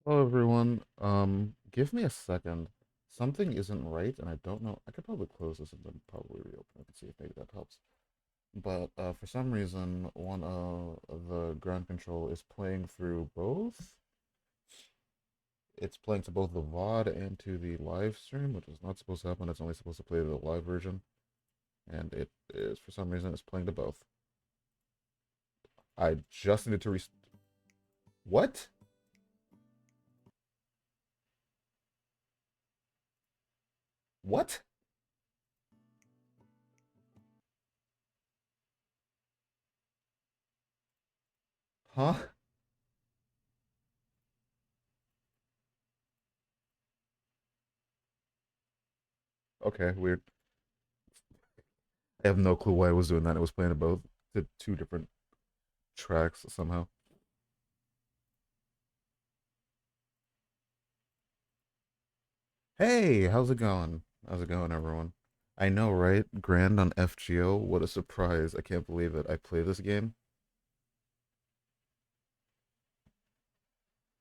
Hello everyone. Give me a second. Something isn't right, and I don't know. I could probably close this and then probably reopen it and see if maybe that helps. But for some reason, one the ground control is playing through both. It's playing to both the VOD and to the live stream, which is not supposed to happen. It's only supposed to play the live version, and it is for some reason it's playing to both. I just needed to rest. What? What? Huh? Okay, weird. I have no clue why I was doing that. It was playing to both to two different tracks somehow. Hey, how's it going? How's it going, everyone? I know, right? Grand on FGO. What a surprise. I can't believe it. I play this game.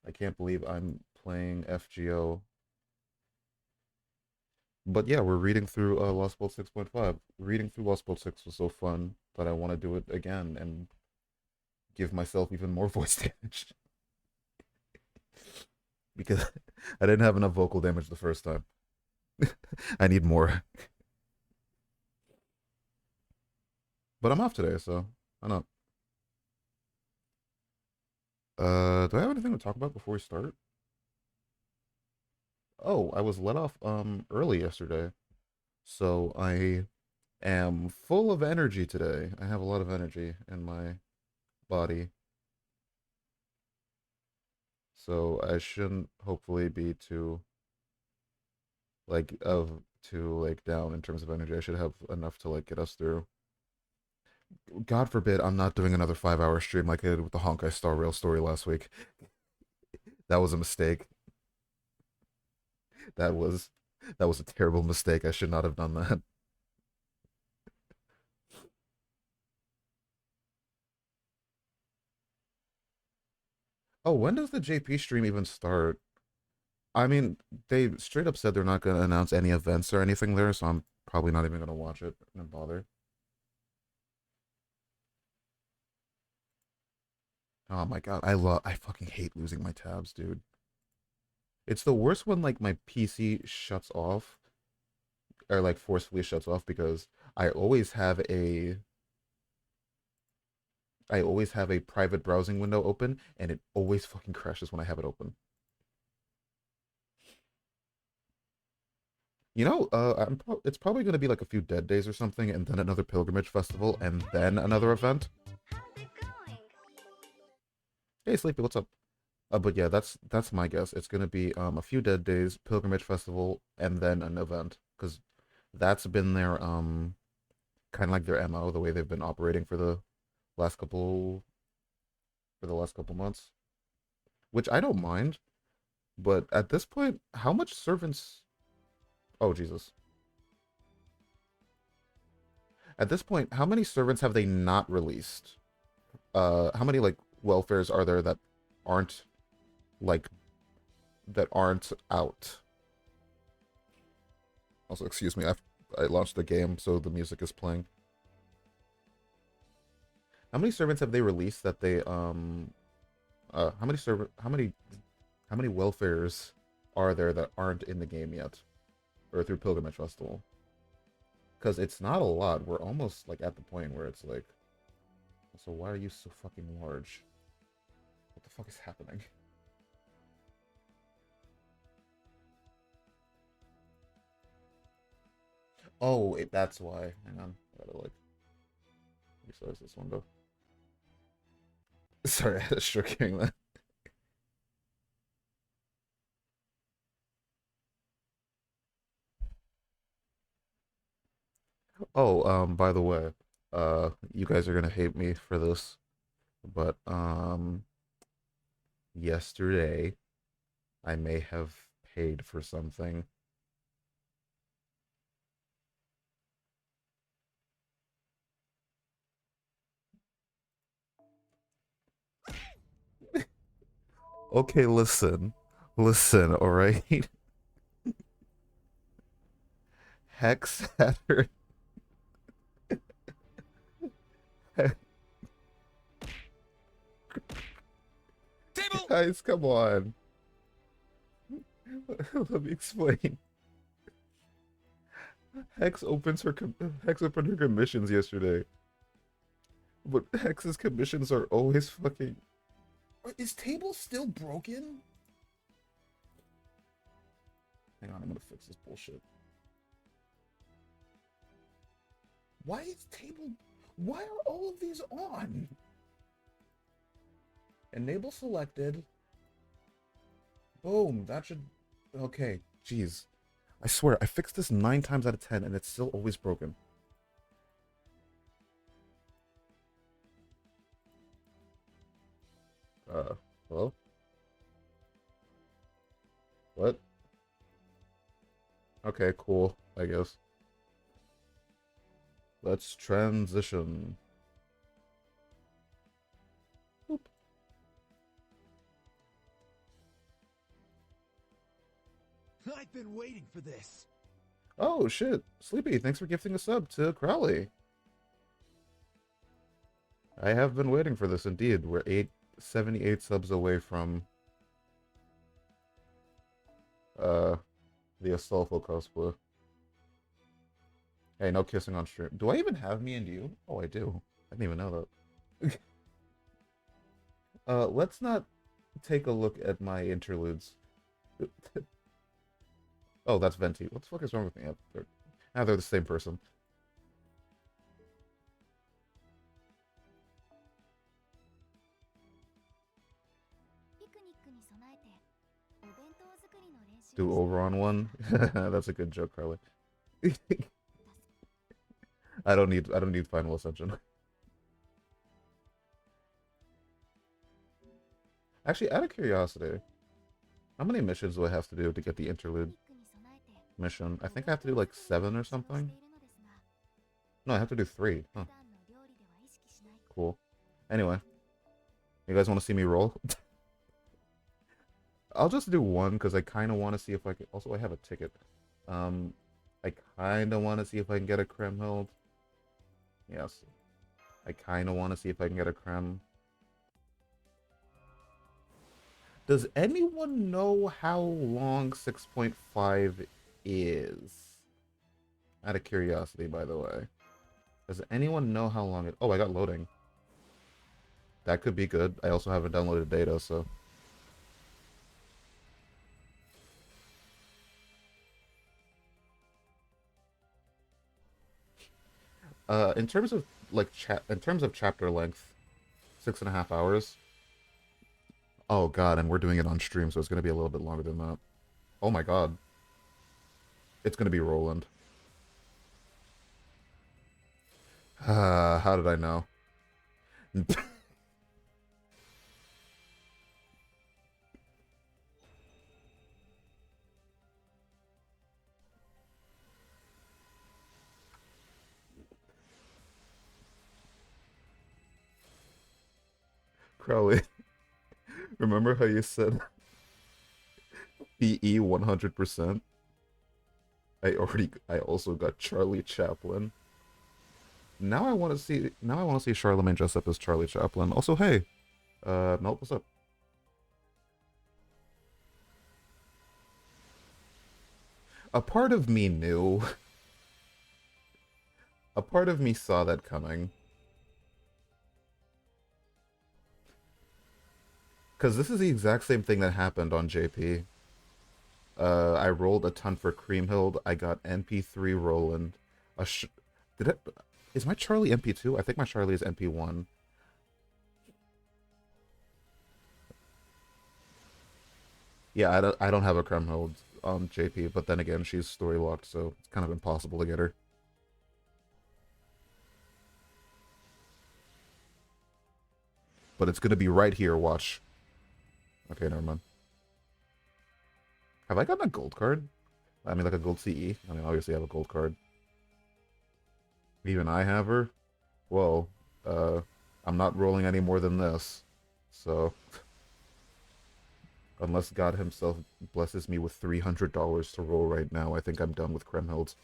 I can't believe I'm playing FGO. But yeah, we're reading through Lostbelt 6.5. Reading through Lostbelt 6 was so fun that I want to do it again and give myself even more voice damage because I didn't have enough vocal damage the first time. I need more. But I'm off today, so I don't. Do I have anything to talk about before we start? Oh, I was let off early yesterday, so I am full of energy today. I have a lot of energy in my body, so I shouldn't hopefully be too down in terms of energy. I should have enough to like get us through. God forbid I'm not doing another 5 hour stream like I did with the Honkai Star Rail story last week. That was a mistake. That was that was a terrible mistake. I should not have done that. Oh, when does the JP stream even start? I mean, they straight up said they're not going to announce any events or anything there, so I'm probably not even going to watch it and bother. Oh my God, I fucking hate losing my tabs, dude. It's the worst when like my PC shuts off or like forcefully shuts off because I always have a I always have a private browsing window open and it always fucking crashes when I have it open. It's probably going to be like a few dead days or something, and then another pilgrimage festival, and then another event. Hey, Sleepy, what's up? But yeah, that's my guess. It's gonna be a few dead days, pilgrimage festival, and then an event, because that's been their kind of like their MO, the way they've been operating last couple for the last couple months, which I don't mind. But at this point, how much servants? Oh Jesus! At this point, how many servants have they not released? How many like welfares are there aren't like that aren't out? Also, excuse me, I launched the game, so the music is playing. How many servants have they released that they how many welfares are there that aren't in the game yet or through Pilgrimage Festival? Because it's not a lot. We're almost like at the point where it's like, so why are you so fucking large? What the fuck is happening? Oh, that's why. Hang on, I gotta like resize this window. Sorry, I had a stroke hearing that. Oh, by the way, you guys are gonna hate me for this, but yesterday I may have paid for something. Okay, listen. Listen, all right. Hex had her. Table! Guys, come on. Let me explain. Hex opened her commissions yesterday, but Hex's commissions are always fucking. Is table still broken? Hang on, I'm gonna fix this bullshit. Why is table? Why are all of these on? Enable selected. Boom. That should. Okay. Jeez. I swear, I fixed this 9 times out of 10, and it's still always broken. Hello? What? Okay, cool, I guess. Let's transition. Boop. I've been waiting for this. Oh, shit. Sleepy, thanks for gifting a sub to Crowley. I have been waiting for this, indeed. We're 78 subs away from, uh, the Astolfo cosplay. Hey, no kissing on stream. Do I even have me and you? Oh, I do. I didn't even know that. Let's not take a look at my interludes. Oh, that's Venti. What the fuck is wrong with me? They're the same person. Do over on one? That's a good joke, Carly. I don't need final ascension. Actually, out of curiosity, how many missions do I have to do to get the interlude mission? I think I have to do like 7 or something. No, I have to do 3. Huh. Cool. Anyway, you guys want to see me roll? I'll just do one because I kind of want to see if I can. Also, I have a ticket. I kind of want to see if I can get a Kremhild. Yes. I kind of want to see if I can get a Krem. Does anyone know how long 6.5 is? Out of curiosity, by the way. Does anyone know how long it... Oh, I got loading. That could be good. I also haven't downloaded data, so... in terms of, like, in terms of chapter length, 6.5 hours. Oh god, and we're doing it on stream, so it's gonna be a little bit longer than that. Oh my god. It's gonna be Roland. How did I know? Crowley, remember how you said BE 100%? I also got Charlie Chaplin. Now I want to see Charlemagne dress up as Charlie Chaplin. Also, hey, Melt, what's up? A part of me knew. A part of me saw that coming. Because this is the exact same thing that happened on JP. I rolled a ton for Creamhild. I got NP3 Roland. Did it? Is my Charlie NP2? I think my Charlie is NP1. Yeah, I don't have a Kremhild on JP, but then again, she's story locked, so it's kind of impossible to get her. But it's gonna be right here, watch. Okay, never mind. Have I gotten a gold card? I mean, like a gold CE? I mean, obviously I have a gold card. Even I have her? Well, I'm not rolling any more than this. So... Unless God himself blesses me with $300 to roll right now, I think I'm done with Kremhild.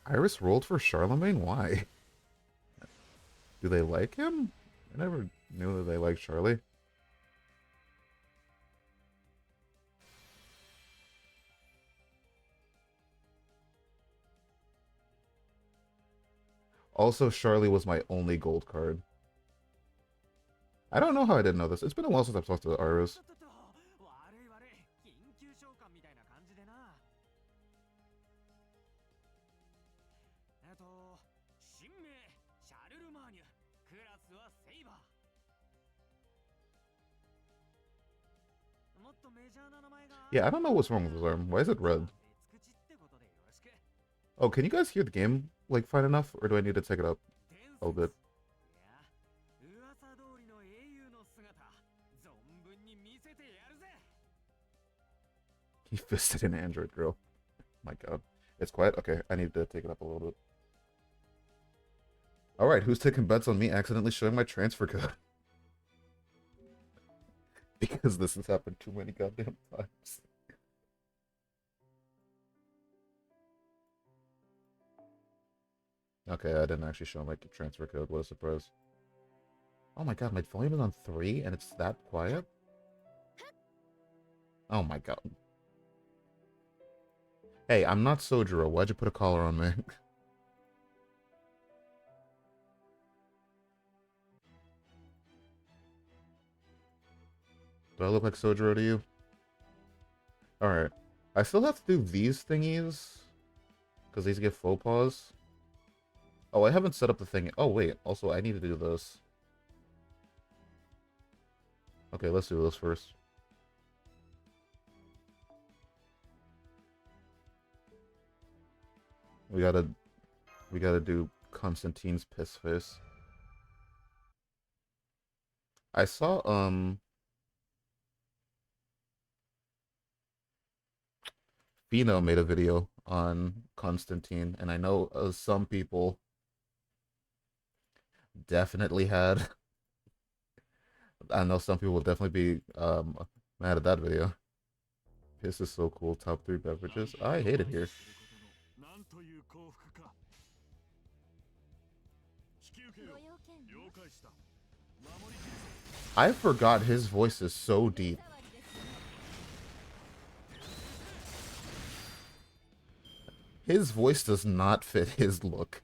Iris rolled for Charlemagne? Why? Do they like him? I never knew that they liked Charlie. Also, Charlie was my only gold card. I don't know how I didn't know this. It's been a while since I've talked to Iris. 悪い悪い緊急召喚みたいな感じでな。新名シャルルマーニュ、クラスはセイバー。もっとメジャーな名前がある。 Yeah, I don't know what's wrong with his arm. Why is it red? 別口ってことでよろしく。 Oh, can you guys hear the game, like, fine enough? Or do I need to take it up a little bit? いや、噂通りの英雄の姿、存分に見せてやるぜ。 He fisted an android girl. My god. It's quiet? Okay, I need to take it up a little bit. Alright, who's taking bets on me accidentally showing my transfer code? Because this has happened too many goddamn times. Okay, I didn't actually show my transfer code. What a surprise. Oh my god, my volume is on 3 and it's that quiet? Oh my god. Hey, I'm not Sojiro. Why'd you put a collar on me? Do I look like Sojiro to you? Alright. I still have to do these thingies. Because these get faux pas. Oh, I haven't set up the thing. Oh, wait. Also, I need to do this. Okay, let's do this first. We gotta do Constantine's piss face. I saw, Fino made a video on Constantine, and I know some people definitely had. I know some people will definitely be mad at that video. Piss is so cool. Top 3 beverages. I hate it here. I forgot his voice is so deep. His voice does not fit his look.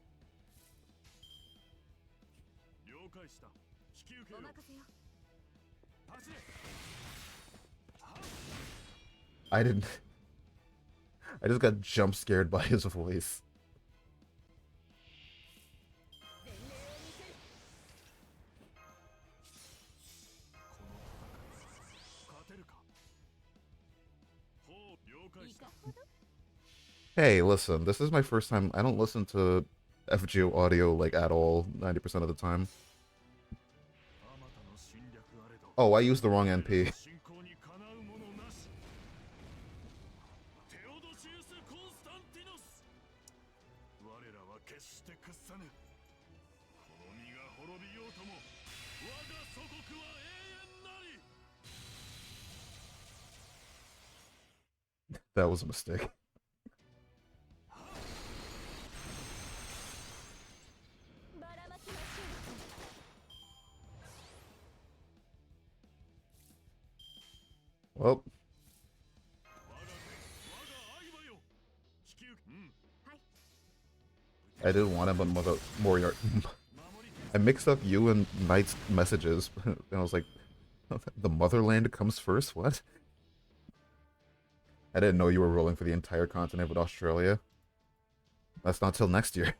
I didn't. I just got jump scared by his voice. Hey, listen, this is my first time. I don't listen to FGO audio like at all 90% of the time. Oh, I used the wrong NP. That was a mistake. Well, I didn't want him, but Moriarty. I mixed up you and Knight's messages, and I was like, the motherland comes first? What? I didn't know you were rolling for the entire continent of Australia. That's not till next year.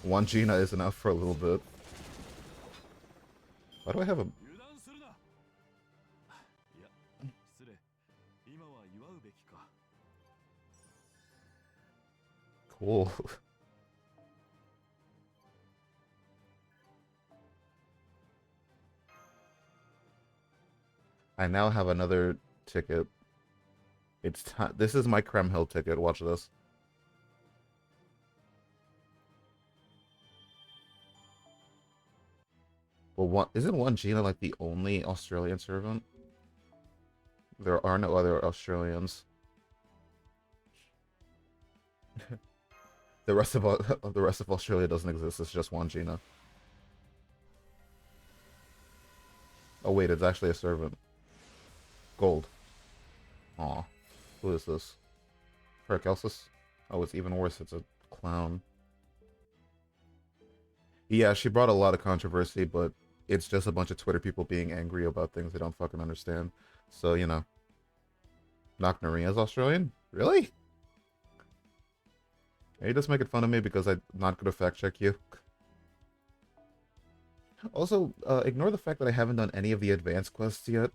One Gina is enough for a little bit. Why do I have a... Cool. I now have another ticket. It's time. This is my Kremhill ticket. Watch this. Well, isn't one Gina like the only Australian servant? There are no other Australians. The rest of the rest of Australia doesn't exist. It's just one Gina. Oh wait, it's actually a servant. Gold. Aw. Who is this? Paracelsus? Oh, it's even worse. It's a clown. Yeah, she brought a lot of controversy, but it's just a bunch of Twitter people being angry about things they don't fucking understand. So, you know. Nocturnaria's Australian? Really? Are you just making fun of me because I'm not gonna fact check you? Also, ignore the fact that I haven't done any of the advanced quests yet.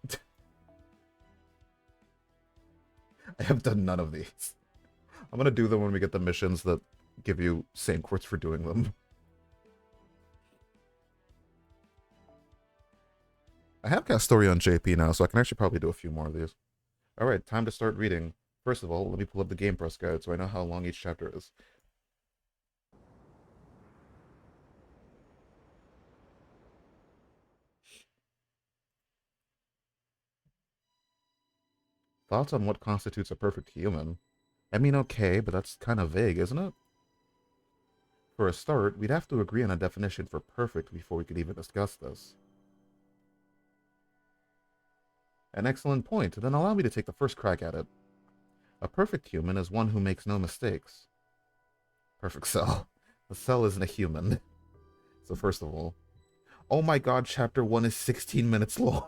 I have done none of these. I'm gonna do them when we get the missions that give you same quartz for doing them. I have cast story on JP now, so I can actually probably do a few more of these. Alright, time to start reading. First of all, let me pull up the Game Press guide so I know how long each chapter is. Thoughts on what constitutes a perfect human? I mean, okay, but that's kind of vague, isn't it? For a start, we'd have to agree on a definition for perfect before we could even discuss this. An excellent point, then allow me to take the first crack at it. A perfect human is one who makes no mistakes. Perfect cell. The cell isn't a human. So first of all, oh my god, chapter 1 is 16 minutes long.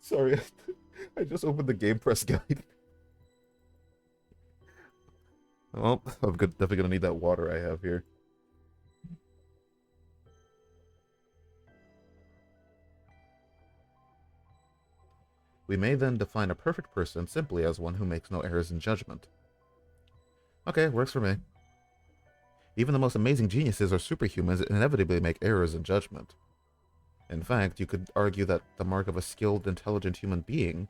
Sorry, I just opened the Game Press guide. Well, I'm definitely gonna need that water I have here. We may then define a perfect person simply as one who makes no errors in judgment. Okay, works for me. Even the most amazing geniuses or superhumans inevitably make errors in judgment. In fact, you could argue that the mark of a skilled, intelligent human being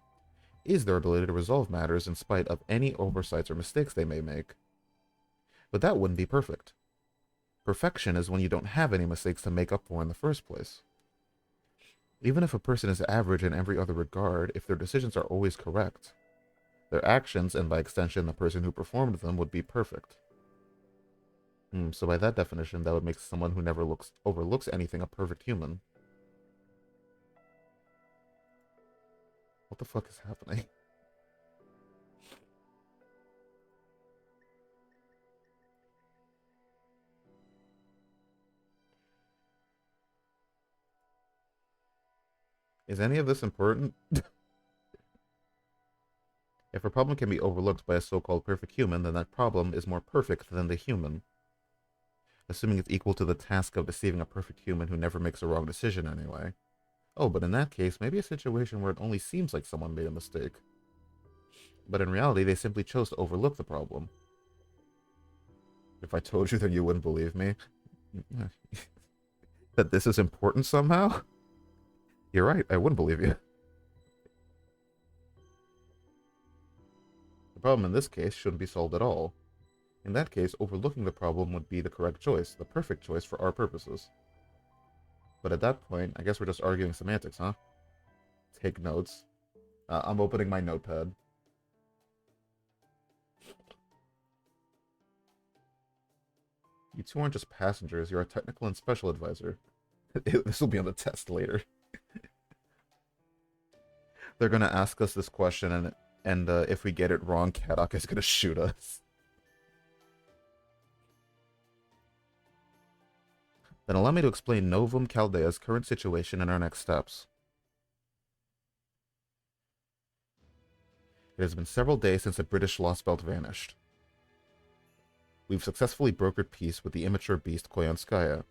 is their ability to resolve matters in spite of any oversights or mistakes they may make. But that wouldn't be perfect. Perfection is when you don't have any mistakes to make up for in the first place. Even if a person is average in every other regard, if their decisions are always correct, their actions, and by extension the person who performed them, would be perfect. So by that definition, that would make someone who never overlooks anything a perfect human. What the fuck is happening? Is any of this important? If a problem can be overlooked by a so-called perfect human, then that problem is more perfect than the human. Assuming it's equal to the task of deceiving a perfect human who never makes a wrong decision anyway. Oh, but in that case, maybe a situation where it only seems like someone made a mistake. But in reality, they simply chose to overlook the problem. If I told you, then you wouldn't believe me. That this is important somehow? You're right, I wouldn't believe you. The problem in this case shouldn't be solved at all. In that case, overlooking the problem would be the correct choice, the perfect choice for our purposes. But at that point, I guess we're just arguing semantics, huh? Take notes. I'm opening my notepad. You two aren't just passengers, you're a technical and special advisor. This will be on the test later. They're gonna ask us this question, and if we get it wrong, Kadok is gonna shoot us. Then allow me to explain Novum Chaldea's current situation and our next steps. It has been several days since the British Lostbelt vanished. We've successfully brokered peace with the immature beast Koyanskaya.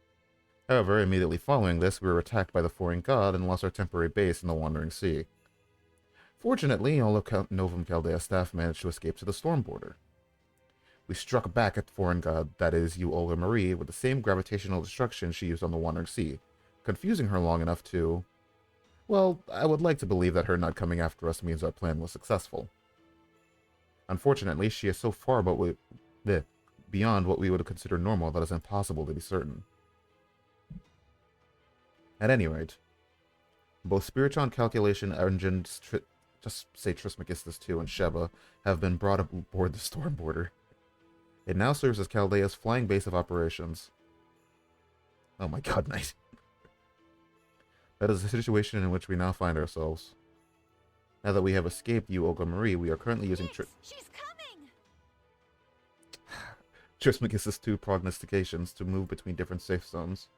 However, immediately following this, we were attacked by the foreign god and lost our temporary base in the Wandering Sea. Fortunately, all of Novum Chaldea staff managed to escape to the storm border. We struck back at the foreign god, that is, Olga Marie, with the same gravitational destruction she used on the Wandering Sea, confusing her long enough to... Well, I would like to believe that her not coming after us means our plan was successful. Unfortunately, she is so far beyond what we would consider normal that it's impossible to be certain. At any rate, both Spiritron calculation engines, just say Trismegistus 2 and Sheba, have been brought aboard the storm border. It now serves as Chaldea's flying base of operations. Oh my god, Knight. That is the situation in which we now find ourselves. Now that we have escaped you, Olga Marie, we are currently using She's coming! Trismegistus 2 prognostications to move between different safe zones.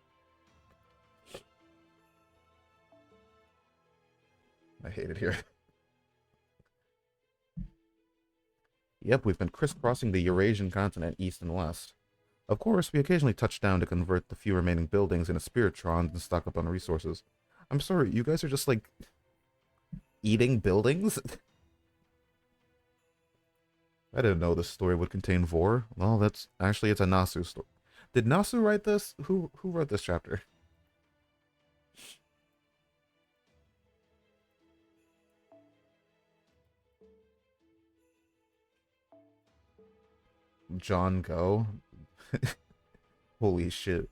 I hate it here. Yep, we've been crisscrossing the Eurasian continent east and west. Of course, we occasionally touch down to convert the few remaining buildings into Spiritrons and stock up on resources. I'm sorry, you guys are just like eating buildings? I didn't know this story would contain Vor. Well, that's actually it's a Nasu story. Did Nasu write this? Who wrote this chapter? John Go? Holy shit.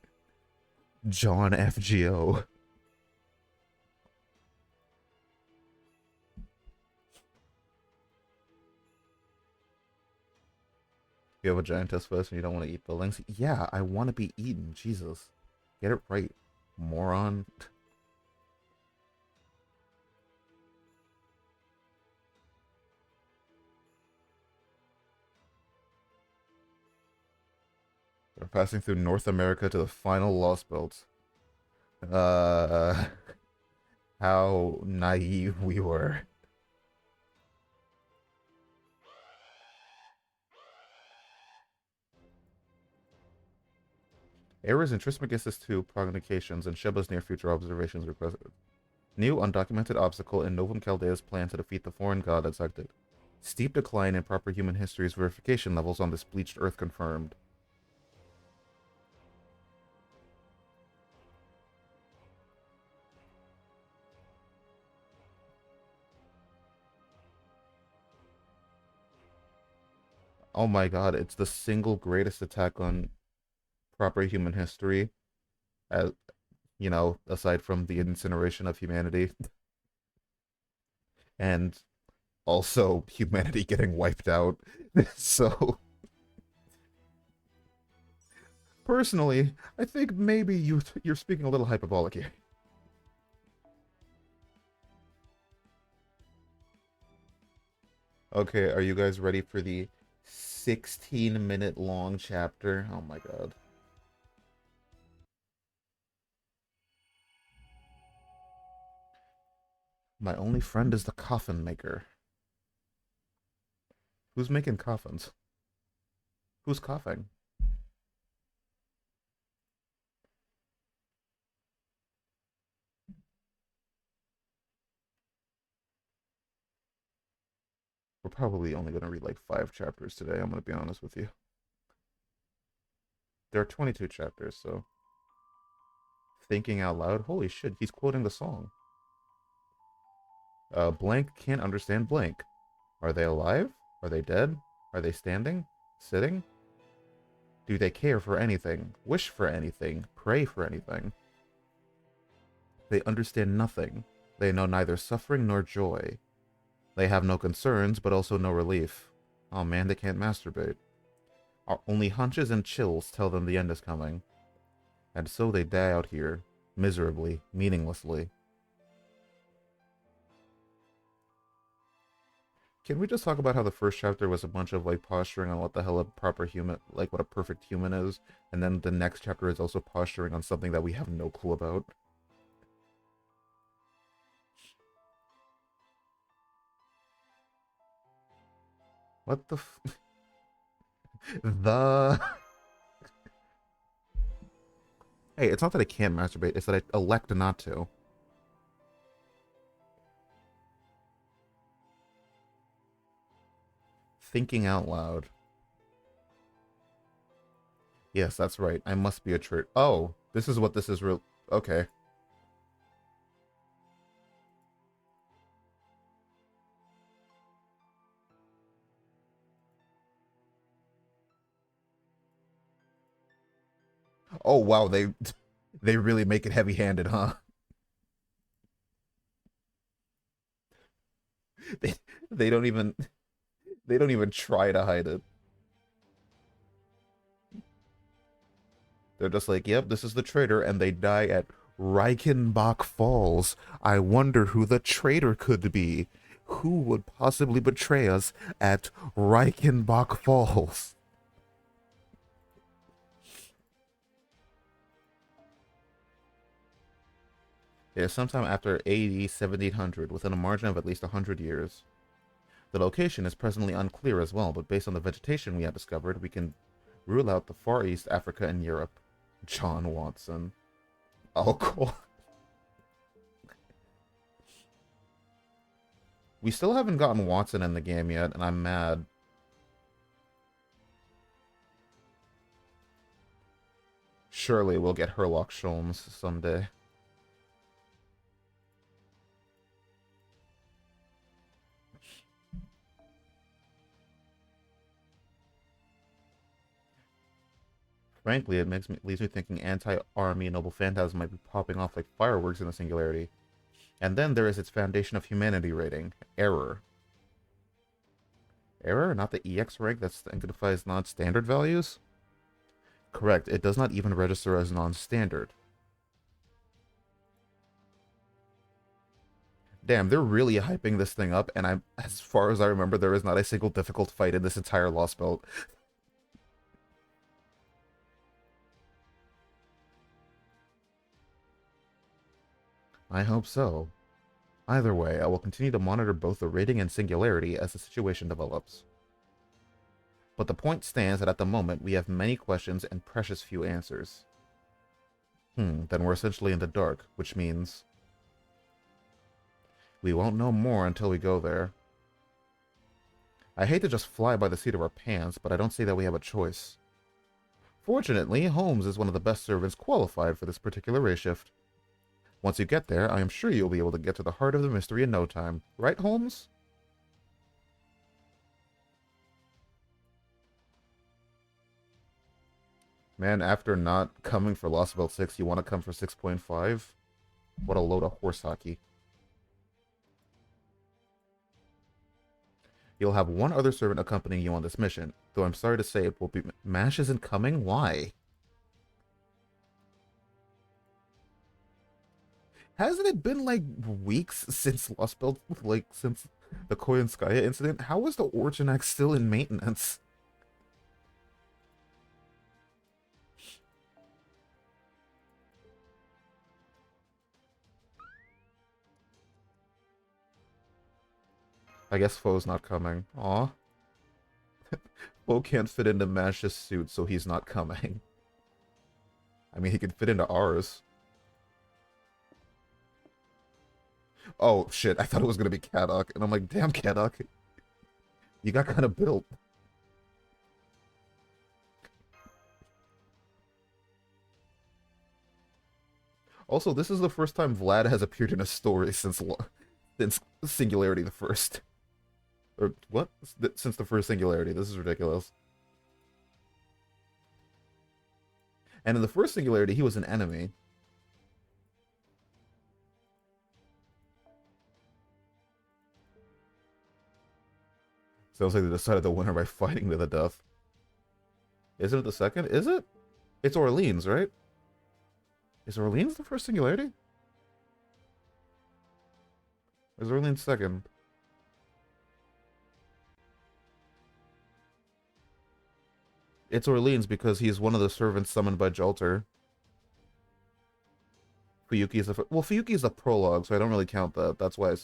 John FGO. You have a giantess first and you don't want to eat buildings? Yeah, I want to be eaten. Jesus. Get it right, moron. We're passing through North America to the final Lostbelt. Uh, how naive we were. Errors in Trismegistus 2 prognostications and Sheba's near-future observations requested. New undocumented obstacle in Novum Chaldea's plan to defeat the foreign god detected. Steep decline in proper human history's verification levels on this bleached earth confirmed. Oh my god, it's the single greatest attack on proper human history, as you know, aside from the incineration of humanity, and also humanity getting wiped out. So, personally, I think maybe you're speaking a little hyperbolic here. Okay, are you guys ready for the 16-minute long chapter? Oh my god. My only friend is the coffin maker. Who's making coffins? Who's coughing? We're probably only going to read like 5 chapters today, I'm going to be honest with you. There are 22 chapters, so... Thinking out loud? Holy shit, he's quoting the song. Blank can't understand blank. Are they alive? Are they dead? Are they standing? Sitting? Do they care for anything? Wish for anything? Pray for anything? They understand nothing. They know neither suffering nor joy. They have no concerns, but also no relief. Oh man, they can't masturbate. Only hunches and chills tell them the end is coming. And so they die out here, miserably, meaninglessly. Can we just talk about how the first chapter was a bunch of like posturing on what the hell a proper human, like what a perfect human is, and then the next chapter is also posturing on something that we have no clue about? What the the... Hey, it's not that I can't masturbate, it's that I elect not to. Thinking out loud. Yes, that's right. I must be a church. Oh, this is what this is real... Okay. Oh wow, they really make it heavy-handed, huh? They they don't even they don't even try to hide it. They're just like, "Yep, this is the traitor," and they die at Reichenbach Falls. I wonder who the traitor could be. Who would possibly betray us at Reichenbach Falls? Yeah, sometime after AD 1700, within a margin of at least 100 years. The location is presently unclear as well, but based on the vegetation we have discovered, we can rule out the Far East, Africa, and Europe. John Watson. Oh, cool. We still haven't gotten Watson in the game yet, and I'm mad. Surely we'll get Herlock Sholmes someday. Frankly, leaves me thinking anti-army noble phantasm might be popping off like fireworks in the Singularity. And then there is its foundation of humanity rating, error. Error, not the EX rank that identifies non-standard values? Correct, it does not even register as non-standard. Damn, they're really hyping this thing up, and as far as I remember, there is not a single difficult fight in this entire Lostbelt. I hope so. Either way, I will continue to monitor both the rating and Singularity as the situation develops. But the point stands that at the moment, we have many questions and precious few answers. Then we're essentially in the dark, which means we won't know more until we go there. I hate to just fly by the seat of our pants, but I don't see that we have a choice. Fortunately, Holmes is one of the best servants qualified for this particular race shift. Once you get there, I am sure you'll be able to get to the heart of the mystery in no time. Right, Holmes? Man, after not coming for Lost Belt 6, you want to come for 6.5? What a load of horse hockey. You'll have one other servant accompanying you on this mission, though I'm sorry to say it will be... MASH isn't coming? Why? Hasn't it been like weeks since Lost Belt, like since the Koyanskaya incident? How is the Origin Act still in maintenance? I guess Foe's not coming. Aw. Foe can't fit into Mash's suit, so he's not coming. I mean, he could fit into ours. Oh, shit, I thought it was gonna be Kadok, and I'm like, damn, Kadok. You got kind of built. Also, this is the first time Vlad has appeared in a story since Singularity the First. Or, what? Since the first Singularity. This is ridiculous. And in the first Singularity, he was an enemy. Sounds like they decided to win her by fighting to the death. Isn't it the second? Is it? It's Orleans, right? Is Orleans the first Singularity? Or is Orleans second? It's Orleans because he's one of the servants summoned by Jolter. Fuyuki is the well, Fuyuki is the prologue, so I don't really count that. That's why I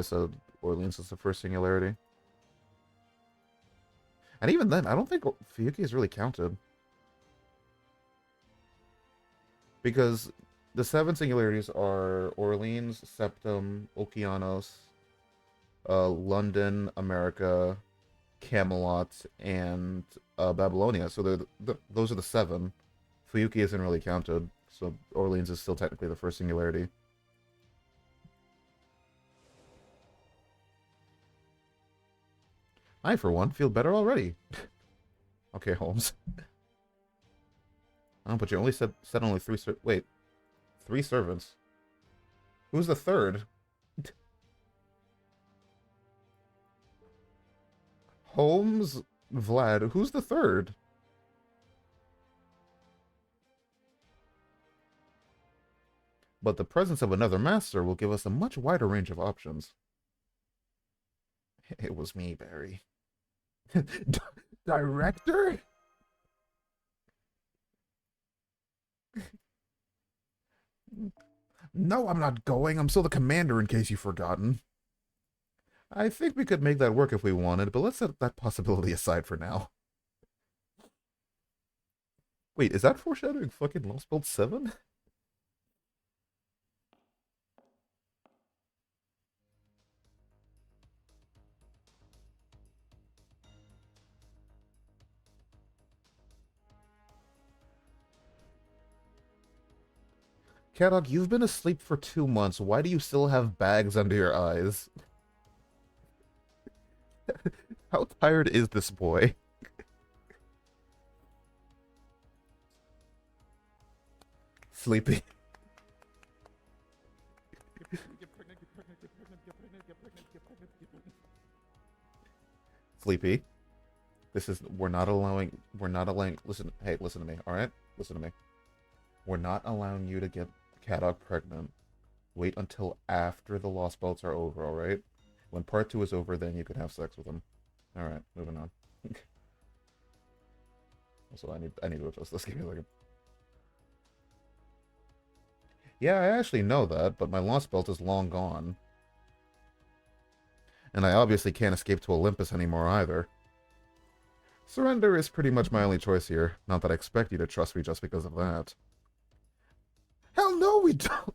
said Orleans is the first Singularity. And even then, I don't think Fuyuki is really counted because the seven singularities are Orleans, Septum, Okeanos, London, America, Camelot, and Babylonia. So those are the seven. Fuyuki isn't really counted, so Orleans is still technically the first singularity. I, for one, feel better already. Okay, Holmes. Oh, but you only said only wait, three servants. Who's the third? Holmes, Vlad. Who's the third? But the presence of another master will give us a much wider range of options. It was me, Barry. Director? No, I'm not going. I'm still the commander in case you've forgotten. I think we could make that work if we wanted, but let's set that possibility aside for now. Wait, is that foreshadowing fucking Lostbelt 7? Cadog, you've been asleep for 2 months. Why do you still have bags under your eyes? How tired is this boy? Sleepy. Sleepy. We're not allowing, listen, hey, listen to me, alright? Listen to me. We're not allowing you to get Cadog pregnant. Wait until after the Lost Belts are over, alright? When part 2 is over, then you can have sex with him. Alright, moving on. Also, I need to adjust this. Give me a second. Yeah, I actually know that, but my Lost Belt is long gone. And I obviously can't escape to Olympus anymore either. Surrender is pretty much my only choice here. Not that I expect you to trust me just because of that. Hell no, we don't!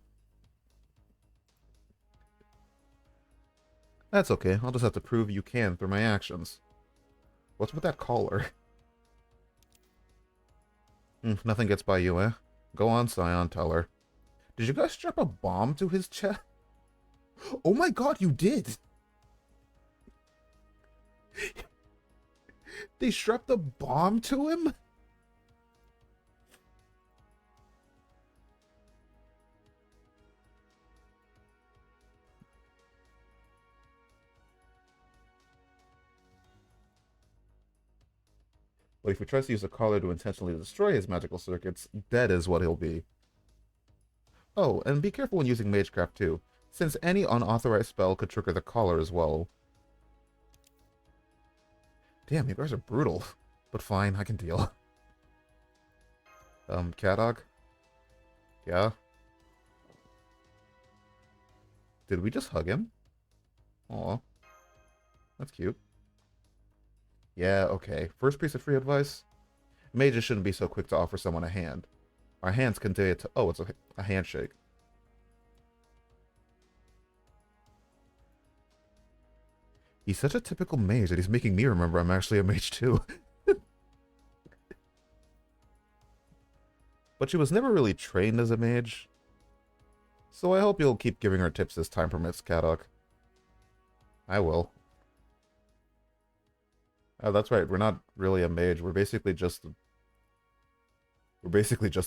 That's okay. I'll just have to prove you can through my actions. What's with that collar? Nothing gets by you, eh? Go on, Scion, tell her. Did you guys strap a bomb to his chest? Oh my god, you did! They strapped a bomb to him? But if he tries to use the collar to intentionally destroy his magical circuits, dead is what he'll be. Oh, and be careful when using Magecraft too, since any unauthorized spell could trigger the collar as well. Damn, you guys are brutal. But fine, I can deal. Cadog? Yeah? Did we just hug him? Aw. That's cute. Yeah, okay. First piece of free advice? Mages shouldn't be so quick to offer someone a hand. Our hands can do it to... Oh, it's a handshake. He's such a typical mage that he's making me remember I'm actually a mage too. But she was never really trained as a mage. So I hope you'll keep giving her tips as time permits, Caddock. I will. Oh, that's right. We're not really a mage. We're basically just a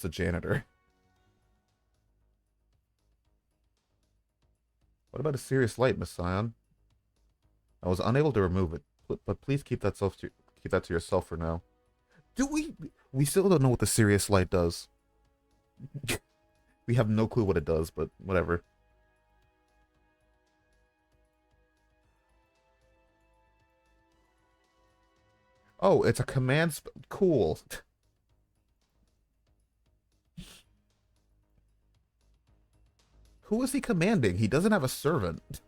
janitor. What about a serious light, Miss Scion? I was unable to remove it, but please keep that to yourself for now. Do we? We still don't know what the serious light does. We have no clue what it does, but whatever. Oh, it's a command. Cool. Who is he commanding? He doesn't have a servant.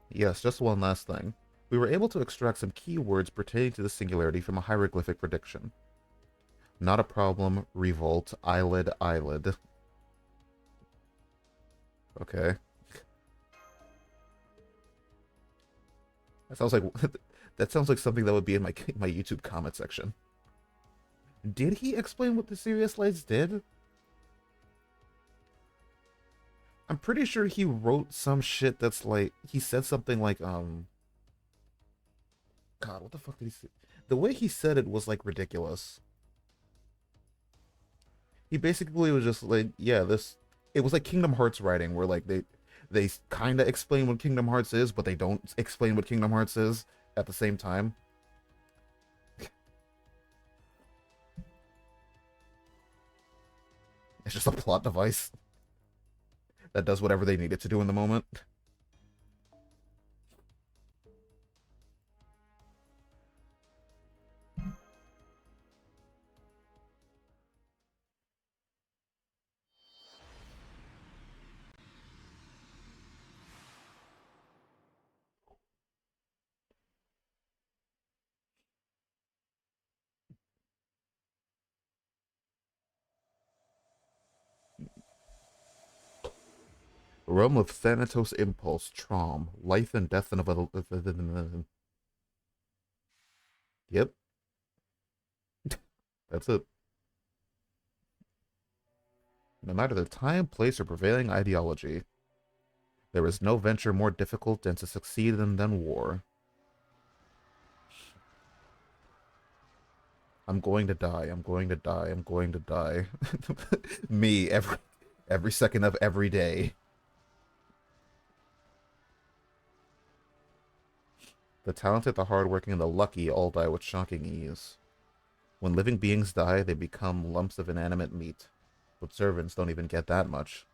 Yes, just one last thing. We were able to extract some key words pertaining to the singularity from a hieroglyphic prediction. Not a problem. Revolt. Eyelid. Eyelid. Okay. That sounds like that sounds like something that would be in my YouTube comment section. Did he explain what the serious lights did? I'm pretty sure he wrote some shit that's like he said something like God, what the fuck did he say? The way he said it was like ridiculous. He basically was just like, yeah, this. It was like Kingdom Hearts writing, where like they kind of explain what Kingdom Hearts is, but they don't explain what Kingdom Hearts is at the same time. It's just a plot device that does whatever they need it to do in the moment. The realm of Thanatos Impulse, Trom, life and death of a. Yep, that's it. No matter the time, place, or prevailing ideology, there is no venture more difficult than to succeed in than war. I'm going to die. I'm going to die. I'm going to die. Me every second of every day. The talented, the hardworking, and the lucky all die with shocking ease. When living beings die, they become lumps of inanimate meat. But servants don't even get that much.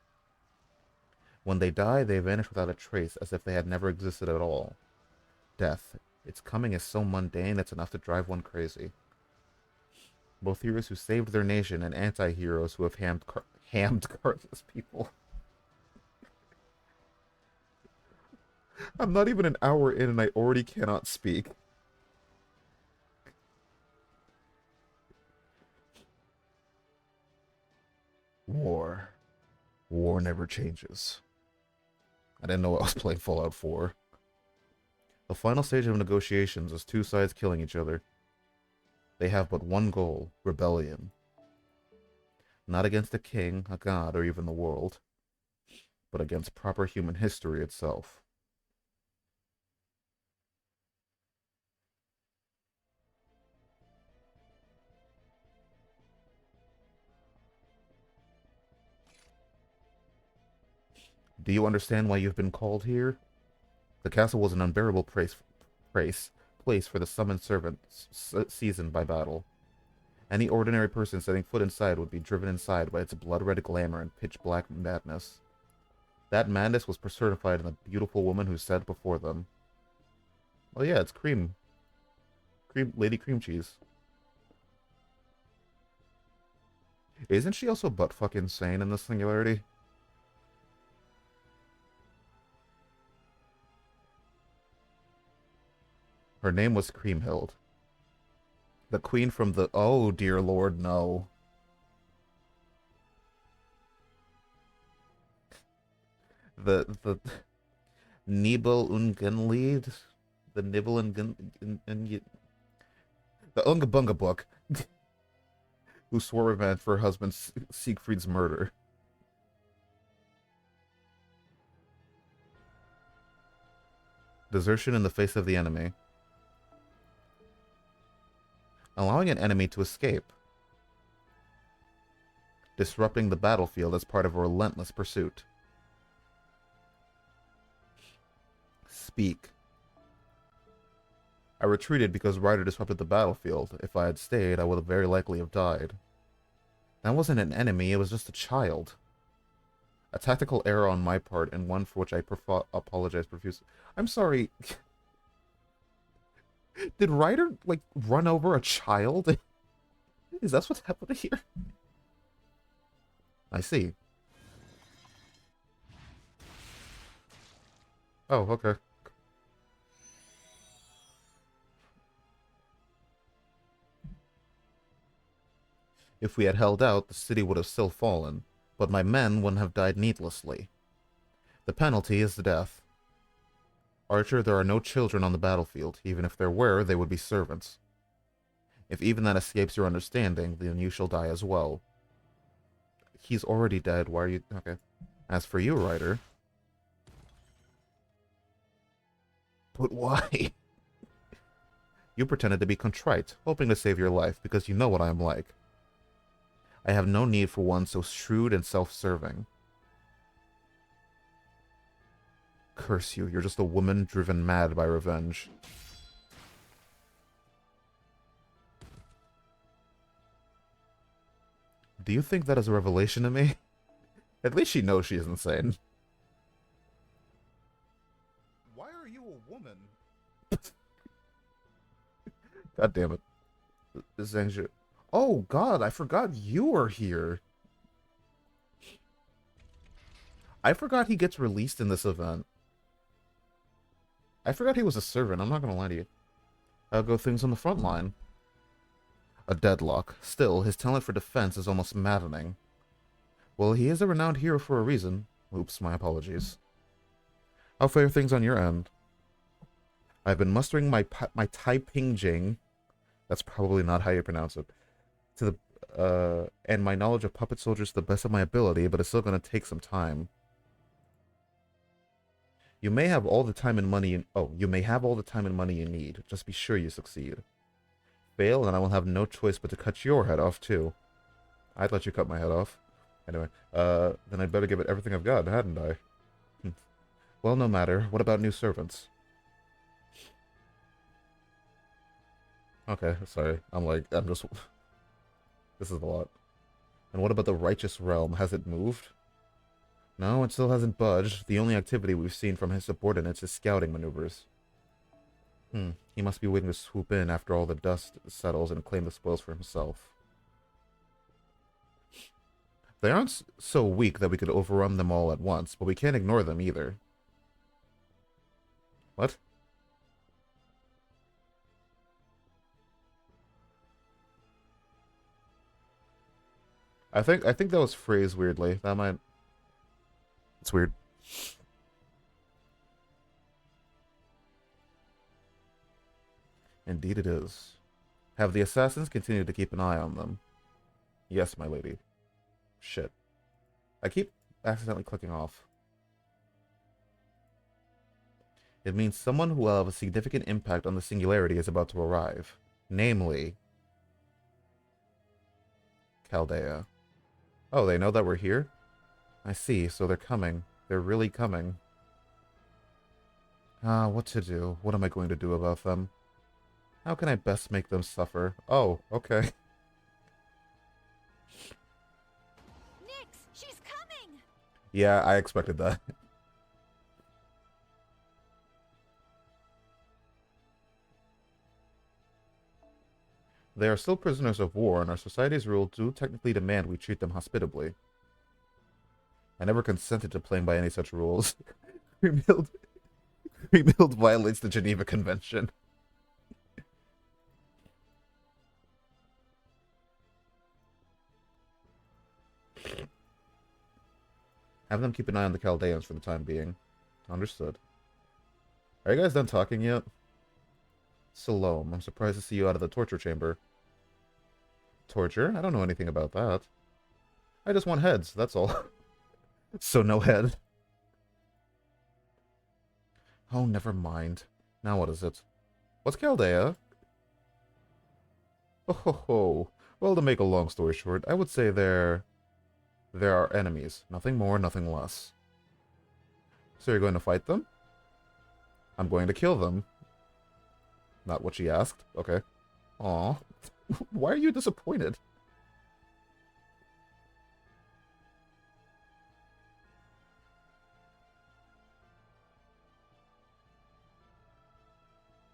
When they die, they vanish without a trace, as if they had never existed at all. Death. Its coming is so mundane, it's enough to drive one crazy. Both heroes who saved their nation and anti-heroes who have hammed countless people. I'm not even an hour in and I already cannot speak. War. War never changes. I didn't know I was playing Fallout 4. The final stage of negotiations is two sides killing each other. They have but one goal, rebellion. Not against a king, a god, or even the world, but against proper human history itself. Do you understand why you've been called here? The castle was an unbearable place for the summoned servants seasoned by battle. Any ordinary person setting foot inside would be driven inside by its blood-red glamour and pitch-black madness. That madness was personified in the beautiful woman who sat before them. Oh yeah, it's Cream. Lady Cream Cheese. Isn't she also butt-fuck insane in the Singularity? Her name was Creamhild. The queen from the... Oh, dear lord, no. The Nibelungenlied? The Nibelungen... The Unga Bunga book. Who swore revenge for her husband Siegfried's murder. Desertion in the face of the enemy. Allowing an enemy to escape. Disrupting the battlefield as part of a relentless pursuit. Speak. I retreated because Ryder disrupted the battlefield. If I had stayed, I would have very likely have died. That wasn't an enemy, it was just a child. A tactical error on my part, and one for which I apologize profusely. I'm sorry. Did Ryder, like, run over a child? Is that what's happening here? I see. Oh, okay. If we had held out, the city would have still fallen, but my men wouldn't have died needlessly. The penalty is death. Archer, there are no children on the battlefield. Even if there were, they would be servants. If even that escapes your understanding, then you shall die as well. He's already dead, why are you... Okay. As for you, Ryder... But why? You pretended to be contrite, hoping to save your life, because you know what I am like. I have no need for one so shrewd and self-serving. Curse you, you're just a woman driven mad by revenge. Do you think that is a revelation to me? At least she knows she is insane. Why are you a woman? God damn it. Zhangzhu. Oh god, I forgot you were here. I forgot he gets released in this event. I forgot he was a servant, I'm not gonna lie to you. I'll go things on the front line. A deadlock. Still, his talent for defense is almost maddening. Well, he is a renowned hero for a reason. Oops, my apologies. How fare things on your end? I've been mustering my Taiping Jing. That's probably not how you pronounce it. To the and my knowledge of puppet soldiers to the best of my ability, but it's still gonna take some time. You may have all the time and money you may have all the time and money you need. Just be sure you succeed. Fail, and I will have no choice but to cut your head off too. I'd let you cut my head off. Anyway, then I'd better give it everything I've got, hadn't I? Well, no matter. What about new servants? Okay, sorry. I'm just... This is a lot. And what about the righteous realm? Has it moved? No, it still hasn't budged. The only activity we've seen from his subordinates is scouting maneuvers. He must be waiting to swoop in after all the dust settles and claim the spoils for himself. They aren't so weak that we could overrun them all at once, but we can't ignore them either. What? I think that was phrased weirdly. That might... It's weird. Indeed it is. Have the assassins continued to keep an eye on them? Yes, my lady. Shit. I keep accidentally clicking off. It means someone who will have a significant impact on the singularity is about to arrive. Namely... Chaldea. Oh, they know that we're here? I see, so they're coming. They're really coming. What to do? What am I going to do about them? How can I best make them suffer? Oh, okay. Nix, she's coming! Yeah, I expected that. They are still prisoners of war, and our society's rules do technically demand we treat them hospitably. I never consented to playing by any such rules. Remilled violates the Geneva Convention. Have them keep an eye on the Chaldeans for the time being. Understood. Are you guys done talking yet? Salome, I'm surprised to see you out of the torture chamber. Torture? I don't know anything about that. I just want heads, that's all. So no head. Oh, never mind. Now what is it? What's Chaldea? Oh ho ho. Well, to make a long story short, I would say they're our enemies. Nothing more, nothing less. So you're going to fight them? I'm going to kill them. Not what she asked. Okay. Aw. Why are you disappointed?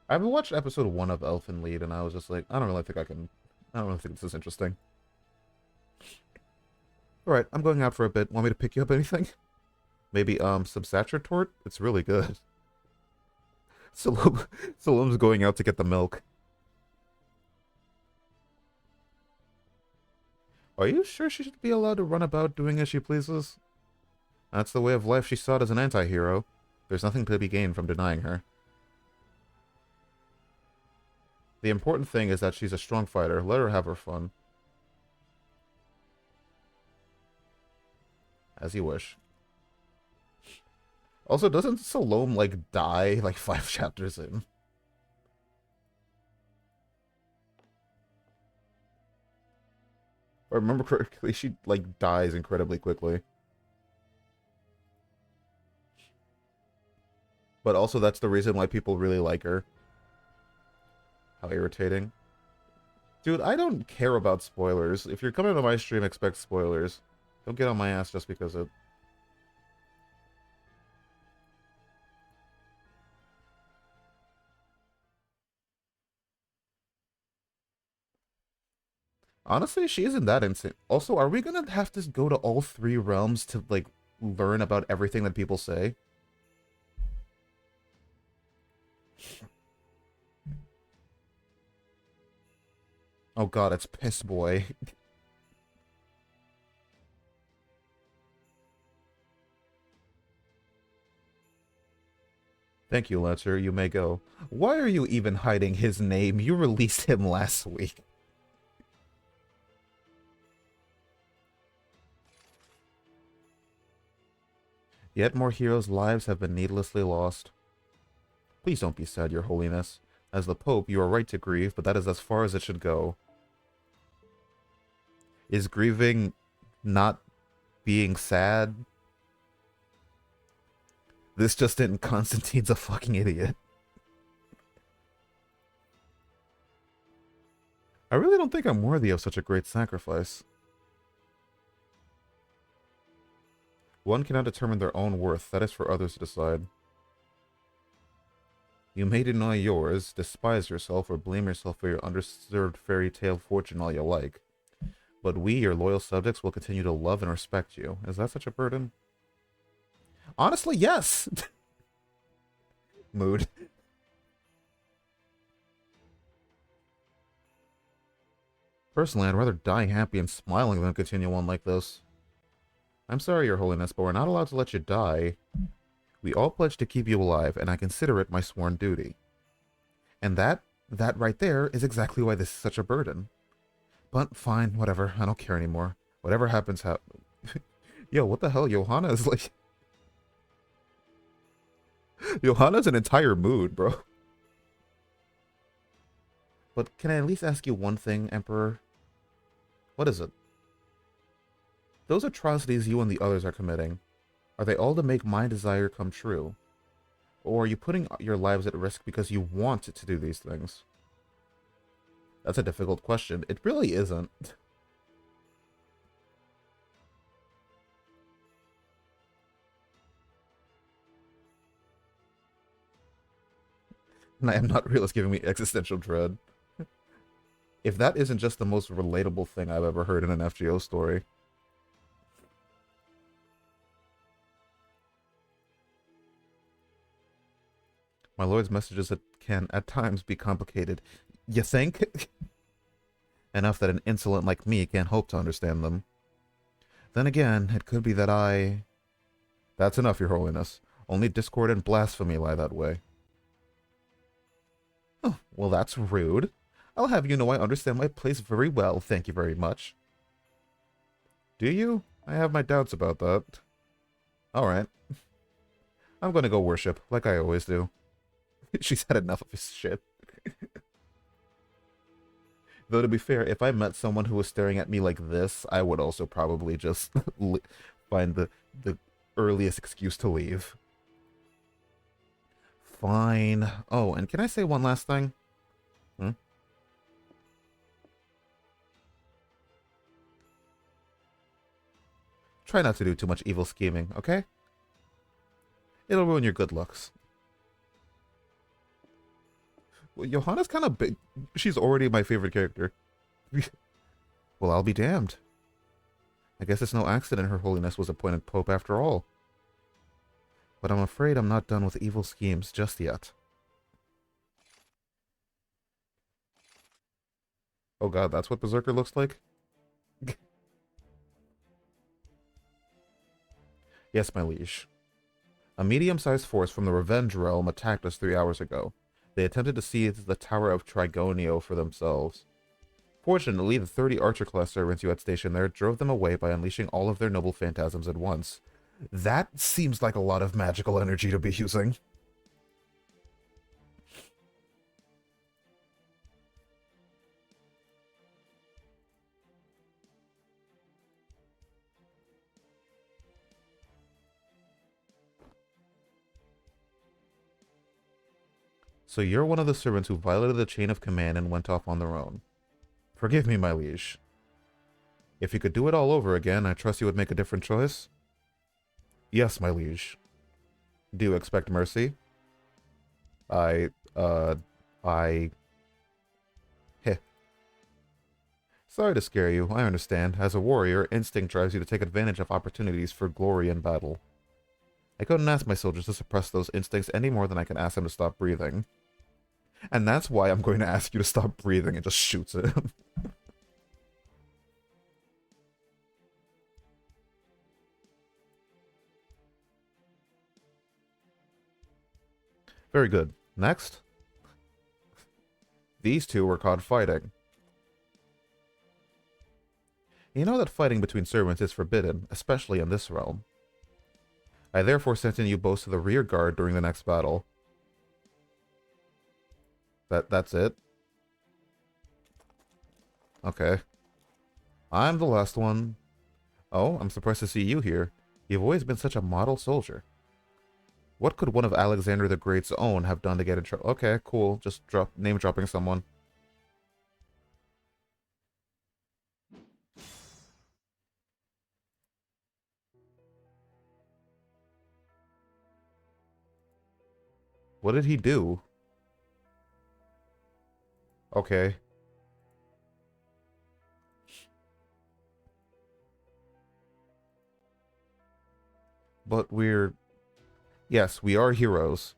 I've watched episode 1 of Elfen Lied, and I was just like, I don't really think this is interesting. Alright, I'm going out for a bit. Want me to pick you up anything? Maybe, some Satcher It's really good. Salome's going out to get the milk. Are you sure she should be allowed to run about doing as she pleases? That's the way of life she sought as an anti-hero. There's nothing to be gained from denying her. The important thing is that she's a strong fighter. Let her have her fun. As you wish. Also, doesn't Salome, like, die, like, 5 chapters in? I remember correctly, she, like, dies incredibly quickly. But also that's the reason why people really like her. How irritating. Dude, I don't care about spoilers. If you're coming to my stream, expect spoilers. Don't get on my ass just because of... Honestly, she isn't that insane. Also, are we gonna have to go to all three realms to, like, learn about everything that people say? Oh god, it's Piss Boy. Thank you, Lancer. You may go. Why are you even hiding his name? You released him last week. Yet more heroes' lives have been needlessly lost. Please don't be sad, Your Holiness. As the Pope, you are right to grieve, but that is as far as it should go. Is grieving not being sad? This just in, Constantine's a fucking idiot. I really don't think I'm worthy of such a great sacrifice. One cannot determine their own worth. That is for others to decide. You may deny yours, despise yourself, or blame yourself for your undeserved fairy tale fortune all you like. But we, your loyal subjects, will continue to love and respect you. Is that such a burden? Honestly, yes! Mood. Personally, I'd rather die happy and smiling than continue on like this. I'm sorry, Your Holiness, but we're not allowed to let you die. We all pledge to keep you alive, and I consider it my sworn duty. And that right there is exactly why this is such a burden. But fine, whatever, I don't care anymore. Whatever happens, Yo, what the hell? Johanna is like... Johanna's an entire mood, bro. But can I at least ask you one thing, Emperor? What is it? Those atrocities you and the others are committing, are they all to make my desire come true? Or are you putting your lives at risk because you want to do these things? That's a difficult question. It really isn't. And I am not real. It's giving me existential dread. If that isn't just the most relatable thing I've ever heard in an FGO story. My lord's messages can, at times, be complicated. You think? Enough that an insolent like me can't hope to understand them. Then again, it could be that I... That's enough, Your Holiness. Only discord and blasphemy lie that way. Oh, well, that's rude. I'll have you know I understand my place very well, thank you very much. Do you? I have my doubts about that. Alright. I'm gonna go worship, like I always do. She's had enough of his shit. Though to be fair, if I met someone who was staring at me like this, I would also probably just find the earliest excuse to leave. Fine. Oh, and can I say one last thing? Hmm? Try not to do too much evil scheming, okay? It'll ruin your good looks. Well, Johanna's kind of big. She's already my favorite character. Well, I'll be damned. I guess it's no accident Her Holiness was appointed Pope after all. But I'm afraid I'm not done with evil schemes just yet. Oh god, that's what Berserker looks like? Yes, my liege. A medium-sized force from the Revenge Realm attacked us 3 hours ago. They attempted to seize the Tower of Trigonio for themselves. Fortunately, the 30 Archer-class servants you had stationed there drove them away by unleashing all of their noble phantasms at once. That seems like a lot of magical energy to be using. So you're one of the servants who violated the chain of command and went off on their own. Forgive me, my liege. If you could do it all over again, I trust you would make a different choice? Yes, my liege. Do you expect mercy? I, uh, I... Heh. Sorry to scare you, I understand. As a warrior, instinct drives you to take advantage of opportunities for glory in battle. I couldn't ask my soldiers to suppress those instincts any more than I can ask them to stop breathing. And that's why I'm going to ask you to stop breathing and just shoots it. Very good. Next. These two were caught fighting. You know that fighting between servants is forbidden, especially in this realm. I therefore sent in you both to the rear guard during the next battle. That's it? Okay. I'm the last one. Oh, I'm surprised to see you here. You've always been such a model soldier. What could one of Alexander the Great's own have done to get in trouble? Okay, cool. Just name dropping someone. What did he do? Okay. But we're... Yes, we are heroes.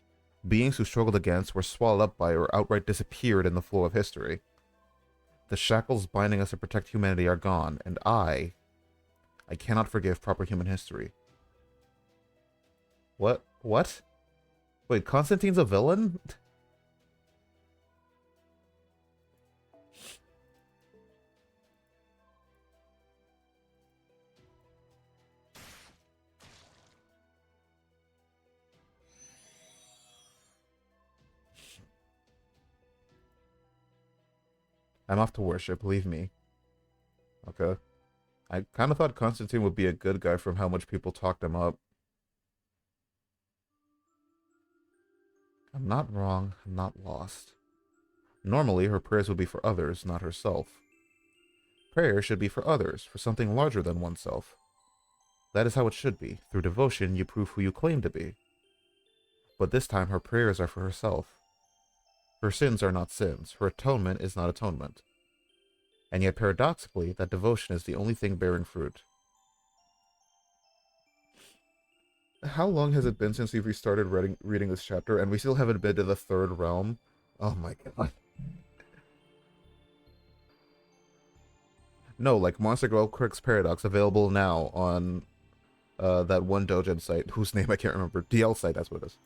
Beings who struggled against, were swallowed up by, or outright disappeared in the flow of history. The shackles binding us to protect humanity are gone, and I cannot forgive proper human history. What? What? Wait, Constantine's a villain? I'm off to worship, leave me. Okay. I kind of thought Constantine would be a good guy from how much people talked him up. I'm not wrong, I'm not lost. Normally, her prayers would be for others, not herself. Prayer should be for others, for something larger than oneself. That is how it should be. Through devotion, you prove who you claim to be. But this time, her prayers are for herself. Her sins are not sins. Her atonement is not atonement. And yet, paradoxically, that devotion is the only thing bearing fruit. How long has it been since we've restarted reading this chapter, and we still haven't been to the third realm? Oh my god. No, like Monster Girl Crick's Paradox, available now on that one doujin site, whose name I can't remember. DL site, that's what it is.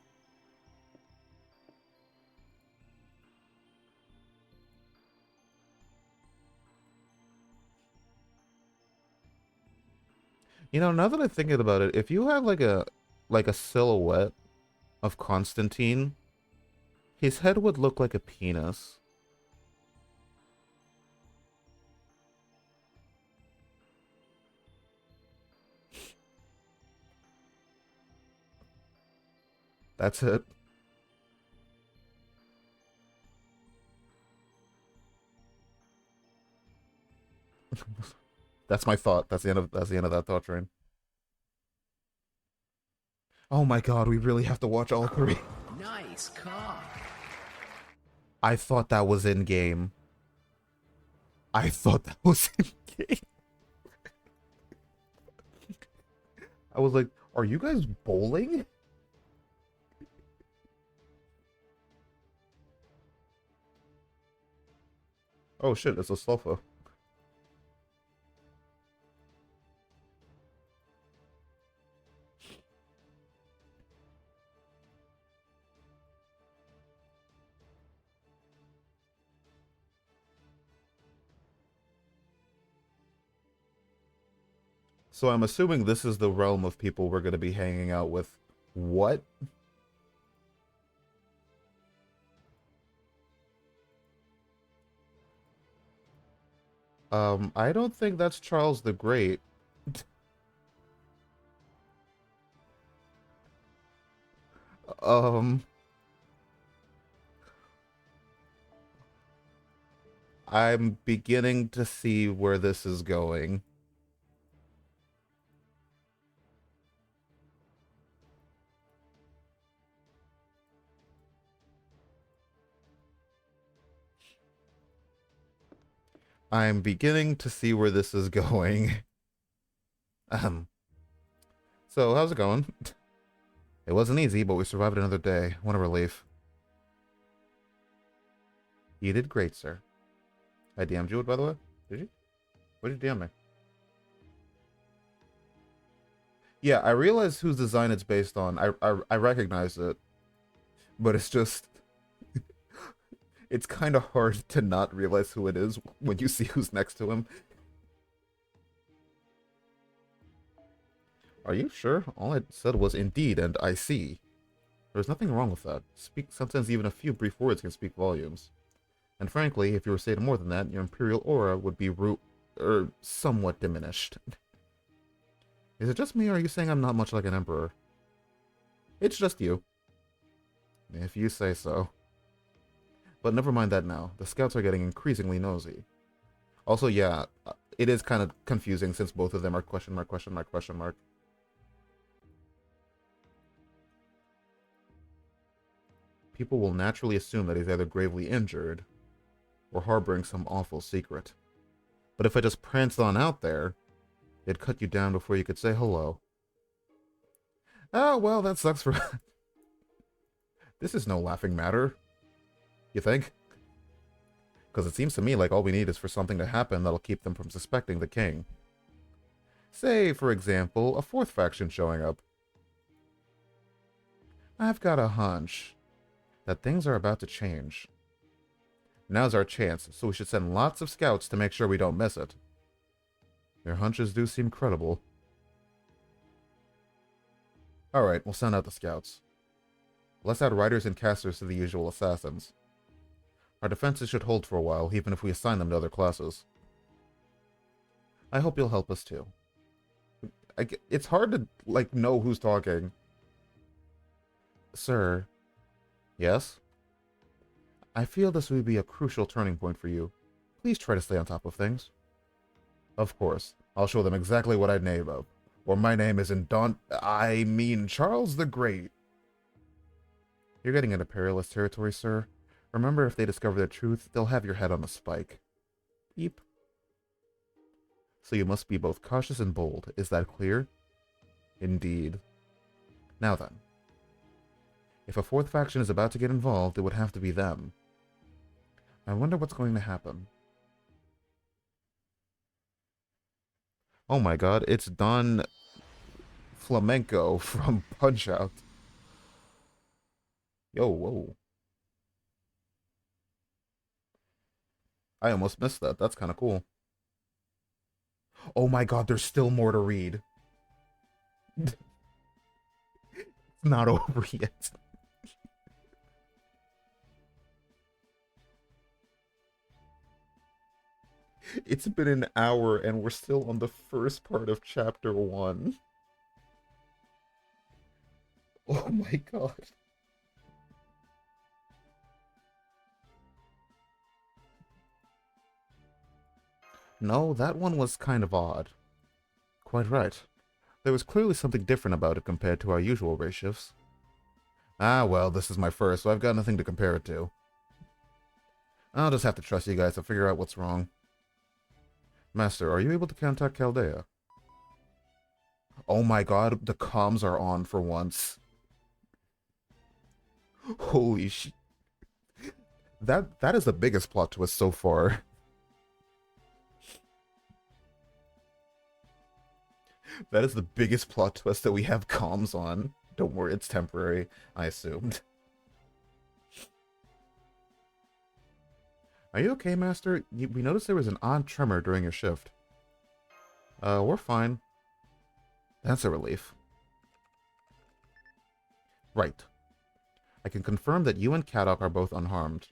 You know, now that I'm thinking about it, if you have like a silhouette of Constantine, his head would look like a penis. That's it. That's my thought. That's the end of that thought train. Oh my god, we really have to watch all three. Nice car. I thought that was in game. I thought that was in game. I was like, are you guys bowling? Oh shit, it's a sofa. So I'm assuming this is the realm of people we're going to be hanging out with. What? I don't think that's Charles the Great. Um, I'm beginning to see where this is going. I'm beginning to see where this is going. Um, so how's it going? It wasn't easy, but we survived another day. What a relief. You did great, sir. I DM'd you, by the way? Did you? What did you DM me? Yeah, I realize whose design it's based on. I recognize it, but it's just it's kind of hard to not realize who it is when you see who's next to him. Are you sure? All I said was indeed and I see. There's nothing wrong with that. Sometimes even a few brief words can speak volumes. And frankly, if you were to say more than that, your imperial aura would be somewhat diminished. Is it just me, or are you saying I'm not much like an emperor? It's just you. If you say so. But never mind that now. The scouts are getting increasingly nosy. Also, yeah, it is kind of confusing since both of them are question mark, question mark, question mark. People will naturally assume that he's either gravely injured or harboring some awful secret. But if I just pranced on out there, they'd cut you down before you could say hello. Oh, well, that sucks for... This is no laughing matter. You think? Because it seems to me like all we need is for something to happen that'll keep them from suspecting the king. Say, for example, a fourth faction showing up. I've got a hunch that things are about to change. Now's our chance, so we should send lots of scouts to make sure we don't miss it. Your hunches do seem credible. Alright, we'll send out the scouts. Let's add riders and casters to the usual assassins. Our defenses should hold for a while, even if we assign them to other classes. I hope you'll help us too. It's hard to, know who's talking. Sir. Yes? I feel this would be a crucial turning point for you. Please try to stay on top of things. Of course. I'll show them exactly what I'd name of. Or my name isn't Charles the Great. You're getting into perilous territory, sir. Remember, if they discover the truth, they'll have your head on a spike. Beep. So you must be both cautious and bold. Is that clear? Indeed. Now then. If a fourth faction is about to get involved, it would have to be them. I wonder what's going to happen. Oh my god, it's Don Flamenco from Punch-Out. Yo, whoa. I almost missed that. That's kind of cool. Oh my god, there's still more to read. It's not over yet. It's been an hour and we're still on the first part of chapter 1. Oh my god. No, that one was kind of odd. Quite right. There was clearly something different about it compared to our usual race shifts. Ah, well, this is my first, so I've got nothing to compare it to. I'll just have to trust you guys to figure out what's wrong. Master, are you able to contact Chaldea? Oh my god, the comms are on for once. Holy shit. That is the biggest plot twist so far. That is the biggest plot twist that we have comms on. Don't worry, it's temporary, I assumed. Are you okay, Master? We noticed there was an odd tremor during your shift. We're fine. That's a relief. Right. I can confirm that you and Kadok are both unharmed.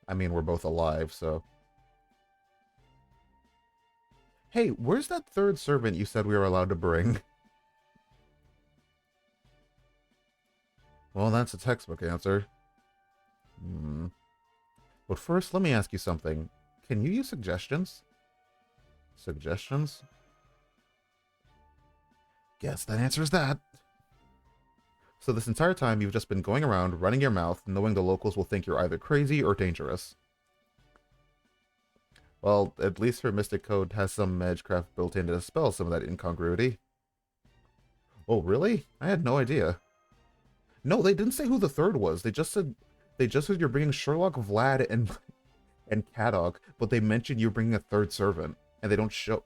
I mean, we're both alive, so... Hey, where's that third servant you said we were allowed to bring? Well, that's a textbook answer. But first, let me ask you something. Can you use suggestions? Suggestions? Guess that answers that. So this entire time, you've just been going around, running your mouth, knowing the locals will think you're either crazy or dangerous. Well, at least her Mystic Code has some magecraft built in to dispel some of that incongruity. Oh, really? I had no idea. No, they didn't say who the third was. They just said you're bringing Sherlock, Vlad, and Cadog, but they mentioned you're bringing a third servant, and they don't show.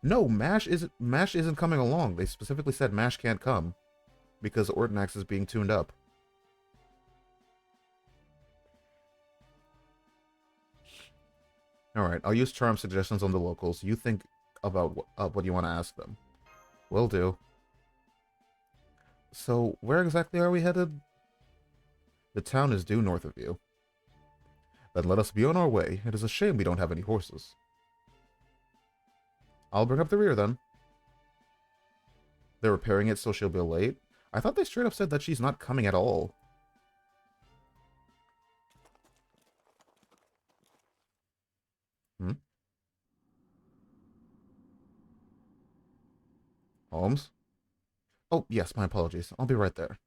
No, Mash isn't coming along. They specifically said Mash can't come because Ortonax is being tuned up. All right, I'll use charm suggestions on the locals. You think about what you want to ask them. Will do. So, where exactly are we headed? The town is due north of you. Then let us be on our way. It is a shame we don't have any horses. I'll bring up the rear then. They're repairing it so she'll be late. I thought they straight up said that she's not coming at all. Hmm? Holmes? Oh, yes, my apologies. I'll be right there.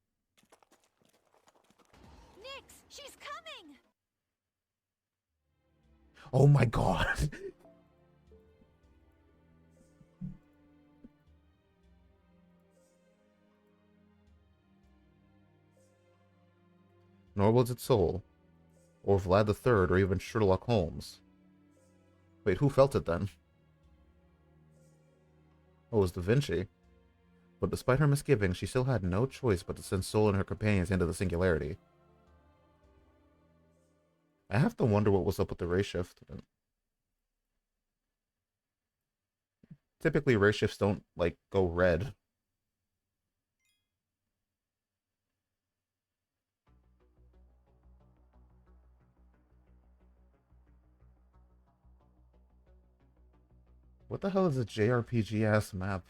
Nix, she's coming! Oh my god! Nor was it Soul, or Vlad the Third, or even Sherlock Holmes. Wait, who felt it then? Oh, it was Da Vinci. But despite her misgivings, she still had no choice but to send Soul and her companions into the Singularity. I have to wonder what was up with the ray shift. Typically, ray shifts don't, like, go red. What the hell is a JRPG-ass map?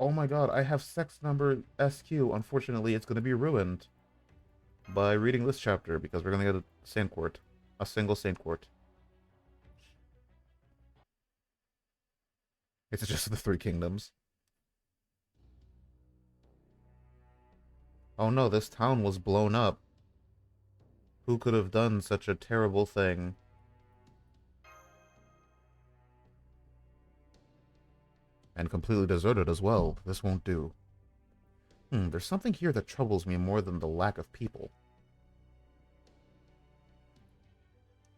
Oh my god, I have sex number SQ. Unfortunately, it's going to be ruined by reading this chapter because we're going to get a Saint Court. A single Saint Court. It's just the Three Kingdoms. Oh no, this town was blown up. Who could have done such a terrible thing? And completely deserted as well. This won't do. There's something here that troubles me more than the lack of people.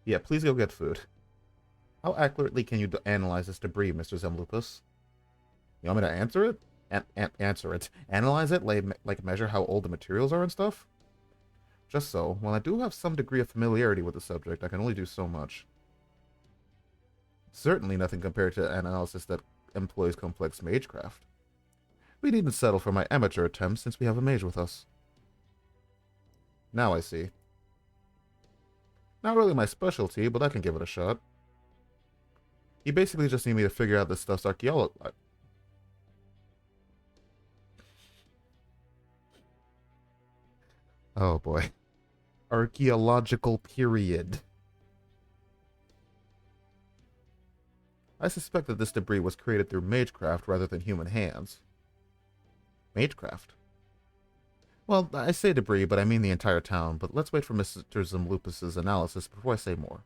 Yeah, please go get food. How accurately can you analyze this debris, Mr. Zemlupus? You want me to answer it? Answer it. Analyze it? Like measure how old the materials are and stuff? Just so, while I do have some degree of familiarity with the subject, I can only do so much. Certainly nothing compared to an analysis that employs complex magecraft. We needn't settle for my amateur attempts since we have a mage with us. Now I see. Not really my specialty, but I can give it a shot. You basically just need me to figure out this stuff's archaeology. Oh boy. Archaeological period. I suspect that this debris was created through magecraft rather than human hands. Magecraft? Well, I say debris, but I mean the entire town, but let's wait for Mr. Zemlupus's analysis before I say more.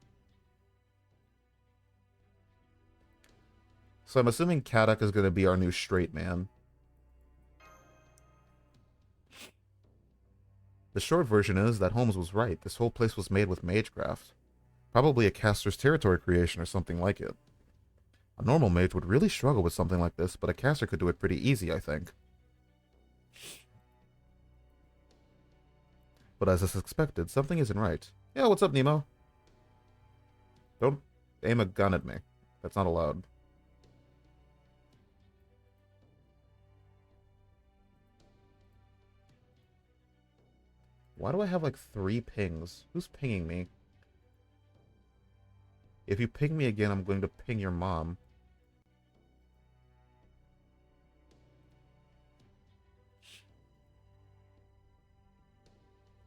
So I'm assuming Kadok is going to be our new straight man. The short version is that Holmes was right. This whole place was made with magecraft. Probably a caster's territory creation or something like it. A normal mage would really struggle with something like this, but a caster could do it pretty easy, I think. But as is expected, something isn't right. Yeah, what's up, Nemo? Don't aim a gun at me. That's not allowed. Why do I have like 3 pings? Who's pinging me? If you ping me again, I'm going to ping your mom.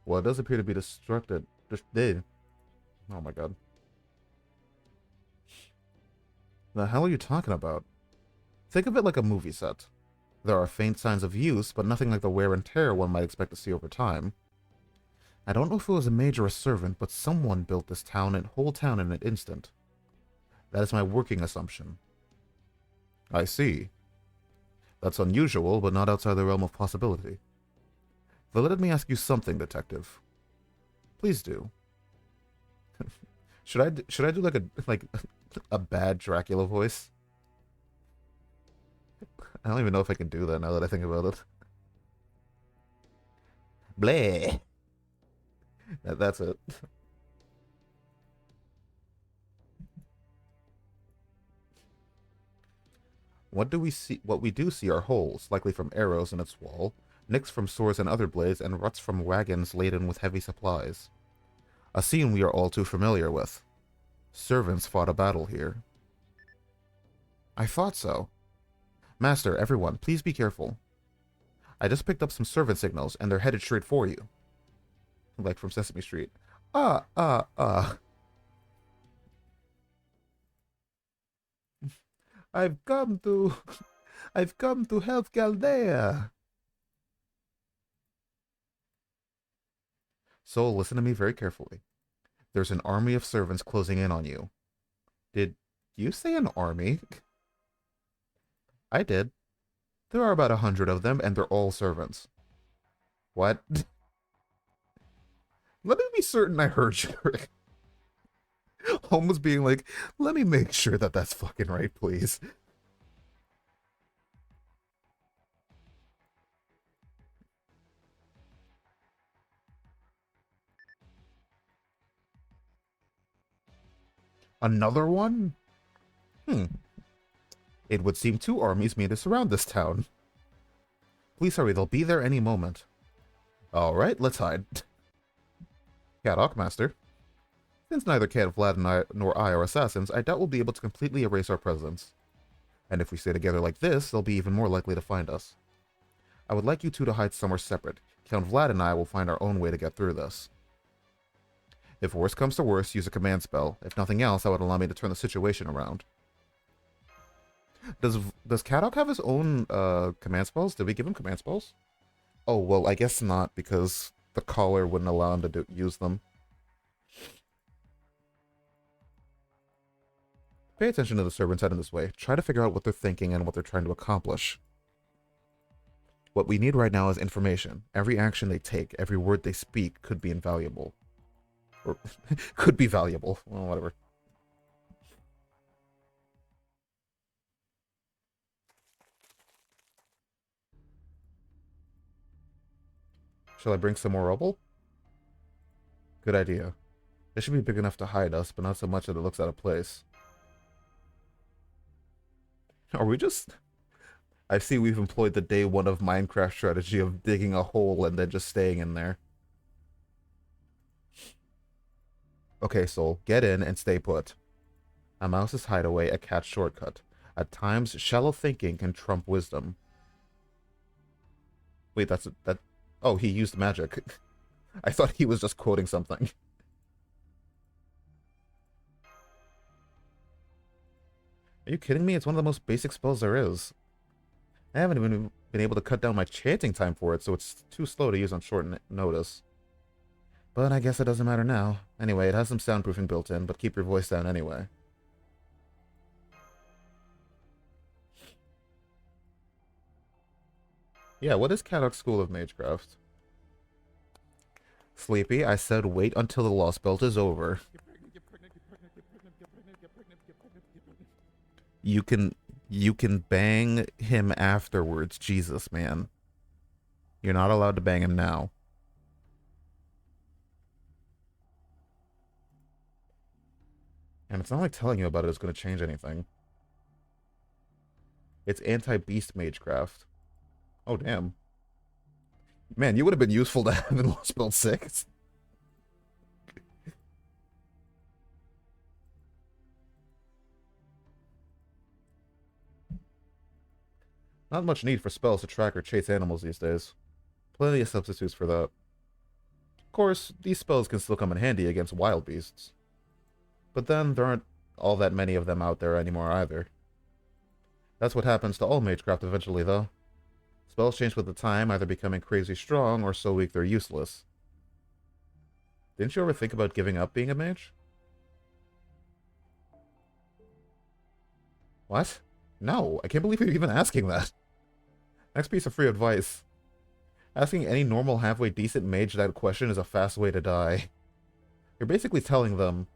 Well, it does appear to be destructed. Did. Oh my god. The hell are you talking about? Think of it like a movie set. There are faint signs of use, but nothing like the wear and tear one might expect to see over time. I don't know if it was a maid or a servant, but someone built this whole town in an instant. That is my working assumption. I see. That's unusual, but not outside the realm of possibility. But let me ask you something, detective. Please do. Should I do like a bad Dracula voice? I don't even know if I can do that now that I think about it. Bleh. That's it. What do we see? What we do see are holes, likely from arrows in its wall, nicks from swords and other blades, and ruts from wagons laden with heavy supplies. A scene we are all too familiar with. Servants fought a battle here. I thought so. Master, everyone, please be careful. I just picked up some servant signals, and they're headed straight for you. Like from Sesame Street. Ah, ah, ah. I've come to... I've come to help Chaldea. Soul, listen to me very carefully. There's an army of servants closing in on you. Did you say an army? I did. There are about 100 of them, and they're all servants. What? Let me be certain I heard you. Almost being like, let me make sure that that's fucking right, please. Another one? Hmm. It would seem two armies made to surround this town. Please hurry, they'll be there any moment. Alright, let's hide. Caddock, master. Since neither Cat Vlad nor I are assassins, I doubt we'll be able to completely erase our presence. And if we stay together like this, they'll be even more likely to find us. I would like you two to hide somewhere separate. Count Vlad and I will find our own way to get through this. If worse comes to worse, use a command spell. If nothing else, that would allow me to turn the situation around. Does Caddock have his own command spells? Did we give him command spells? Oh, well, I guess not, because the collar wouldn't allow him to use them. Pay attention to the servants heading this way. Try to figure out what they're thinking and what they're trying to accomplish. What we need right now is information. Every action they take, every word they speak could be invaluable. Or could be valuable. Well, whatever. Shall I bring some more rubble? Good idea. It should be big enough to hide us, but not so much that it looks out of place. Are we just... I see we've employed the day one of Minecraft strategy of digging a hole and then just staying in there. Okay, Soul, get in and stay put. A mouse's hideaway, a cat's shortcut. At times, shallow thinking can trump wisdom. Wait, that... Oh, he used magic. I thought he was just quoting something. Are you kidding me? It's one of the most basic spells there is. I haven't even been able to cut down my chanting time for it, so it's too slow to use on short notice. But I guess it doesn't matter now. Anyway, it has some soundproofing built in, but keep your voice down anyway. Yeah, what is Caddock's School of Magecraft? Sleepy, I said wait until the Lostbelt is over. You can bang him afterwards, Jesus, man. You're not allowed to bang him now. And it's not like telling you about it is going to change anything. It's anti-beast magecraft. Oh, damn. Man, you would have been useful to have in Lostbelt 6. Not much need for spells to track or chase animals these days. Plenty of substitutes for that. Of course, these spells can still come in handy against wild beasts. But then there aren't all that many of them out there anymore either. That's what happens to all magecraft eventually, though. Spells change with the time, either becoming crazy strong or so weak they're useless. Didn't you ever think about giving up being a mage? What? No, I can't believe you're even asking that. Next piece of free advice. Asking any normal halfway decent mage that question is a fast way to die. You're basically telling them,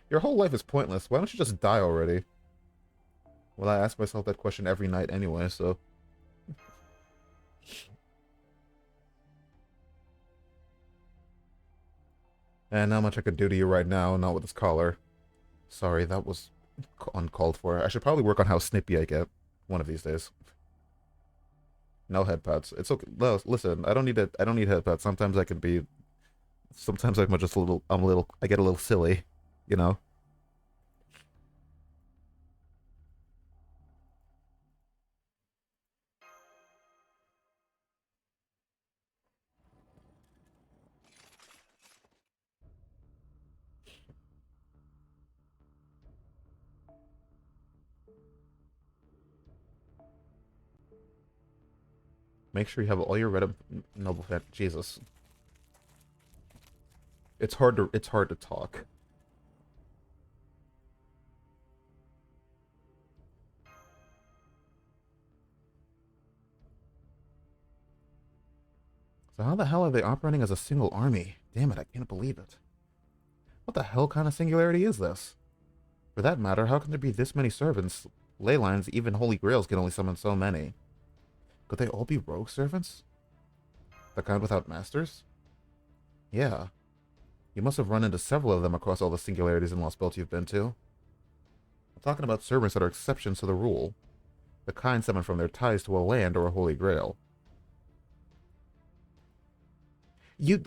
your whole life is pointless, why don't you just die already? Well, I ask myself that question every night anyway, so... And not much I could do to you right now, not with this collar. Sorry, that was uncalled for. I should probably work on how snippy I get one of these days. No head pats. It's okay. No, listen, I don't need I don't need head pats. Sometimes I can be. Sometimes I'm just a little. I'm a little. I get a little silly, you know. Make sure you have all your red noble fan. Jesus, it's hard to. It's hard to talk. So how the hell are they operating as a single army? Damn it, I can't believe it. What the hell kind of singularity is this? For that matter, how can there be this many servants? Ley lines, even holy grails can only summon so many. Could they all be rogue servants? The kind without masters? Yeah. You must have run into several of them across all the singularities in Lostbelt you've been to. I'm talking about servants that are exceptions to the rule. The kind summoned from their ties to a land or a holy grail.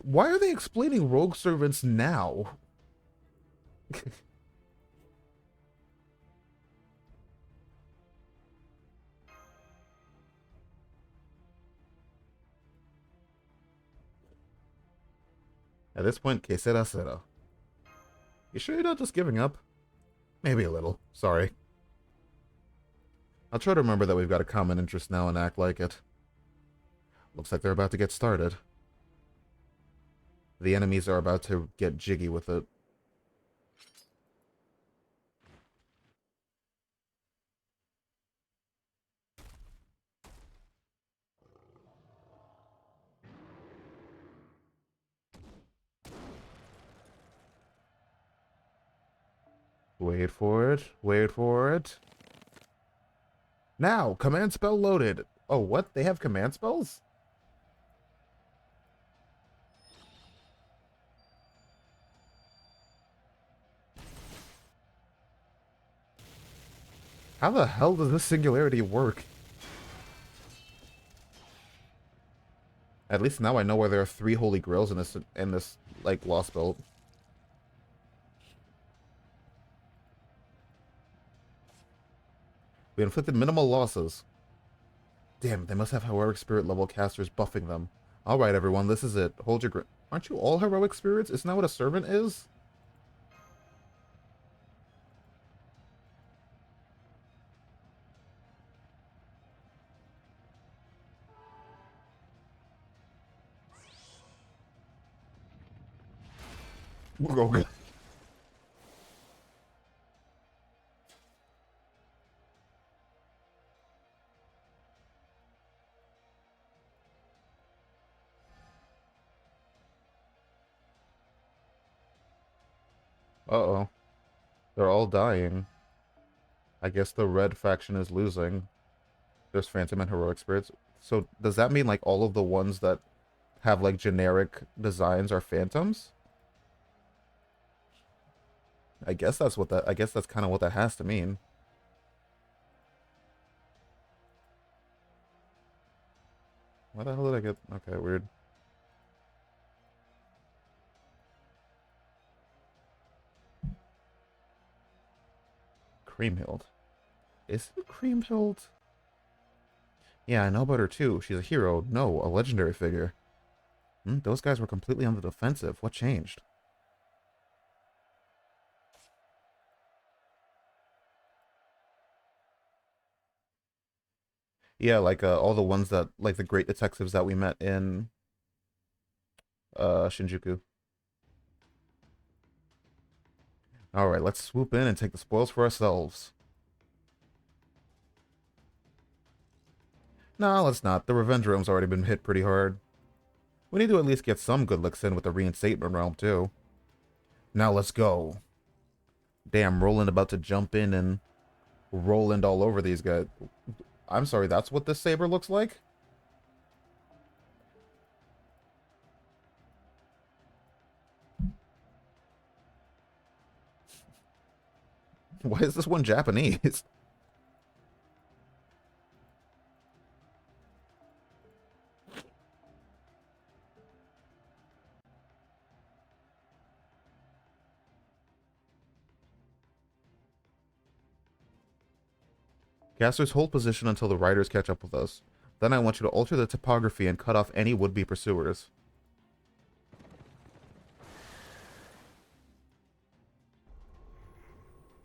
Why are they explaining rogue servants now? At this point, que sera sera. You sure you're not just giving up? Maybe a little. Sorry. I'll try to remember that we've got a common interest now and act like it. Looks like they're about to get started. The enemies are about to get jiggy with it. Wait for it. Wait for it. Now! Command spell loaded! Oh, what? They have command spells? How the hell does this singularity work? At least now I know where there are 3 holy grails in this like Lostbelt. We inflicted minimal losses. Damn, they must have heroic spirit level casters buffing them. Alright everyone, this is it. Hold your grip. Aren't you all heroic spirits? Isn't that what a servant is? Oh, uh-oh. They're all dying. I guess the red faction is losing. There's phantom and heroic spirits. So does that mean like all of the ones that have like generic designs are phantoms? I guess that's what that I guess that's kind of what that has to mean. Why the hell did I get okay, weird. Creamhild. Is it Creamhild? Yeah, I know about her too. She's a hero. No, a legendary figure. Those guys were completely on the defensive. What changed? Yeah, like all the ones that like the great detectives that we met in Shinjuku. All right, let's swoop in and take the spoils for ourselves. No, let's not. The revenge room's already been hit pretty hard. We need to at least get some good licks in with the reinstatement realm too. Now let's go. Damn, Roland about to jump in and Roland all over these guys. I'm sorry, that's what this saber looks like? Why is this one Japanese? Casters, hold position until the riders catch up with us. Then I want you to alter the topography and cut off any would-be pursuers.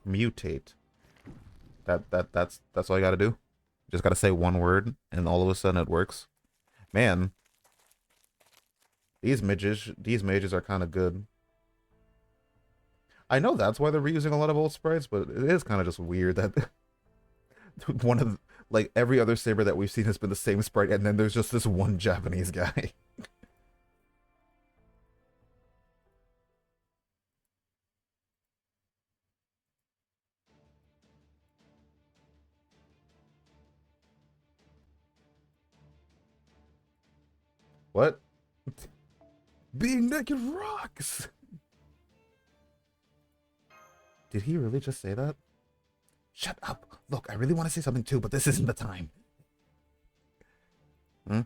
Mutate. That's all you gotta do. Just gotta say one word, and all of a sudden it works. Man, these mages are kind of good. I know that's why they're reusing a lot of old sprites, but it is kind of just weird that one of like every other saber that we've seen has been the same sprite, and then there's just this one Japanese guy. What? Being naked rocks! Did he really just say that? Shut up! Look, I really want to say something too, but this isn't the time. Hmm?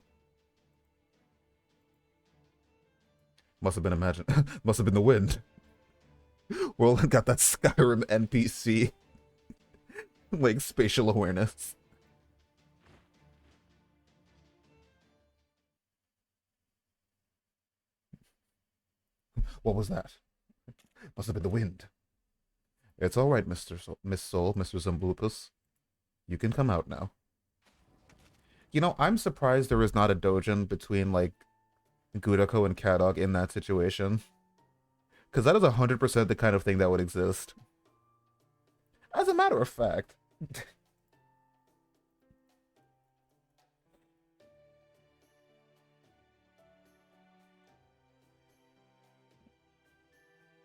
Must have been imagine. Must have been the wind. Roland got that Skyrim NPC like spatial awareness. What was that? Must have been the wind. It's all right, Miss Soul, Mr. Zambulpus. You can come out now. You know, I'm surprised there is not a dojin between like Gudako and Kadog in that situation. Because that is 100% the kind of thing that would exist. As a matter of fact.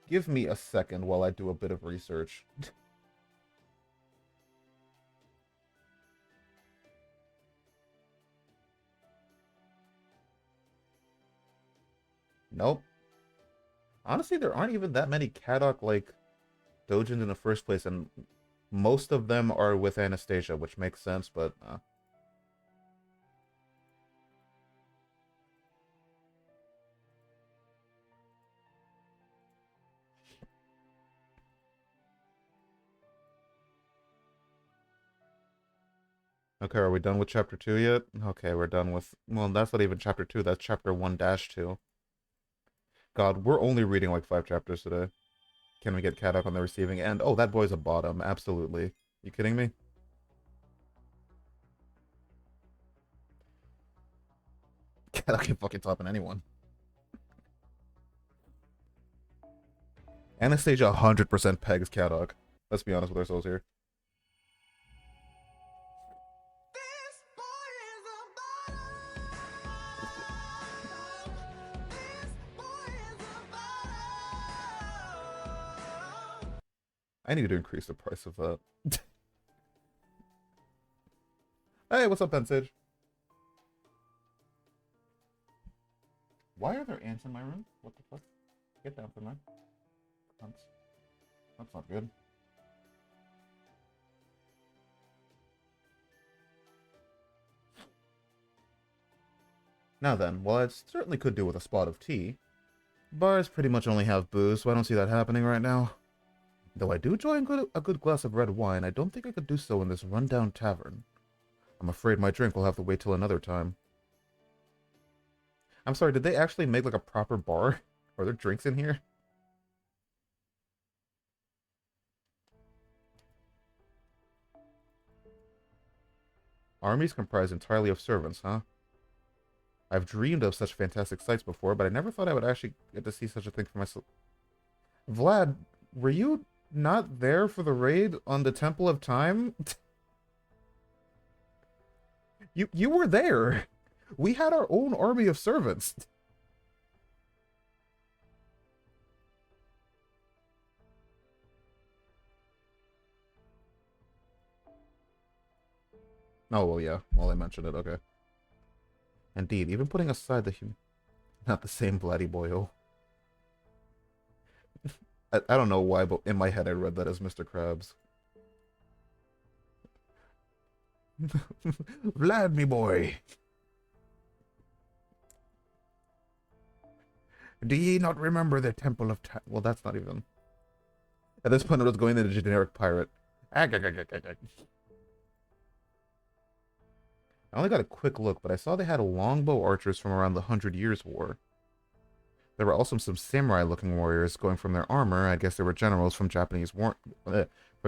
Give me a second while I do a bit of research. Nope. Honestly, there aren't even that many Kadok like dojins in the first place, and most of them are with Anastasia, which makes sense, but okay, are we done with chapter 2 yet? Okay, we're done with, well, that's not even chapter 2, that's chapter 1-2. God, we're only reading like 5 chapters today. Can we get Kadok on the receiving end? Oh, that boy's a bottom, absolutely. You kidding me? Kadok can fucking topping anyone. Anastasia 100% pegs Kadok. Let's be honest with ourselves here. I need to increase the price of that. Hey, what's up, Pensage? Why are there ants in my room? What the fuck? Get down from there. That's not good. Now then, while I certainly could do with a spot of tea, bars pretty much only have booze, so I don't see that happening right now. Though I do enjoy a good glass of red wine, I don't think I could do so in this rundown tavern. I'm afraid my drink will have to wait till another time. I'm sorry, did they actually make like a proper bar? Are there drinks in here? Armies comprised entirely of servants, huh? I've dreamed of such fantastic sights before, but I never thought I would actually get to see such a thing for myself. Vlad, were you not there for the raid on the Temple of Time? You were there. We had our own army of servants. Oh, well, yeah. Well, I mentioned it. Okay. Indeed, even putting aside the human... Not the same bloody boyo. I don't know why, but in my head I read that as Mr. Krabs. Vlad, me boy. Do ye not remember the Temple of Time? Well, that's not even... At this point, I was going into generic pirate. I only got a quick look, but I saw they had longbow archers from around the 100 Years' War. There were also some samurai-looking warriors going from their armor. I guess they were generals from from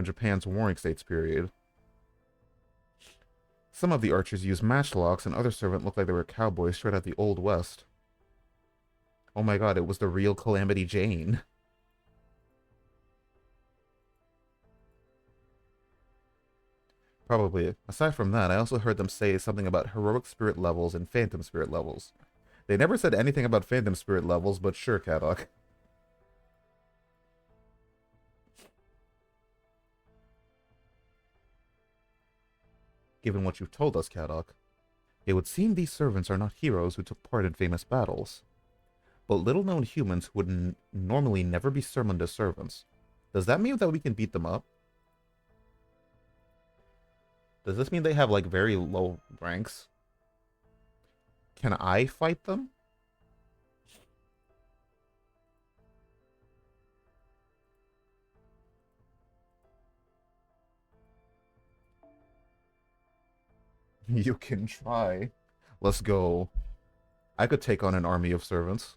Japan's Warring States period. Some of the archers used matchlocks, and other servants looked like they were cowboys straight out the Old West. Oh my god, it was the real Calamity Jane. Probably. Aside from that, I also heard them say something about heroic spirit levels and phantom spirit levels. They never said anything about phantom spirit levels, but sure, Kadok. Given what you've told us, Kadok, it would seem these servants are not heroes who took part in famous battles, but little-known humans who would normally never be summoned as servants. Does that mean that we can beat them up? Does this mean they have, like, very low ranks? Can I fight them? You can try. Let's go. I could take on an army of servants.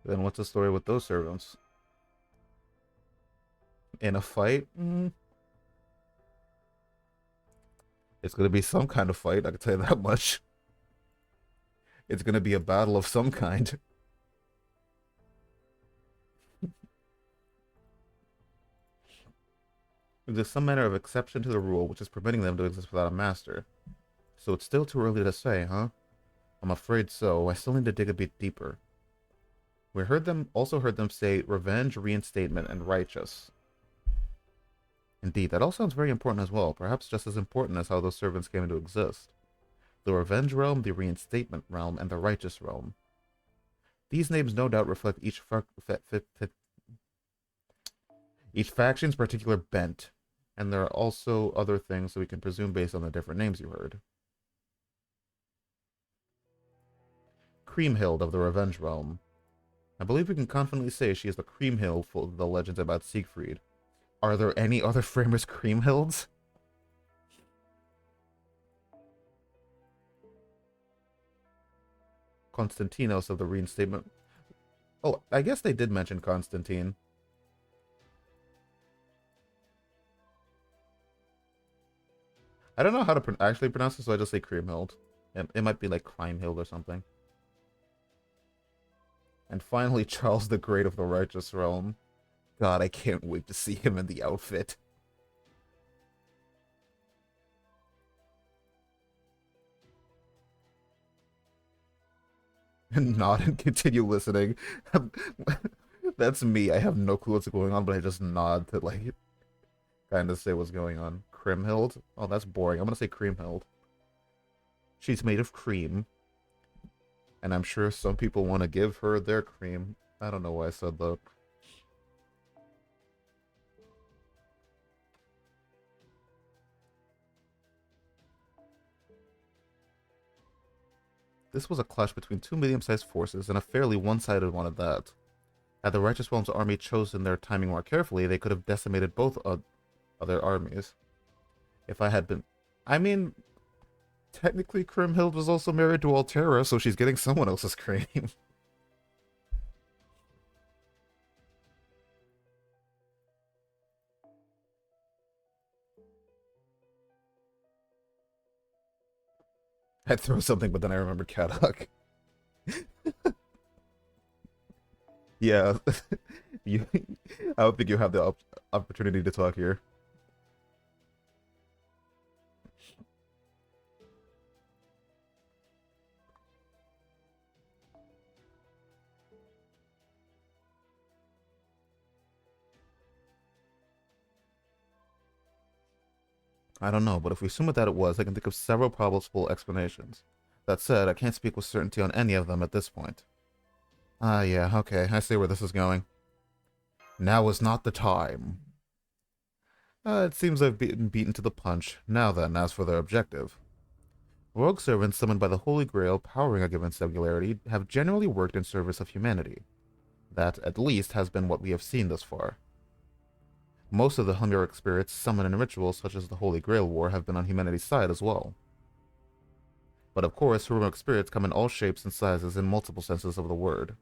Then what's the story with those servants? In a fight? It's gonna be some kind of fight, I can tell you that much. It's gonna be a battle of some kind. There's some manner of exception to the rule which is permitting them to exist without a master. So it's still too early to say, huh? I'm afraid so. I still need to dig a bit deeper. Also heard them say revenge, reinstatement, and righteous. Indeed, that all sounds very important as well, perhaps just as important as how those servants came to exist. The revenge realm, the reinstatement realm, and the righteous realm. These names no doubt reflect each faction's particular bent, and there are also other things that we can presume based on the different names you heard. Creamhild of the Revenge Realm. I believe we can confidently say she is the Creamhild for the legends about Siegfried. Are there any other famous Creamhilds? Constantinos of the Reinstatement. Oh, I guess they did mention Constantine. I don't know how to actually pronounce it, so I just say Creamhild. It might be like Crimehild or something. And finally, Charles the Great of the Righteous Realm. God, I can't wait to see him in the outfit. Nod and continue listening. That's me. I have no clue what's going on, but I just nod to, like, kind of say what's going on. Crimhild? Oh, that's boring. I'm gonna say Creamhild. She's made of cream. And I'm sure some people want to give her their cream. I don't know why I said that. This was a clash between two medium-sized forces and a fairly one-sided one at that. Had the Righteous One's army chosen their timing more carefully, they could have decimated both other armies. If I had been... I mean, technically Kriemhild was also married to Altera, so she's getting someone else's cranium. I'd throw something, but then I remembered Kadok. Yeah, you. I don't think you have the opportunity to talk here. I don't know, but if we assume that it was, I can think of several plausible explanations. That said, I can't speak with certainty on any of them at this point. Ah, yeah, okay, I see where this is going. Now is not the time. It seems I've been beaten to the punch. Now then, as for their objective. Rogue servants summoned by the Holy Grail powering a given singularity have generally worked in service of humanity. That, at least, has been what we have seen thus far. Most of the Hungaric spirits summoned in rituals such as the Holy Grail War have been on humanity's side as well. But of course, heroic spirits come in all shapes and sizes in multiple senses of the word.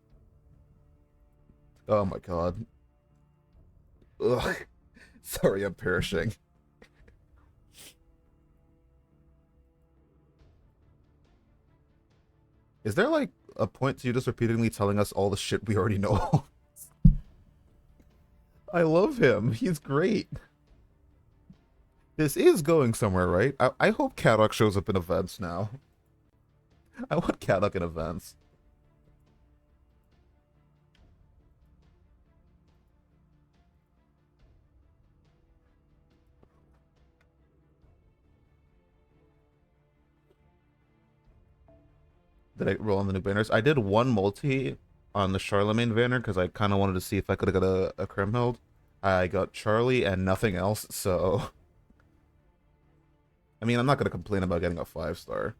Oh my god. Ugh. Sorry, I'm perishing. Is there, like, a point to you just repeatedly telling us all the shit we already know? I love him. He's great. This is going somewhere, right? I hope Kadok shows up in events now. I want Kadok in events. Did I roll on the new banners? I did one multi on the Charlemagne banner because I kind of wanted to see if I could have got a Kriemhild. I got Charlie and nothing else, so... I mean, I'm not going to complain about getting a 5-star.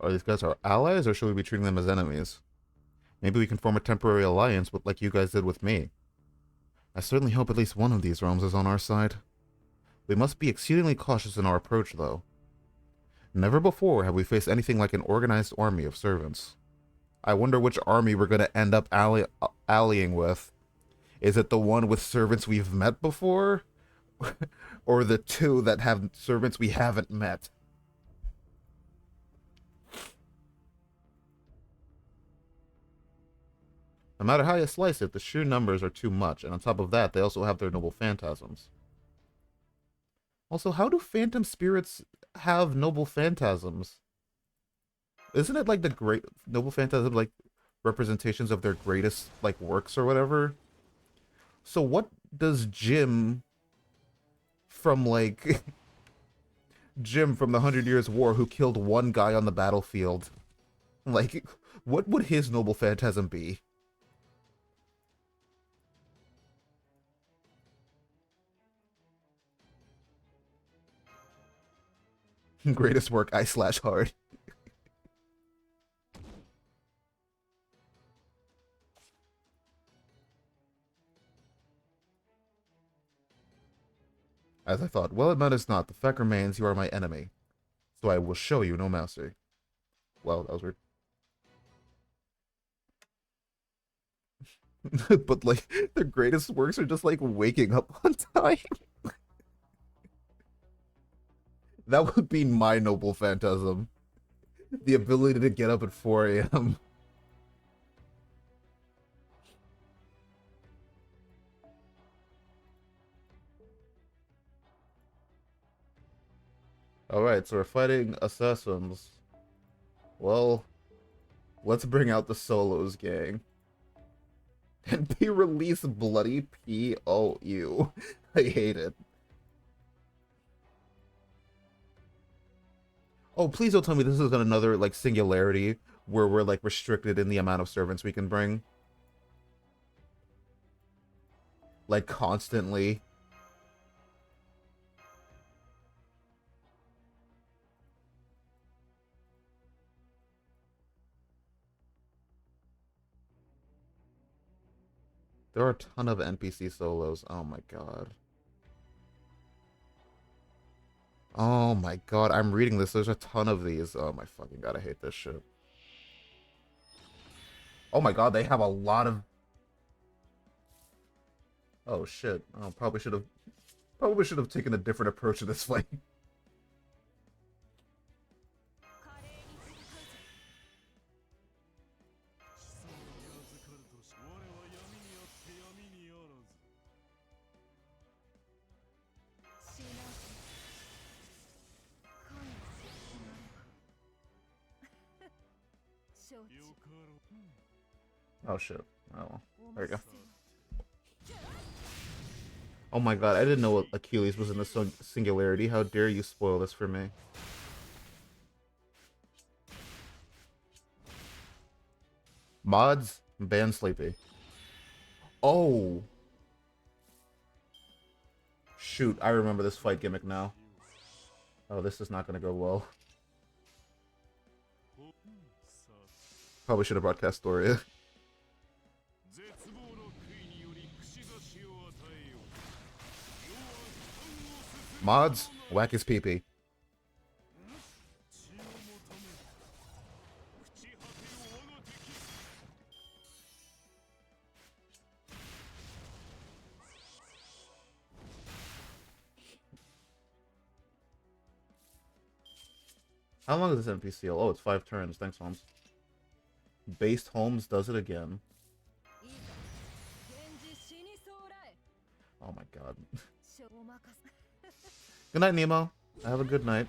Are these guys our allies, or should we be treating them as enemies? Maybe we can form a temporary alliance with, like you guys did with me. I certainly hope at least one of these realms is on our side. We must be exceedingly cautious in our approach, though. Never before have we faced anything like an organized army of servants. I wonder which army we're going to end up allying with. Is it the one with servants we've met before? Or the two that have servants we haven't met? No matter how you slice it, the sheer numbers are too much, and on top of that, they also have their noble phantasms. Also, how do phantom spirits have noble phantasms? Isn't it like the great noble phantasm, like representations of their greatest like works or whatever? So what does Jim from like Jim from the 100 Years' War who killed one guy on the battlefield, like what would his noble phantasm be? Greatest work I slash hard. As I thought, well, it matters not. The fact remains you are my enemy. So I will show you no mercy. Well, that was weird. But, like, their greatest works are just, like, waking up on time. That would be my noble phantasm. The ability to get up at 4 a.m. Alright, so we're fighting assassins. Well, let's bring out the Solos gang. And they release bloody POU. I hate it. Oh, please don't tell me this is another, like, singularity where we're, like, restricted in the amount of servants we can bring. like constantly. There are a ton of NPC solos. Oh my god. Oh my god, I'm reading this. There's a ton of these. Oh my fucking god, I hate this shit. Oh my god, they have a lot of... Oh shit. Oh, probably should have taken a different approach to this fight. Oh shit. Oh well. There you go. Oh my god, I didn't know Achilles was in the singularity. How dare you spoil this for me? Mods, ban Sleepy. Oh! Shoot, I remember this fight gimmick now. Oh, this is not gonna go well. Probably should have brought Castoria. Mods, whack his pee-pee. How long is this NPC? Oh, it's 5 turns. Thanks, Holmes. Based Holmes does it again. Oh my god. Good night, Nemo. Have a good night.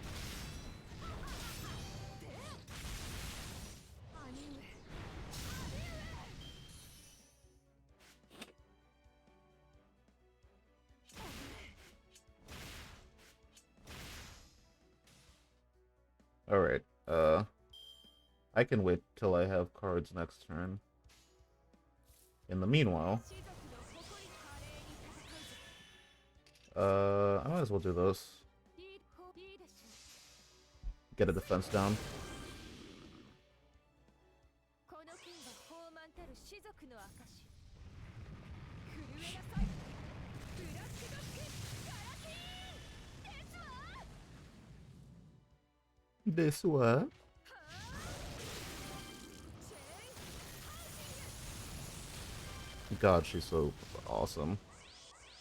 Alright, I can wait till I have cards next turn. In the meanwhile, I might as well do those. Get a defense down. This what? God, she's so awesome.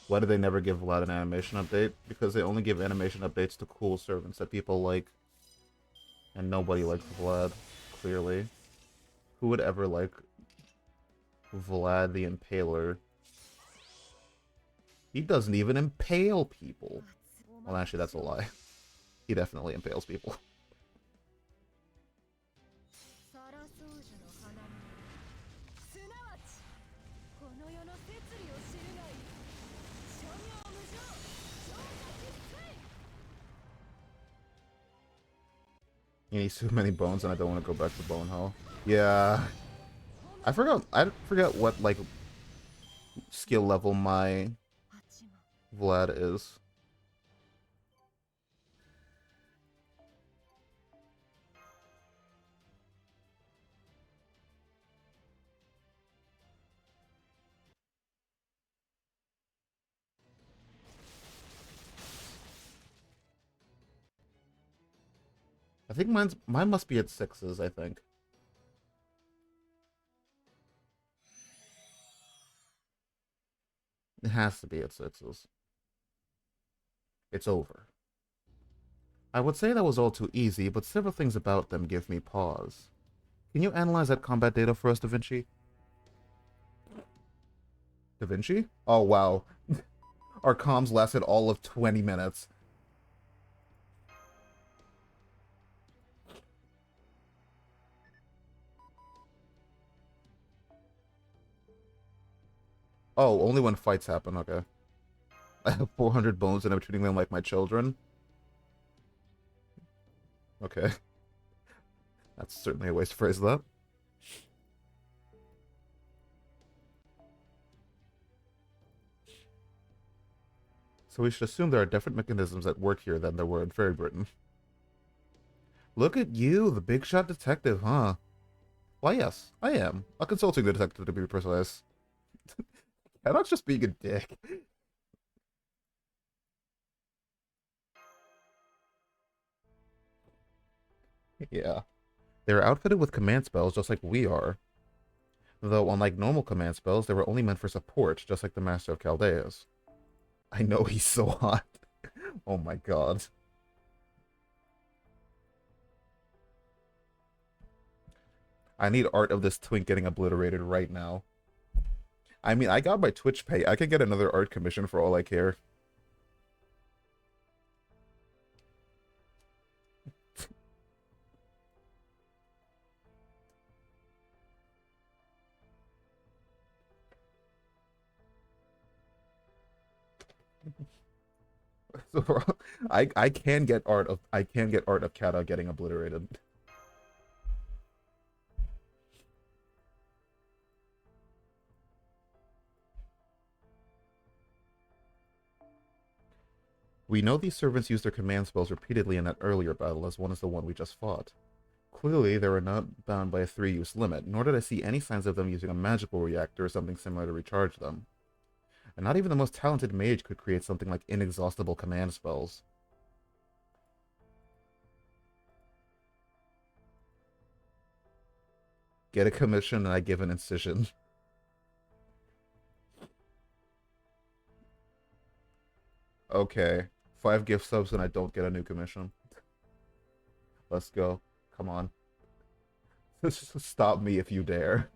Why do they never give Vlad an animation update? Because they only give animation updates to cool servants that people like. And nobody likes Vlad, clearly. Who would ever like Vlad the Impaler? He doesn't even impale people. Well, actually, that's a lie. He definitely impales people. He needs too many bones, and I don't want to go back to Bone Hall. Yeah, I forgot what like skill level my Vlad is. I think mine must be at 6s, I think. It has to be at 6s. It's over. I would say that was all too easy, but several things about them give me pause. Can you analyze that combat data for us, Da Vinci? Da Vinci? Oh, wow. Our comms lasted all of 20 minutes. Oh, only when fights happen, okay. I have 400 bones and I'm treating them like my children. Okay. That's certainly a way to phrase that. So we should assume there are different mechanisms at work here than there were in Fairy Britain. Look at you, the big shot detective, huh? Why, yes, I am. A consulting detective, to be precise. I'm not just being a dick. Yeah. They're outfitted with command spells just like we are. Though, unlike normal command spells, they were only meant for support, just like the Master of Chaldea's. I know he's so hot. Oh my god. I need art of this twink getting obliterated right now. I mean, I got my Twitch pay. I could get another art commission for all I care. So I can get art of Kata getting obliterated. We know these servants used their command spells repeatedly in that earlier battle, as one is the one we just fought. Clearly, they were not bound by a 3-use limit, nor did I see any signs of them using a magical reactor or something similar to recharge them. And not even the most talented mage could create something like inexhaustible command spells. Get a commission and I give an incision. Okay. 5 gift subs and I don't get a new commission. Let's go. Come on. Stop me if you dare.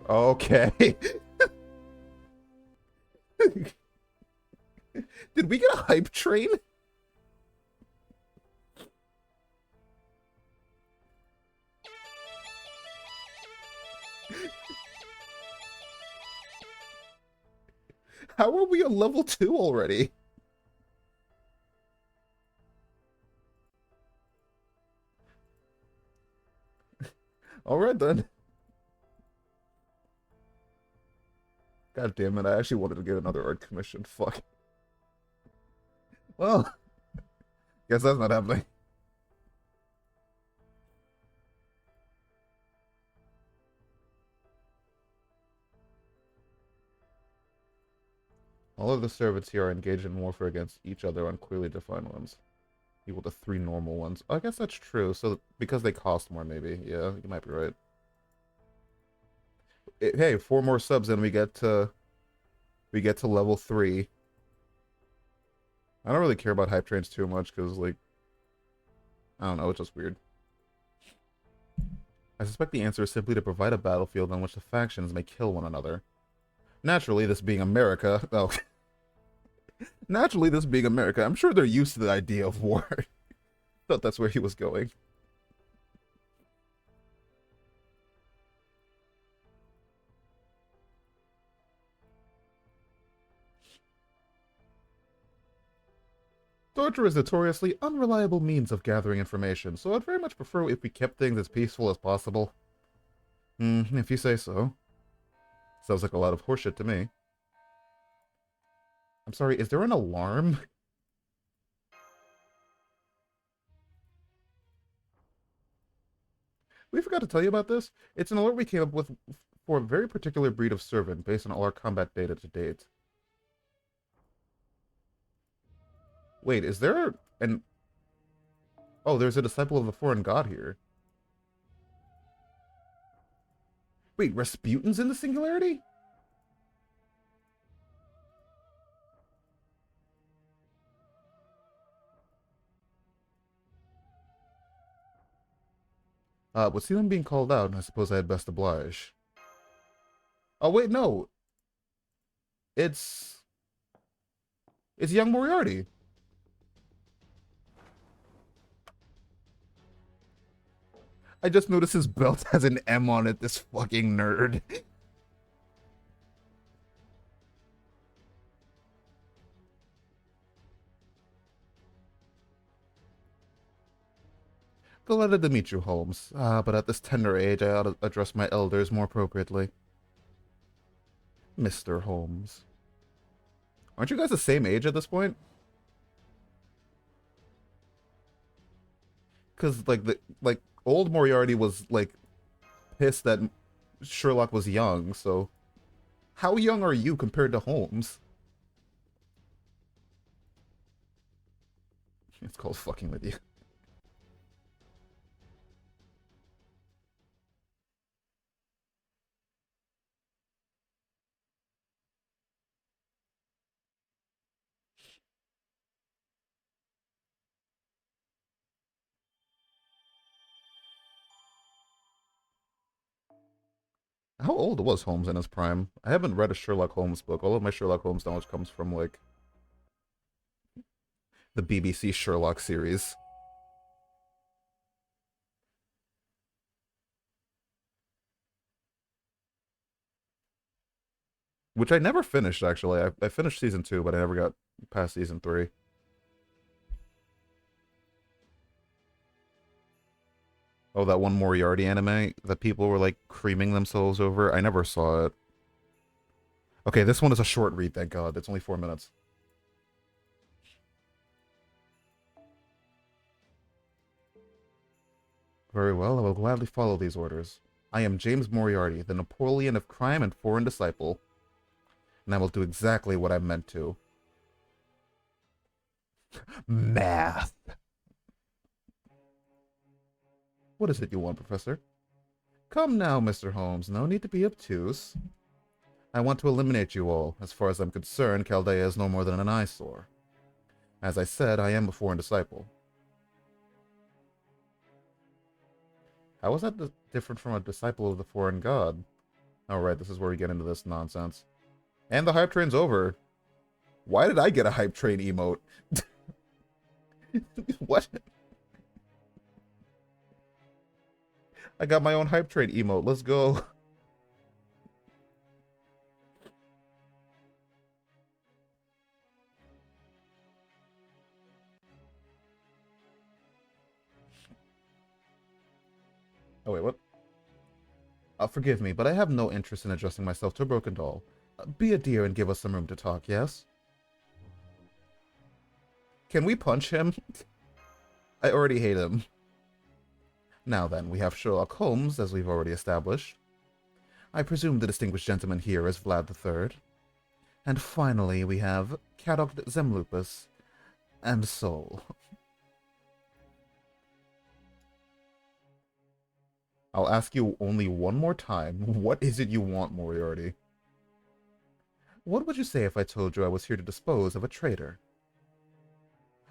Okay. Did we get a hype train? How are we on level 2 already? Alright then. God damn it, I actually wanted to get another art commission. Fuck. Well, guess that's not happening. All of the servants here are engaged in warfare against each other on clearly defined ones. Equal to 3 normal ones. I guess that's true. So because they cost more, maybe. Yeah, you might be right. Hey, 4 more subs and we get to level 3. I don't really care about hype trains too much because, like, I don't know, it's just weird. I suspect the answer is simply to provide a battlefield on which the factions may kill one another. Naturally, this being America, oh, naturally, this being America, I'm sure they're used to the idea of war. Thought that's where he was going. Torture is notoriously unreliable means of gathering information, so I'd very much prefer if we kept things as peaceful as possible. If you say so. Sounds like a lot of horseshit to me. I'm sorry, is there an alarm? We forgot to tell you about this. It's an alert we came up with for a very particular breed of servant based on all our combat data to date. Wait, is there an... Oh, there's a disciple of the foreign god here. Wait, Rasputin's in the singularity? With Selim being called out, I suppose I had best oblige. Oh, wait, no. It's... It's young Moriarty. I just noticed his belt has an M on it, this fucking nerd. Delighted to meet you, Holmes. But at this tender age, I ought to address my elders more appropriately. Mr. Holmes. Aren't you guys the same age at this point? Because, like, old Moriarty was, like, pissed that Sherlock was young, so... How young are you compared to Holmes? It's called fucking with you. How old was Holmes in his prime? I haven't read a Sherlock Holmes book. All of my Sherlock Holmes knowledge comes from, like, the BBC Sherlock series. Which I never finished, actually. I finished season 2, but I never got past season 3. Oh, that one Moriarty anime that people were, like, creaming themselves over? I never saw it. Okay, this one is a short read, thank God. It's only 4 minutes. Very well, I will gladly follow these orders. I am James Moriarty, the Napoleon of crime and foreign disciple. And I will do exactly what I'm meant to. Math! What is it you want, Professor? Come now, Mr. Holmes, no need to be obtuse. I want to eliminate you all. As far as I'm concerned, Chaldea is no more than an eyesore. As I said, I am a foreign disciple. How is that different from a disciple of the foreign god? Oh, right, this is where we get into this nonsense. And the hype train's over. Why did I get a hype train emote? What? I got my own hype train emote. Let's go. Oh, wait, what? Forgive me, but I have no interest in adjusting myself to a broken doll. Be a dear and give us some room to talk, yes? Can we punch him? I already hate him. Now then, we have Sherlock Holmes, as we've already established. I presume the distinguished gentleman here is Vlad III. And finally, we have Caddoc Zemlupus and Soul. I'll ask you only one more time. What is it you want, Moriarty? What would you say if I told you I was here to dispose of a traitor?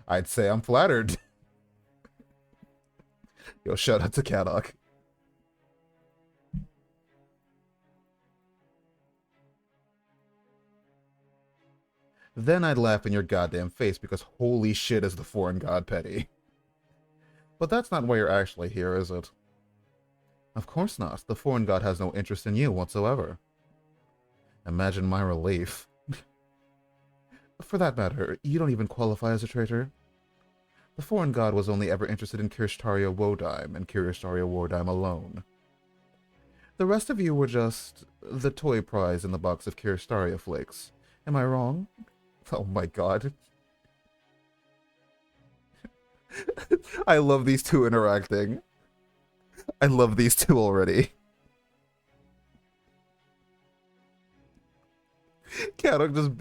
I'd say I'm flattered. Yo, shout out to Caddoc. Then I'd laugh in your goddamn face because holy shit is the foreign god petty. But that's not why you're actually here, is it? Of course not. The foreign god has no interest in you whatsoever. Imagine my relief. For that matter, you don't even qualify as a traitor. The foreign god was only ever interested in Kirshtaria Wodime and Kirshtaria Wodime alone. The rest of you were just the toy prize in the box of Kirshtaria flakes. Am I wrong? Oh my god. I love these two interacting. I love these two already. Caddoc just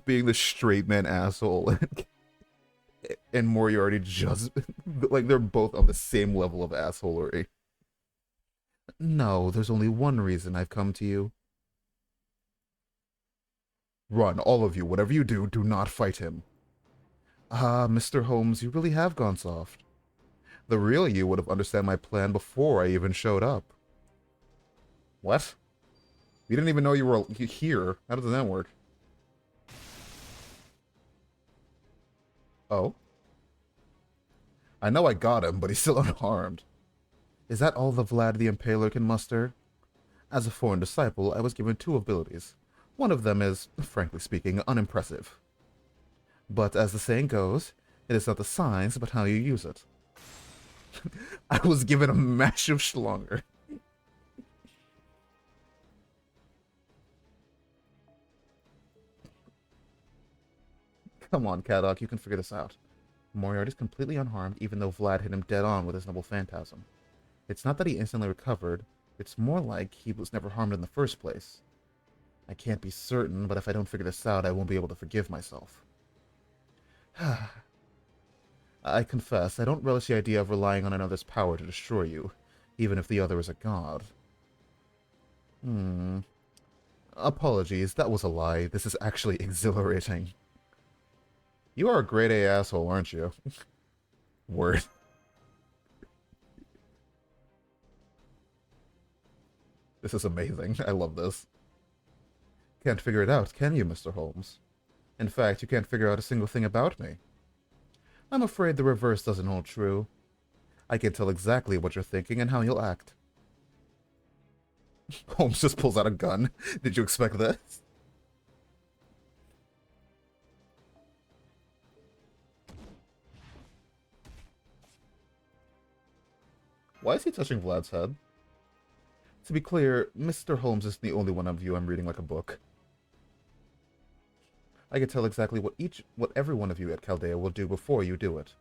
being the straight man asshole and Moriarty just like they're both on the same level of assholery. No, there's only one reason I've come to you. Run, all of you. Whatever you do, do not fight him. Ah, Mr. Holmes, you really have gone soft. The real you would have understood my plan before I even showed up. What? We didn't even know you were here. How does that work? Oh? I know I got him, but he's still unharmed. Is that all the Vlad the Impaler can muster? As a foreign disciple, I was given two abilities. One of them is, frankly speaking, unimpressive. But as the saying goes, it is not the science, but how you use it. I was given a massive schlonger. Come on, Kadok, you can figure this out. Moriarty's completely unharmed, even though Vlad hit him dead on with his noble phantasm. It's not that he instantly recovered, it's more like he was never harmed in the first place. I can't be certain, but if I don't figure this out, I won't be able to forgive myself. I confess, I don't relish the idea of relying on another's power to destroy you, even if the other is a god. Apologies, that was a lie. This is actually exhilarating. You are a grade A asshole, aren't you? Word. This is amazing. I love this. Can't figure it out, can you, Mr. Holmes? In fact, you can't figure out a single thing about me. I'm afraid the reverse doesn't hold true. I can tell exactly what you're thinking and how you'll act. Holmes just pulls out a gun. Did you expect this? Why is he touching Vlad's head? To be clear, Mr. Holmes isn't the only one of you I'm reading like a book. I can tell exactly what every one of you at Chaldea will do before you do it.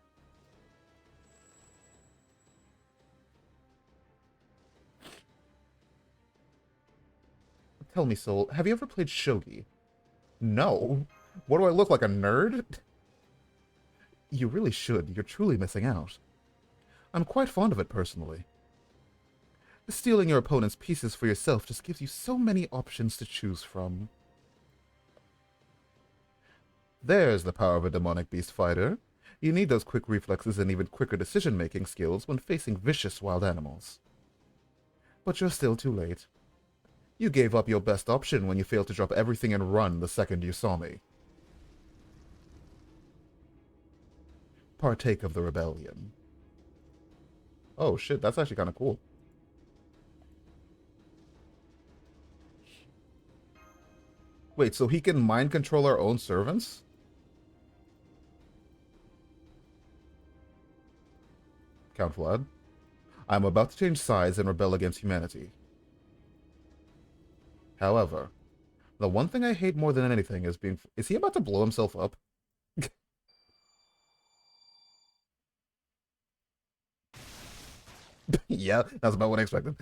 Tell me, Soul, have you ever played shogi? No. What do I look like, a nerd? You really should. You're truly missing out. I'm quite fond of it, personally. Stealing your opponent's pieces for yourself just gives you so many options to choose from. There's the power of a demonic beast fighter. You need those quick reflexes and even quicker decision-making skills when facing vicious wild animals. But you're still too late. You gave up your best option when you failed to drop everything and run the second you saw me. Partake of the rebellion. Oh shit, that's actually kind of cool. Wait, so he can mind control our own servants? Count Vlad, I'm about to change sides and rebel against humanity. However, the one thing I hate more than anything is being... Is he about to blow himself up? Yeah, that's about what I expected.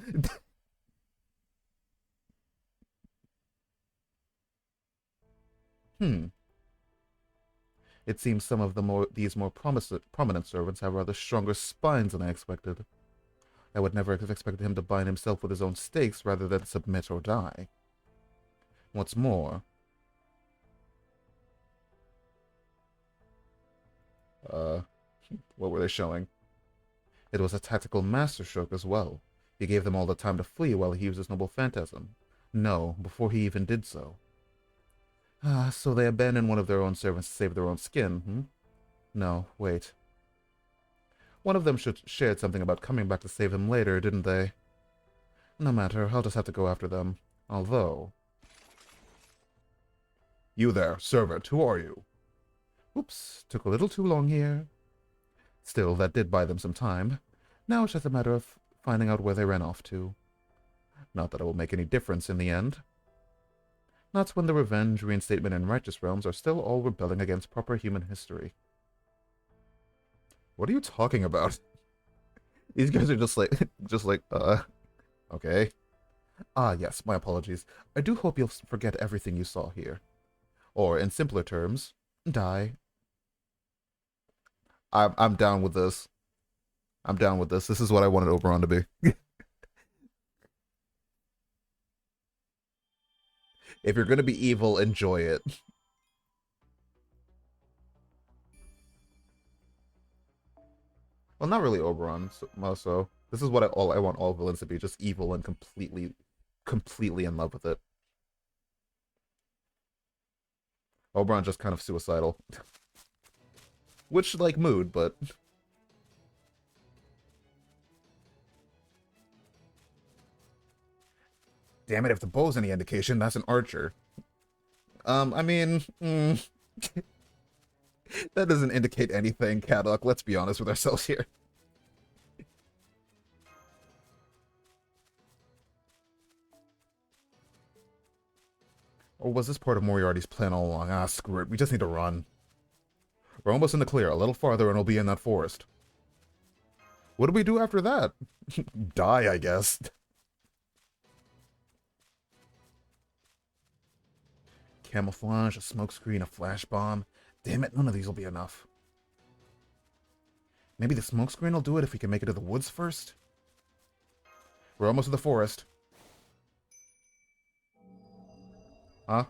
It seems some of these more prominent servants have rather stronger spines than I expected. I would never have expected him to bind himself with his own stakes rather than submit or die. What's more... what were they showing? It was a tactical masterstroke as well. He gave them all the time to flee while he used his noble phantasm. No, before he even did so. So they abandoned one of their own servants to save their own skin, No, wait. One of them shared something about coming back to save him later, didn't they? No matter, I'll just have to go after them. Although... You there, servant, who are you? Oops, took a little too long here. Still, that did buy them some time. Now it's just a matter of finding out where they ran off to. Not that it will make any difference in the end. Not when the revenge, reinstatement, and righteous realms are still all rebelling against proper human history. What are you talking about? These guys are just like, okay. Ah, yes, my apologies. I do hope you'll forget everything you saw here. Or, in simpler terms, die. I'm down with this. I'm down with this. This is what I wanted Oberon to be. If you're gonna be evil, enjoy it. Well, not really Oberon, so this is what I want all villains to be, just evil and completely in love with it. Oberon just kind of suicidal. Which, like, mood, but... Damn it, if the bow's any indication, that's an archer. I mean... that doesn't indicate anything, Caddock, let's be honest with ourselves here. Or was this part of Moriarty's plan all along? Ah, screw it. We just need to run. We're almost in the clear. A little farther and we'll be in that forest. What do we do after that? Die, I guess. Camouflage, a smokescreen, a flash bomb. Damn it, none of these will be enough. Maybe the smokescreen will do it if we can make it to the woods first? We're almost to the forest. Huh?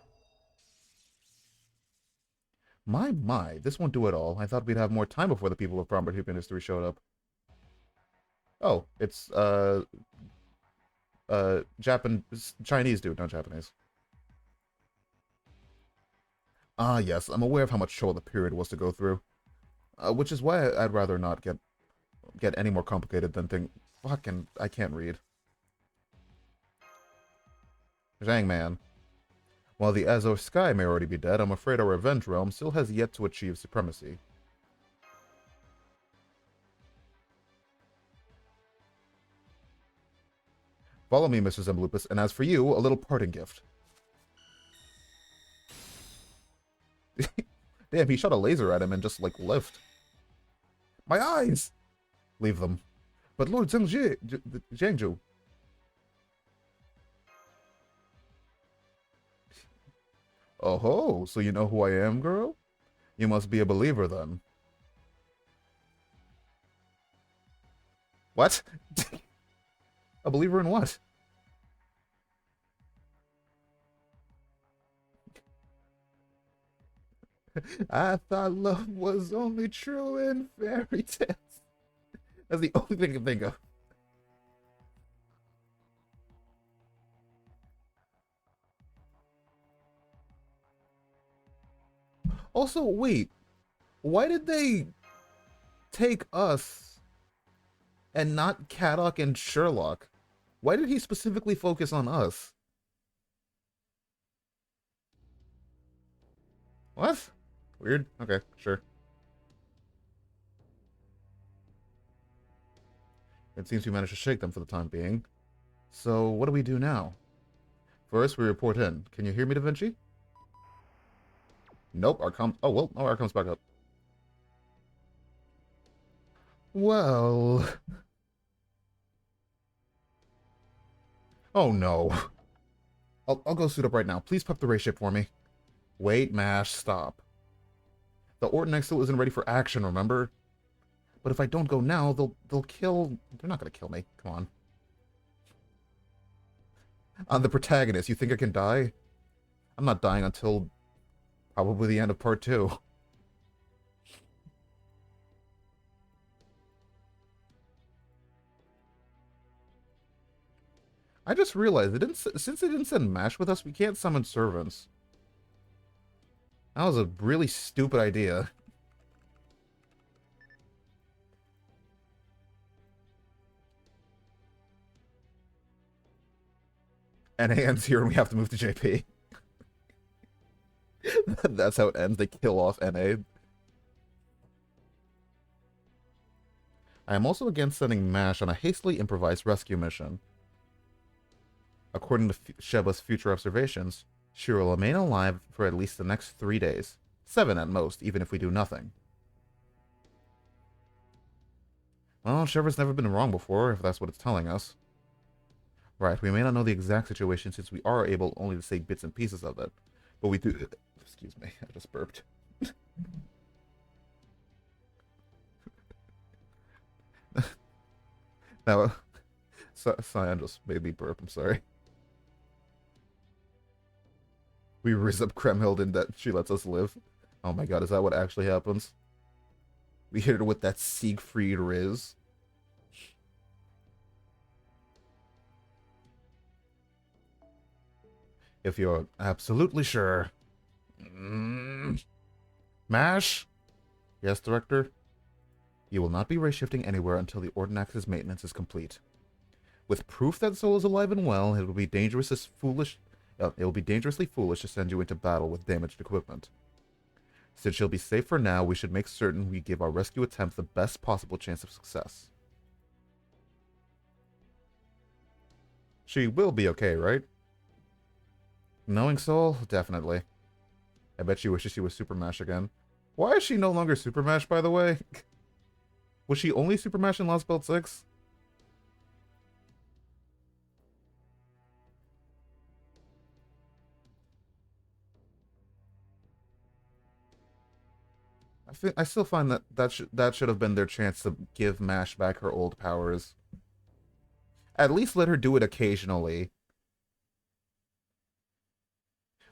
My, this won't do it all. I thought we'd have more time before the people of Prominent Human History showed up. Oh, it's, Chinese dude, not Japanese. Ah, yes, I'm aware of how much trouble the period was to go through. Which is why I'd rather not get any more complicated than think. Fucking, I can't read. Zhang Man. While the Azov Sky may already be dead, I'm afraid our Revenge Realm still has yet to achieve supremacy. Follow me, Mr. Zembloopus, and as for you, a little parting gift. Damn, he shot a laser at him and just, like, left. My eyes! Leave them. But Lord Zhengzhu... Oh ho, so you know who I am, girl? You must be a believer, then. What? A believer in what? I thought love was only true in fairy tales. That's the only thing I can think of. Also, wait. Why did they take us and not Caddock and Sherlock? Why did he specifically focus on us? What? Weird. Okay, sure. It seems we managed to shake them for the time being. So, what do we do now? First, we report in. Can you hear me, Da Vinci? Nope, our comms... Oh, well, our comms back up. Well... Oh, no. I'll go suit up right now. Please prep the ray ship for me. Wait, MASH, stop. The Orton still isn't ready for action, remember? But if I don't go now, they'll kill... They're not gonna kill me. Come on. I'm the protagonist. You think I can die? I'm not dying until... probably the end of part 2. I just realized, since they didn't send MASH with us, we can't summon servants. That was a really stupid idea. NA ends here and we have to move to JP. That's how it ends. They kill off NA. I am also against sending MASH on a hastily improvised rescue mission. According to Sheba's future observations, she will remain alive for at least the next 3 days. 7 at most, even if we do nothing. Well, Sheba's never been wrong before, if that's what it's telling us. Right, we may not know the exact situation since we are able only to say bits and pieces of it. But we do... Excuse me, I just burped. Now, Cyan just made me burp, I'm sorry. We riz up Kremhild and that she lets us live. Oh my god, is that what actually happens? We hit her with that Siegfried riz. If you're absolutely sure. MASH? Yes, Director? You will not be ray-shifting anywhere until the Ordinax's maintenance is complete. With proof that Sol is alive and well, it will be dangerously foolish to send you into battle with damaged equipment. Since she'll be safe for now, we should make certain we give our rescue attempt the best possible chance of success. She will be okay, right? Knowing Soul? Definitely. I bet she wishes she was Super Mash again. Why is she no longer Super Mash, by the way? Was she only Super Mash in Lostbelt 6? I still find that should have been their chance to give Mash back her old powers. At least let her do it occasionally.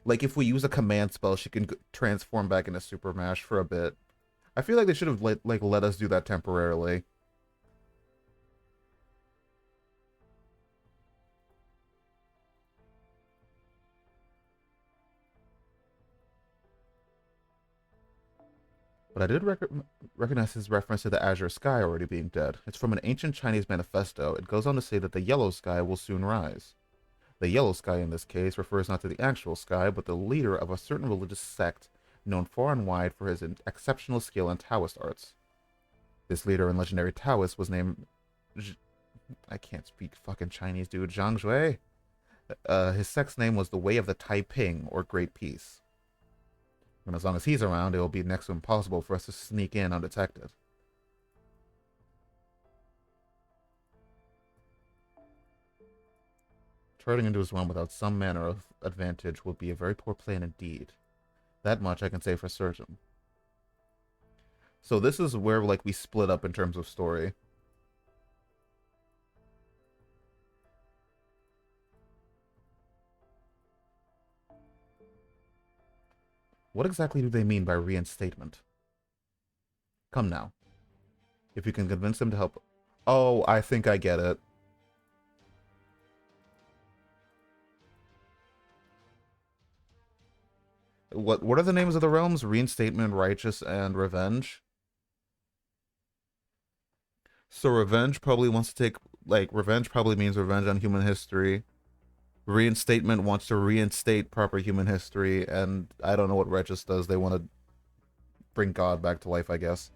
Like if we use a command spell, she can transform back into Super Mash for a bit. I feel like they should have let us do that temporarily. But I did recognize his reference to the azure sky already being dead. It's from an ancient Chinese manifesto. It goes on to say that the yellow sky will soon rise. The yellow sky in this case refers not to the actual sky, but the leader of a certain religious sect known far and wide for his exceptional skill in Taoist arts. This leader and legendary Taoist was named... I can't speak fucking Chinese, dude. Zhang Jue? His sect's name was the Way of the Taiping, or Great Peace. And as long as he's around, it will be next to impossible for us to sneak in undetected. Turning into his realm without some manner of advantage would be a very poor plan indeed. That much I can say for certain. So this is where like we split up in terms of story. What exactly do they mean by reinstatement? Come now. If you can convince them to help... Oh, I think I get it. What are the names of the realms? Reinstatement, Righteous, and Revenge? So Revenge probably wants to take... Like, Revenge probably means revenge on human history. Reinstatement wants to reinstate proper human history, and I don't know what Righteous does. They want to bring God back to life, I guess.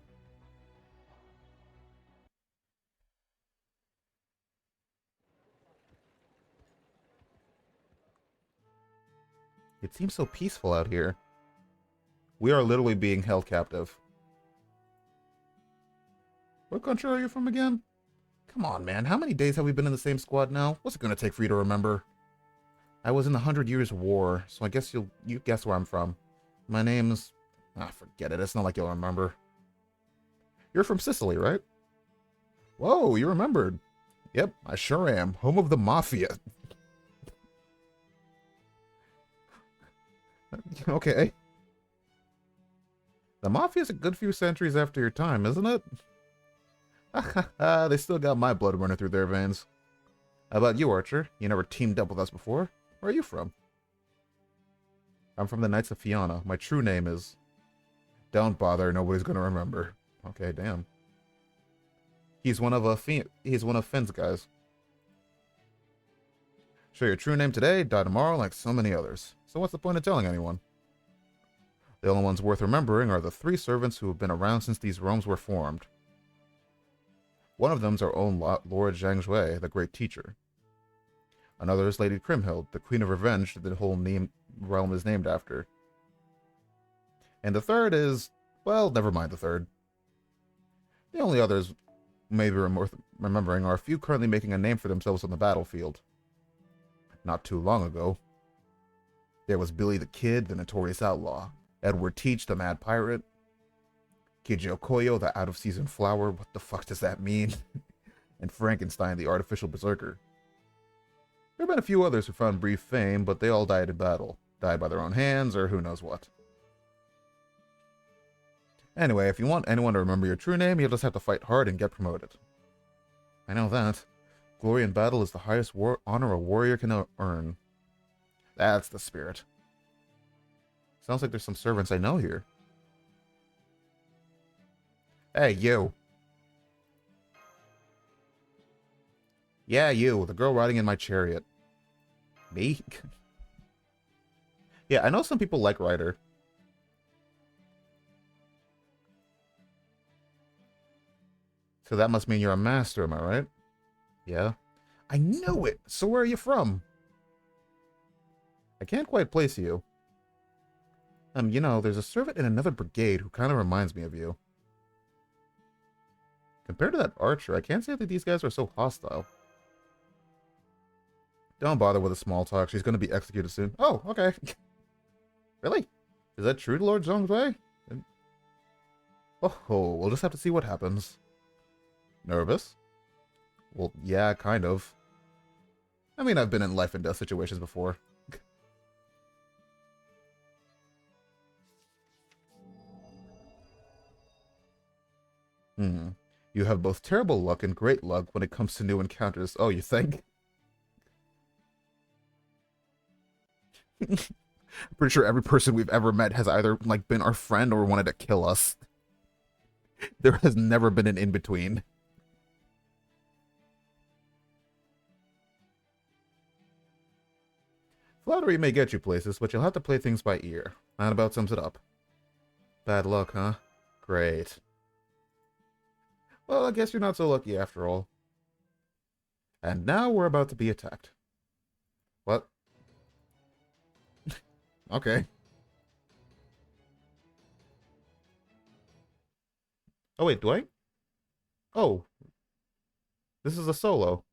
It seems so peaceful out here. We are literally being held captive. What country are you from again? Come on, man. How many days have we been in the same squad now? What's it gonna take for you to remember? I was in the 100 Years' War, so I guess you guess where I'm from. My name's... Ah, forget it. It's not like you'll remember. You're from Sicily, right? Whoa, you remembered. Yep, I sure am. Home of the Mafia. Okay. The Mafia's a good few centuries after your time, isn't it? They still got my blood running through their veins. How about you, Archer? You never teamed up with us before. Where are you from? I'm from the Knights of Fianna. My true name is... Don't bother, nobody's gonna remember. Okay, damn. He's one of Finn's guys. Share your true name today, die tomorrow like so many others. So what's the point of telling anyone? The only ones worth remembering are the 3 servants who have been around since these realms were formed. One of them's our own Lord Zhang Jue, the great teacher. Another is Lady Crimhild, the Queen of Revenge that the whole realm is named after. And the third is... well, never mind the third. The only others maybe worth remembering are a few currently making a name for themselves on the battlefield. Not too long ago, there was Billy the Kid, the notorious outlaw, Edward Teach, the mad pirate, Kijo Koyo, the out-of-season flower, what the fuck does that mean? And Frankenstein, the artificial berserker. There have been a few others who found brief fame, but they all died in battle. Died by their own hands, or who knows what. Anyway, if you want anyone to remember your true name, you'll just have to fight hard and get promoted. I know that. Glory in battle is the highest honor a warrior can earn. That's the spirit. Sounds like there's some servants I know here. Hey, you. Yeah, you. The girl riding in my chariot. Me? Yeah, I know some people like Ryder. So that must mean you're a master, am I right? Yeah. I knew it! So where are you from? I can't quite place you. You know, there's a servant in another brigade who kind of reminds me of you. Compared to that archer, I can't say that these guys are so hostile. Don't bother with the small talk. She's going to be executed soon. Oh, okay. Really? Is that true to Lord Zhongzui? Oh, we'll just have to see what happens. Nervous? Well, yeah, kind of. I mean, I've been in life and death situations before. You have both terrible luck and great luck when it comes to new encounters. Oh, you think? I'm pretty sure every person we've ever met has either, like, been our friend or wanted to kill us. There has never been an in-between. Flattery may get you places, but you'll have to play things by ear. That about sums it up. Bad luck, huh? Great. Well, I guess you're not so lucky after all. And now we're about to be attacked. What? Okay. Oh, wait, do I? Oh. This is a solo.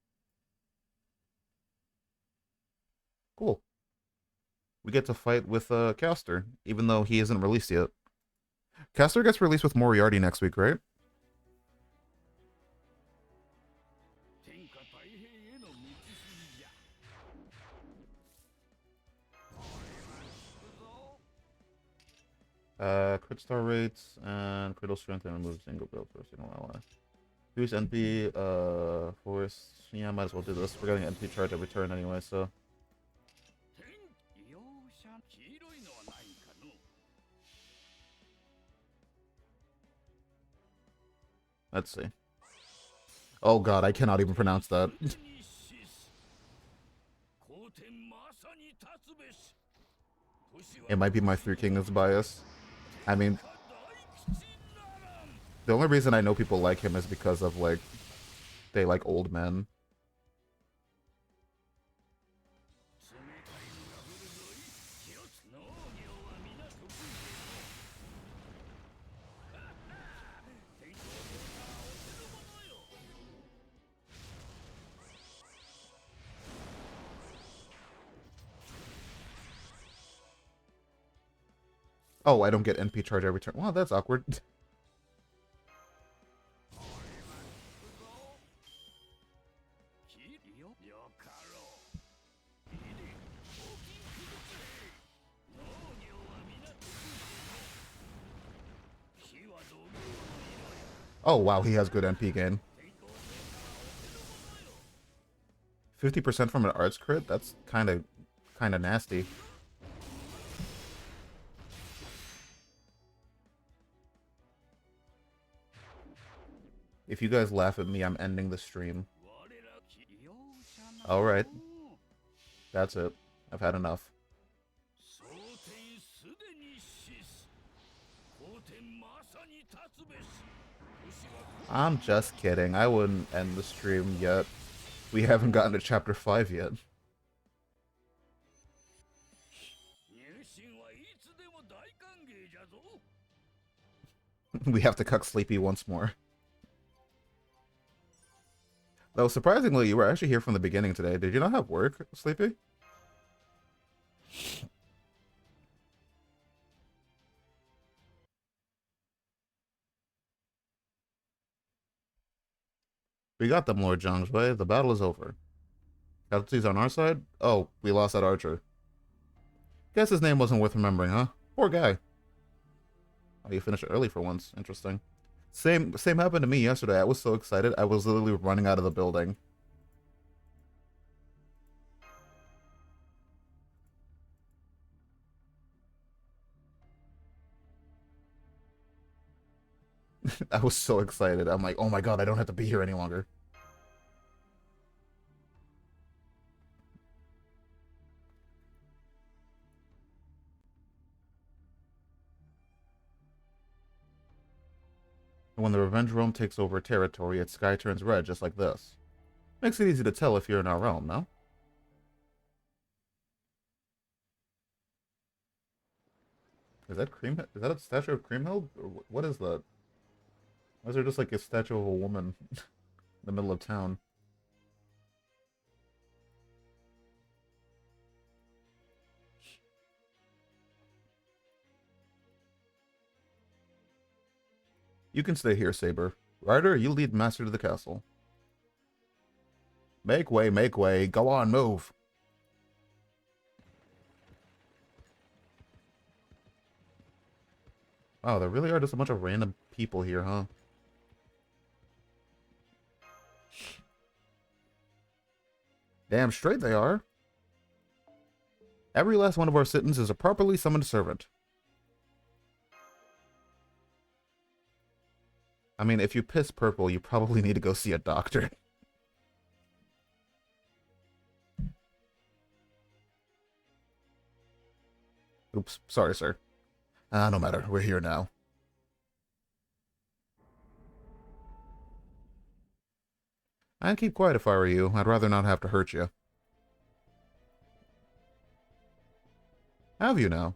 Cool. We get to fight with Caster, even though he isn't released yet. Caster gets released with Moriarty next week, right? Crit star rates and critical strength and remove single build for a single ally. Use NP, force. Yeah, might as well do this. We're getting NP charge every turn anyway, so. Let's see. Oh god, I cannot even pronounce that. It might be my Three Kingdoms bias. I mean, the only reason I know people like him is because of, like, they like old men. Oh, I don't get NP charge every turn. Wow, that's awkward. Oh, wow, he has good NP gain. 50% from an arts crit? That's kind of nasty. If you guys laugh at me, I'm ending the stream. Alright. That's it. I've had enough. I'm just kidding. I wouldn't end the stream yet. We haven't gotten to chapter 5 yet. We have to cuck Sleepy once more. Though, surprisingly, you were actually here from the beginning today. Did you not have work, Sleepy? We got them, Lord Zhongzui. The battle is over. Casualties on our side? Oh, we lost that archer. Guess his name wasn't worth remembering, huh? Poor guy. Oh, you finished early for once. Interesting. Same happened to me yesterday. I was so excited. I was literally running out of the building. I was so excited. I'm like, oh my god, I don't have to be here any longer. And when the Revenge Realm takes over territory, its sky turns red, just like this. Makes it easy to tell if you're in our realm, no? Is that Cream? Is that a statue of Creamhill? Or what is that? Why is there just like a statue of a woman in the middle of town? You can stay here, Saber. Ryder, you lead Master to the castle. Make way, make way. Go on, move. Wow, there really are just a bunch of random people here, huh? Damn straight they are. Every last one of our citizens is a properly summoned servant. I mean, if you piss purple, you probably need to go see a doctor. Oops, sorry, sir. No matter, we're here now. I'd keep quiet if I were you. I'd rather not have to hurt you. Have you now?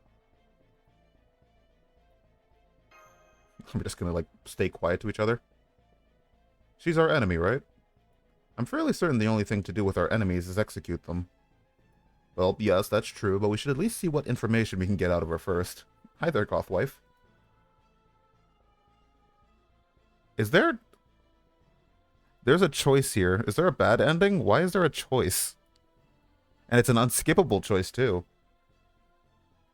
I'm just gonna, like, stay quiet to each other. She's our enemy, right? I'm fairly certain the only thing to do with our enemies is execute them. Well, yes, that's true, but we should at least see what information we can get out of her first. Hi there, Gothwife. Is there... There's a choice here. Is there a bad ending? Why is there a choice? And it's an unskippable choice, too.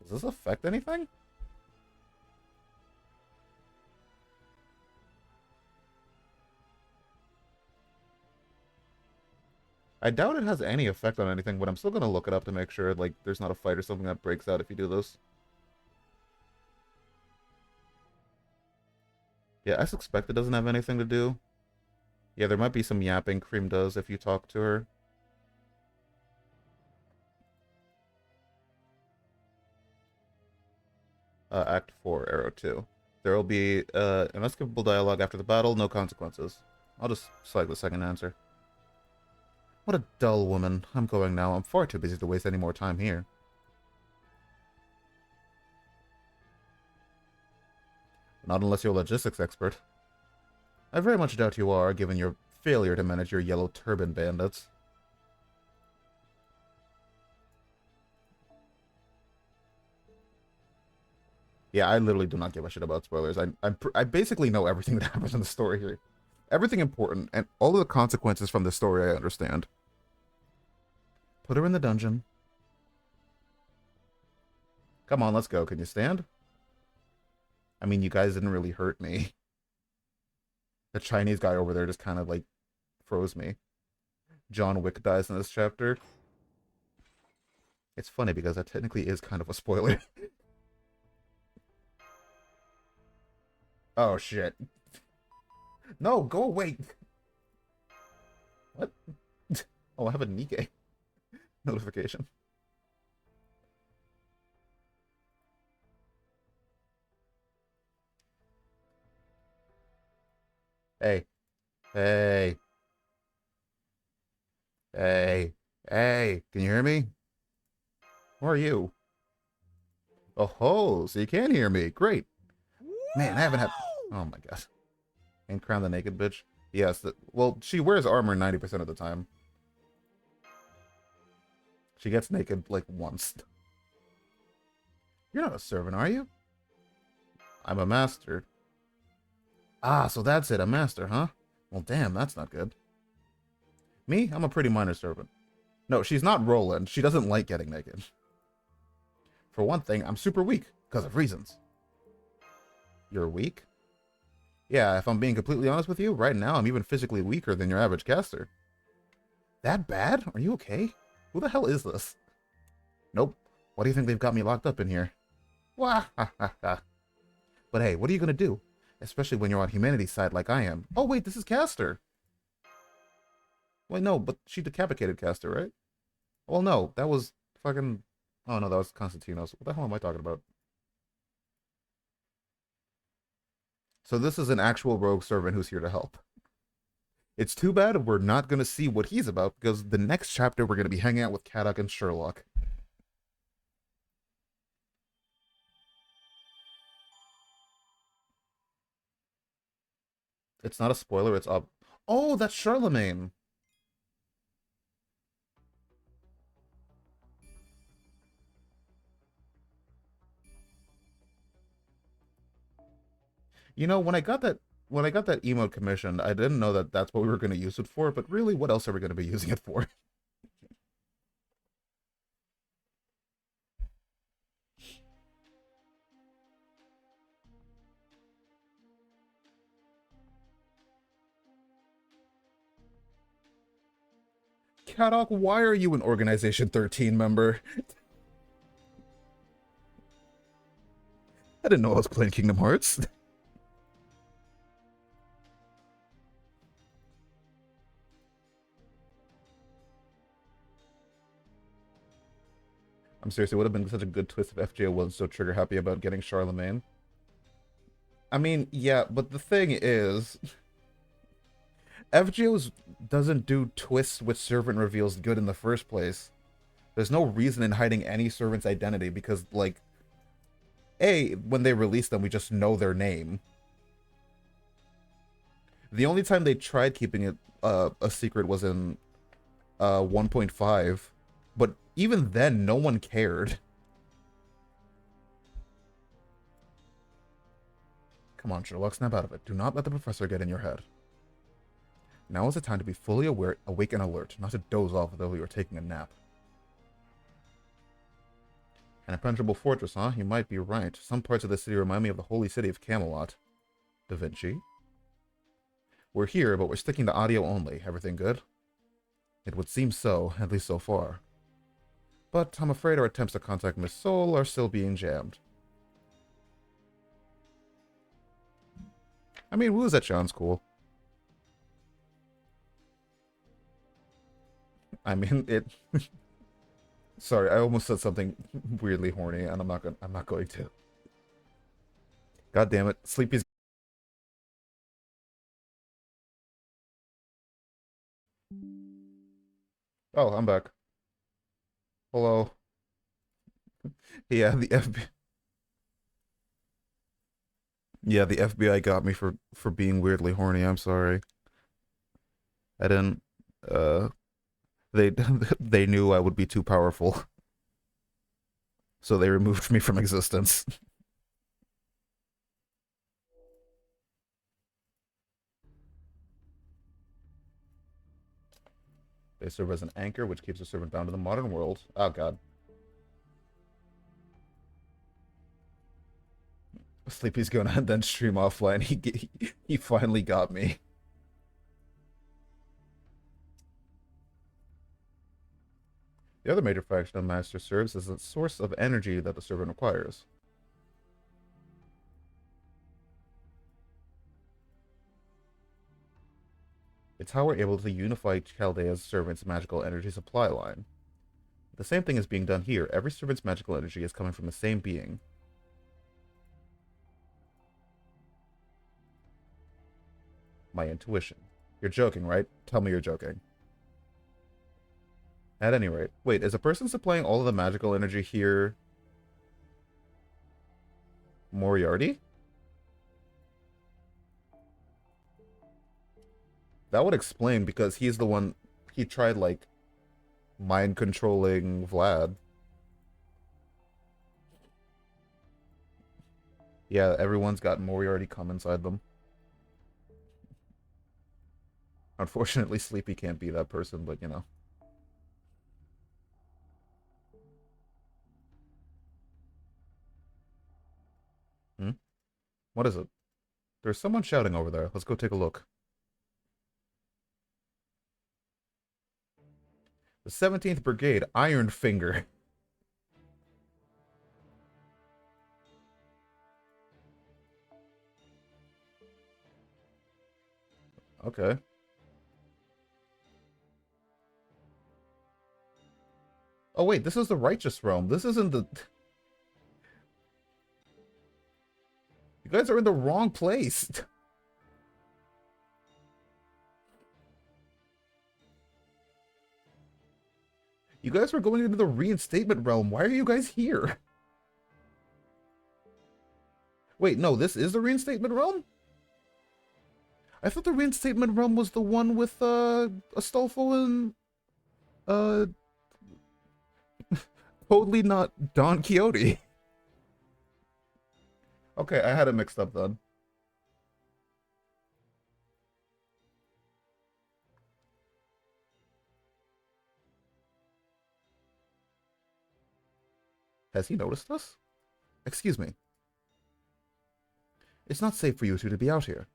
Does this affect anything? I doubt it has any effect on anything, but I'm still gonna look it up to make sure, like, there's not a fight or something that breaks out if you do this. Yeah, I suspect it doesn't have anything to do. Yeah, there might be some yapping Cream does if you talk to her. Act 4, Arrow 2. There will be an unskippable dialogue after the battle, no consequences. I'll just select the second answer. What a dull woman. I'm going now. I'm far too busy to waste any more time here. Not unless you're a logistics expert. I very much doubt you are, given your failure to manage your yellow turban bandits. Yeah, I literally do not give a shit about spoilers. I basically know everything that happens in the story here. Everything important, and all of the consequences from the story I understand. Put her in the dungeon. Come on, let's go. Can you stand? I mean, you guys didn't really hurt me. The Chinese guy over there just kind of, like, froze me. John Wick dies in this chapter. It's funny because that technically is kind of a spoiler. Oh, shit. No, go away. What? Oh, I have a Nikkei notification. Hey. Hey. Hey. Hey. Can you hear me? Where are you? Oh ho, so you can hear me. Great. Man, I haven't had... Oh my god. And Crown the Naked Bitch? Yes, well, she wears armor 90% of the time. She gets naked, like, once. You're not a servant, are you? I'm a master. Ah, so that's it, a master, huh? Well, damn, that's not good. Me? I'm a pretty minor servant. No, she's not Roland. She doesn't like getting naked. For one thing, I'm super weak, because of reasons. You're weak? Yeah, if I'm being completely honest with you, right now I'm even physically weaker than your average caster. That bad? Are you okay? Who the hell is this? Nope. Why do you think they've got me locked up in here? Wah ha ha ha. But hey, what are you gonna do? Especially when you're on humanity's side like I am. Oh wait, this is Caster! Wait, no, but she decapitated Caster, right? Well, no, that was fucking... Oh no, that was Constantinos. What the hell am I talking about? So this is an actual rogue servant who's here to help. It's too bad we're not going to see what he's about, because the next chapter we're going to be hanging out with Caddock and Sherlock. It's not a spoiler, it's up. Oh, that's Charlemagne. You know, when I got that emote commissioned, I didn't know that that's what we were going to use it for, but really, what else are we going to be using it for? Kadok, why are you an Organization 13 member? I didn't know I was playing Kingdom Hearts. I'm serious, it would have been such a good twist if FGO wasn't so trigger happy about getting Charlemagne. I mean, yeah, but the thing is, FGO's doesn't do twists with servant reveals good in the first place. There's no reason in hiding any servant's identity because, like, A, when they release them, we just know their name. The only time they tried keeping it a secret was in 1.5, but even then, no one cared. Come on, Sherlock, snap out of it. Do not let the professor get in your head. Now is the time to be fully aware, awake and alert, not to doze off as though you were taking a nap. An impenetrable fortress, huh? You might be right. Some parts of the city remind me of the holy city of Camelot. Da Vinci? We're here, but we're sticking to audio only. Everything good? It would seem so, at least so far. But I'm afraid our attempts to contact Miss Soul are still being jammed. I mean, Woo's at Sean's cool. I mean, it... Sorry, I almost said something weirdly horny, and I'm not going to. God damn it. Sleepy's... Oh, I'm back. Hello. Yeah, the FBI... Yeah, the FBI got me for being weirdly horny. I'm sorry. I didn't... Uh... They they knew I would be too powerful, so they removed me from existence. They serve as an anchor, which keeps the servant bound to the modern world. Oh god. Sleepy's gonna then stream offline. He finally got me. The other major faction of Master serves as a source of energy that the servant requires. It's how we're able to unify Chaldea's servant's magical energy supply line. The same thing is being done here. Every servant's magical energy is coming from the same being. My intuition. You're joking, right? Tell me you're joking. At any rate. Wait, is a person supplying all of the magical energy here Moriarty? That would explain because he's the one... He tried, like, mind controlling Vlad. Yeah, everyone's got Moriarty come inside them. Unfortunately, Sleepy can't be that person, but you know. Hmm? What is it? There's someone shouting over there. Let's go take a look. The 17th Brigade, Iron Finger. Okay. Oh wait, this is the Righteous Realm. This isn't the... You guys are in the wrong place. You guys were going into the Reinstatement Realm. Why are you guys here? Wait, no, this is the Reinstatement Realm? I thought the reinstatement realm was the one with Astolfo and uh totally not Don Quixote. Okay, I had it mixed up then. Has he noticed us? Excuse me. It's not safe for you two to be out here.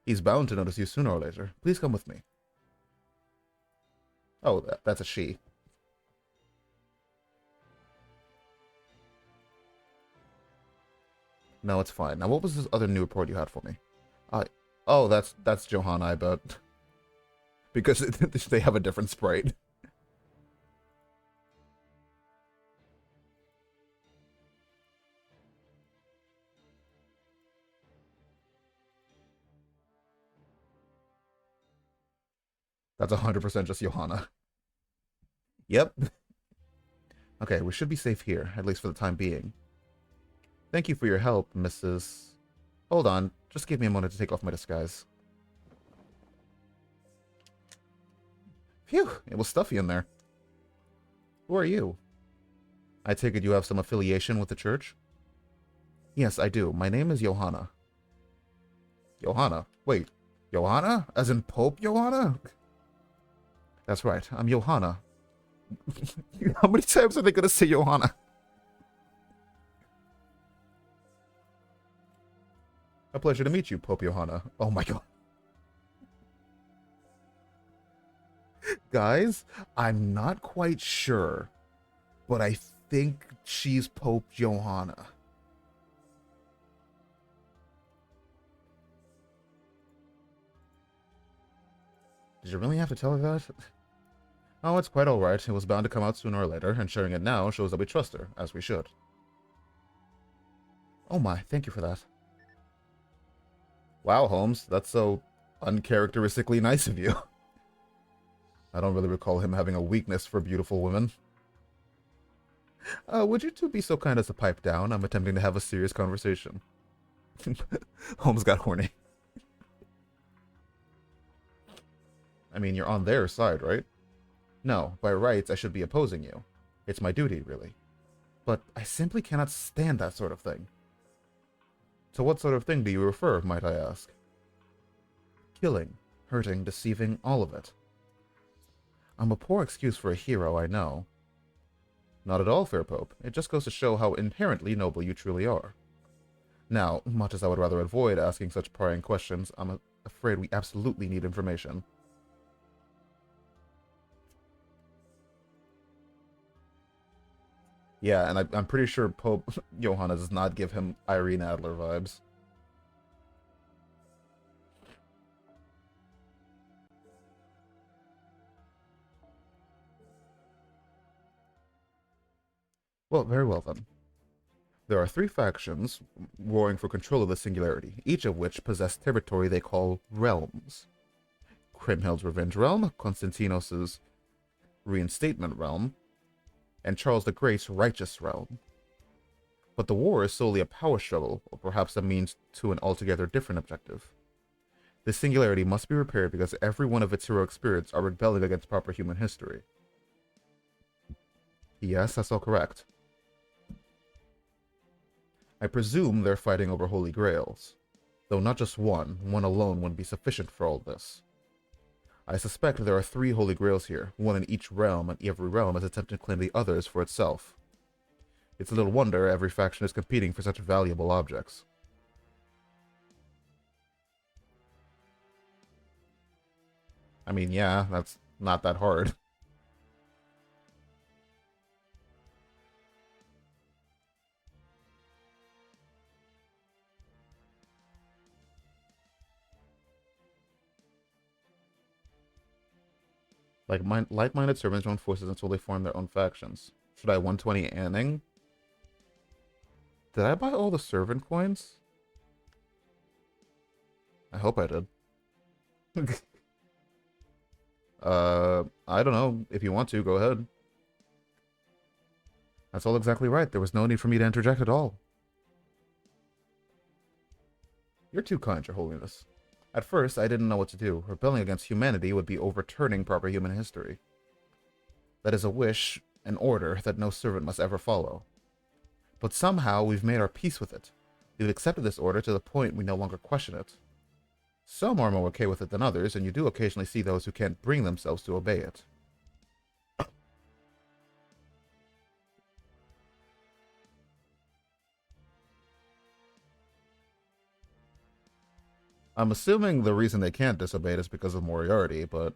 He's bound to notice you sooner or later. Please come with me. Oh, that's a she. No, it's fine. Now, what was this other new report you had for me? Uh, oh, that's Johanna, I bet. Because they have a different sprite. That's 100% just Johanna. Yep. Okay, we should be safe here, at least for the time being. Thank you for your help, Mrs. Hold on, just give me a moment to take off my disguise. Phew, it was stuffy in there. Who are you? I take it you have some affiliation with the church? Yes, I do. My name is Johanna. Johanna? Wait, Johanna? As in Pope Johanna? That's right, I'm Johanna. How many times are they gonna say Johanna? A pleasure to meet you, Pope Johanna. Oh my god. Guys, I'm not quite sure, but I think she's Pope Johanna. Did you really have to tell her that? Oh, it's quite alright. It was bound to come out sooner or later, and sharing it now shows that we trust her, as we should. Oh my, thank you for that. Wow, Holmes, that's so uncharacteristically nice of you. I don't really recall him having a weakness for beautiful women. Would you two be so kind as to pipe down? I'm attempting to have a serious conversation. Holmes got horny. I mean, you're on their side, right? No, by rights, I should be opposing you. It's my duty, really. But I simply cannot stand that sort of thing. To what sort of thing do you refer, might I ask? Killing, hurting, deceiving, all of it. I'm a poor excuse for a hero, I know. Not at all, Fair Pope. It just goes to show how inherently noble you truly are. Now, much as I would rather avoid asking such prying questions, I'm afraid we absolutely need information. Yeah, and I'm pretty sure Pope Johanna does not give him Irene Adler vibes. Well, very well then. There are three factions warring for control of the Singularity, each of which possess territory they call realms. Kriemhild's Revenge Realm, Konstantinos' Reinstatement Realm, and Charles the Great's Righteous Realm. But the war is solely a power struggle, or perhaps a means to an altogether different objective. The Singularity must be repaired because every one of its heroic spirits are rebelling against proper human history. Yes, that's all correct. I presume they're fighting over holy grails. Though not just one alone wouldn't be sufficient for all this. I suspect there are 3 holy grails here, one in each realm, and every realm is attempting to claim the others for itself. It's little wonder every faction is competing for such valuable objects. I mean, yeah, that's not that hard. Like-minded servants join forces until they form their own factions. Should I 120 Anning? Did I buy all the servant coins? I hope I did. I don't know. If you want to, go ahead. That's all exactly right. There was no need for me to interject at all. You're too kind, Your Holiness. At first, I didn't know what to do. Rebelling against humanity would be overturning proper human history. That is a wish, an order that no servant must ever follow. But somehow we've made our peace with it. We've accepted this order to the point we no longer question it. Some are more okay with it than others, and you do occasionally see those who can't bring themselves to obey it. I'm assuming the reason they can't disobey it is because of Moriarty, but...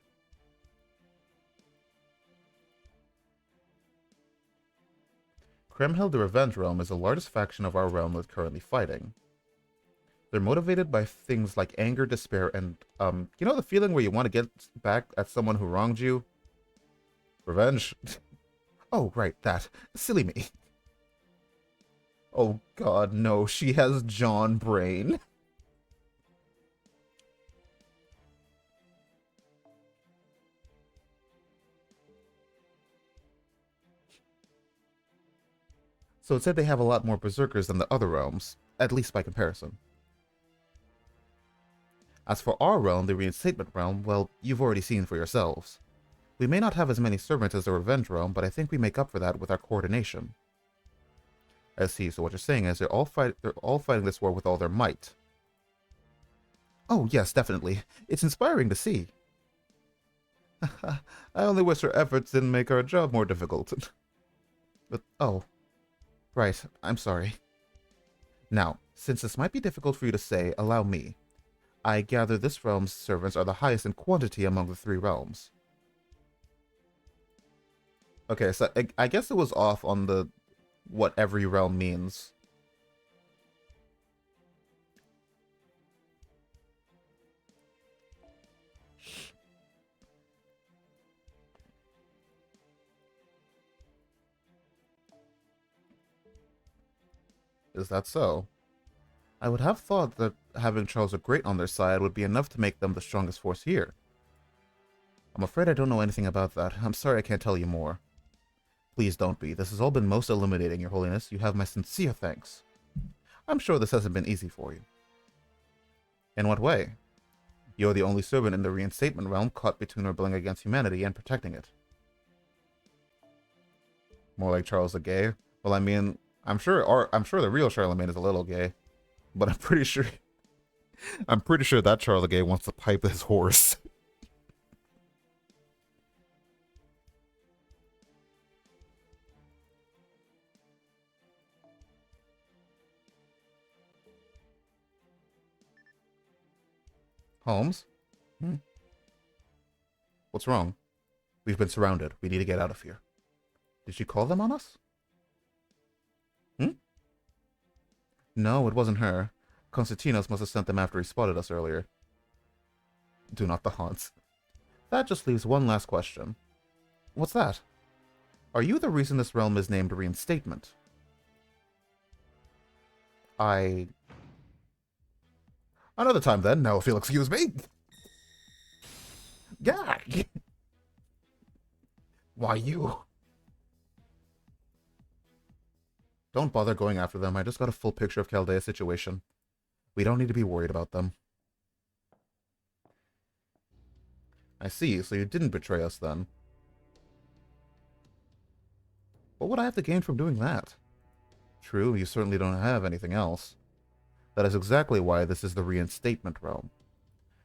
Kremhild the Revenge Realm is the largest faction of our realm that's currently fighting. They're motivated by things like anger, despair, and, you know the feeling where you want to get back at someone who wronged you? Revenge? Oh, right, that. Silly me. Oh god, no, she has John Brain. So it said they have a lot more berserkers than the other realms, at least by comparison. As for our realm, the Reinstatement realm, well, you've already seen for yourselves. We may not have as many servants as the Revenge realm, but I think we make up for that with our coordination. I see, so what you're saying is they're all fighting this war with all their might. Oh, yes, definitely. It's inspiring to see. I only wish our efforts didn't make our job more difficult. But, oh. Right, I'm sorry. Now, since this might be difficult for you to say, allow me. I gather this realm's servants are the highest in quantity among the three realms. Okay, so I guess it was off on the what every realm means. Is that so? I would have thought that having Charles the Great on their side would be enough to make them the strongest force here. I'm afraid I don't know anything about that. I'm sorry I can't tell you more. Please don't be. This has all been most illuminating, Your Holiness. You have my sincere thanks. I'm sure this hasn't been easy for you. In what way? You're the only servant in the Reinstatement realm caught between rebelling against humanity and protecting it. More like Charles the Gay? Well, I mean, I'm sure the real Charlemagne is a little gay, but I'm pretty sure that Charles the Gay wants to pipe his horse. Holmes? Hmm? What's wrong? We've been surrounded. We need to get out of here. Did she call them on us? Hmm? No, it wasn't her. Constantinos must have sent them after he spotted us earlier. Do not the haunts. That just leaves one last question. What's that? Are you the reason this realm is named Reinstatement? Another time then, now if you'll excuse me. Gag! Why you? Don't bother going after them. I just got a full picture of Chaldea's situation. We don't need to be worried about them. I see, so you didn't betray us then. What would I have to gain from doing that? True, you certainly don't have anything else. That is exactly why this is the Reinstatement realm.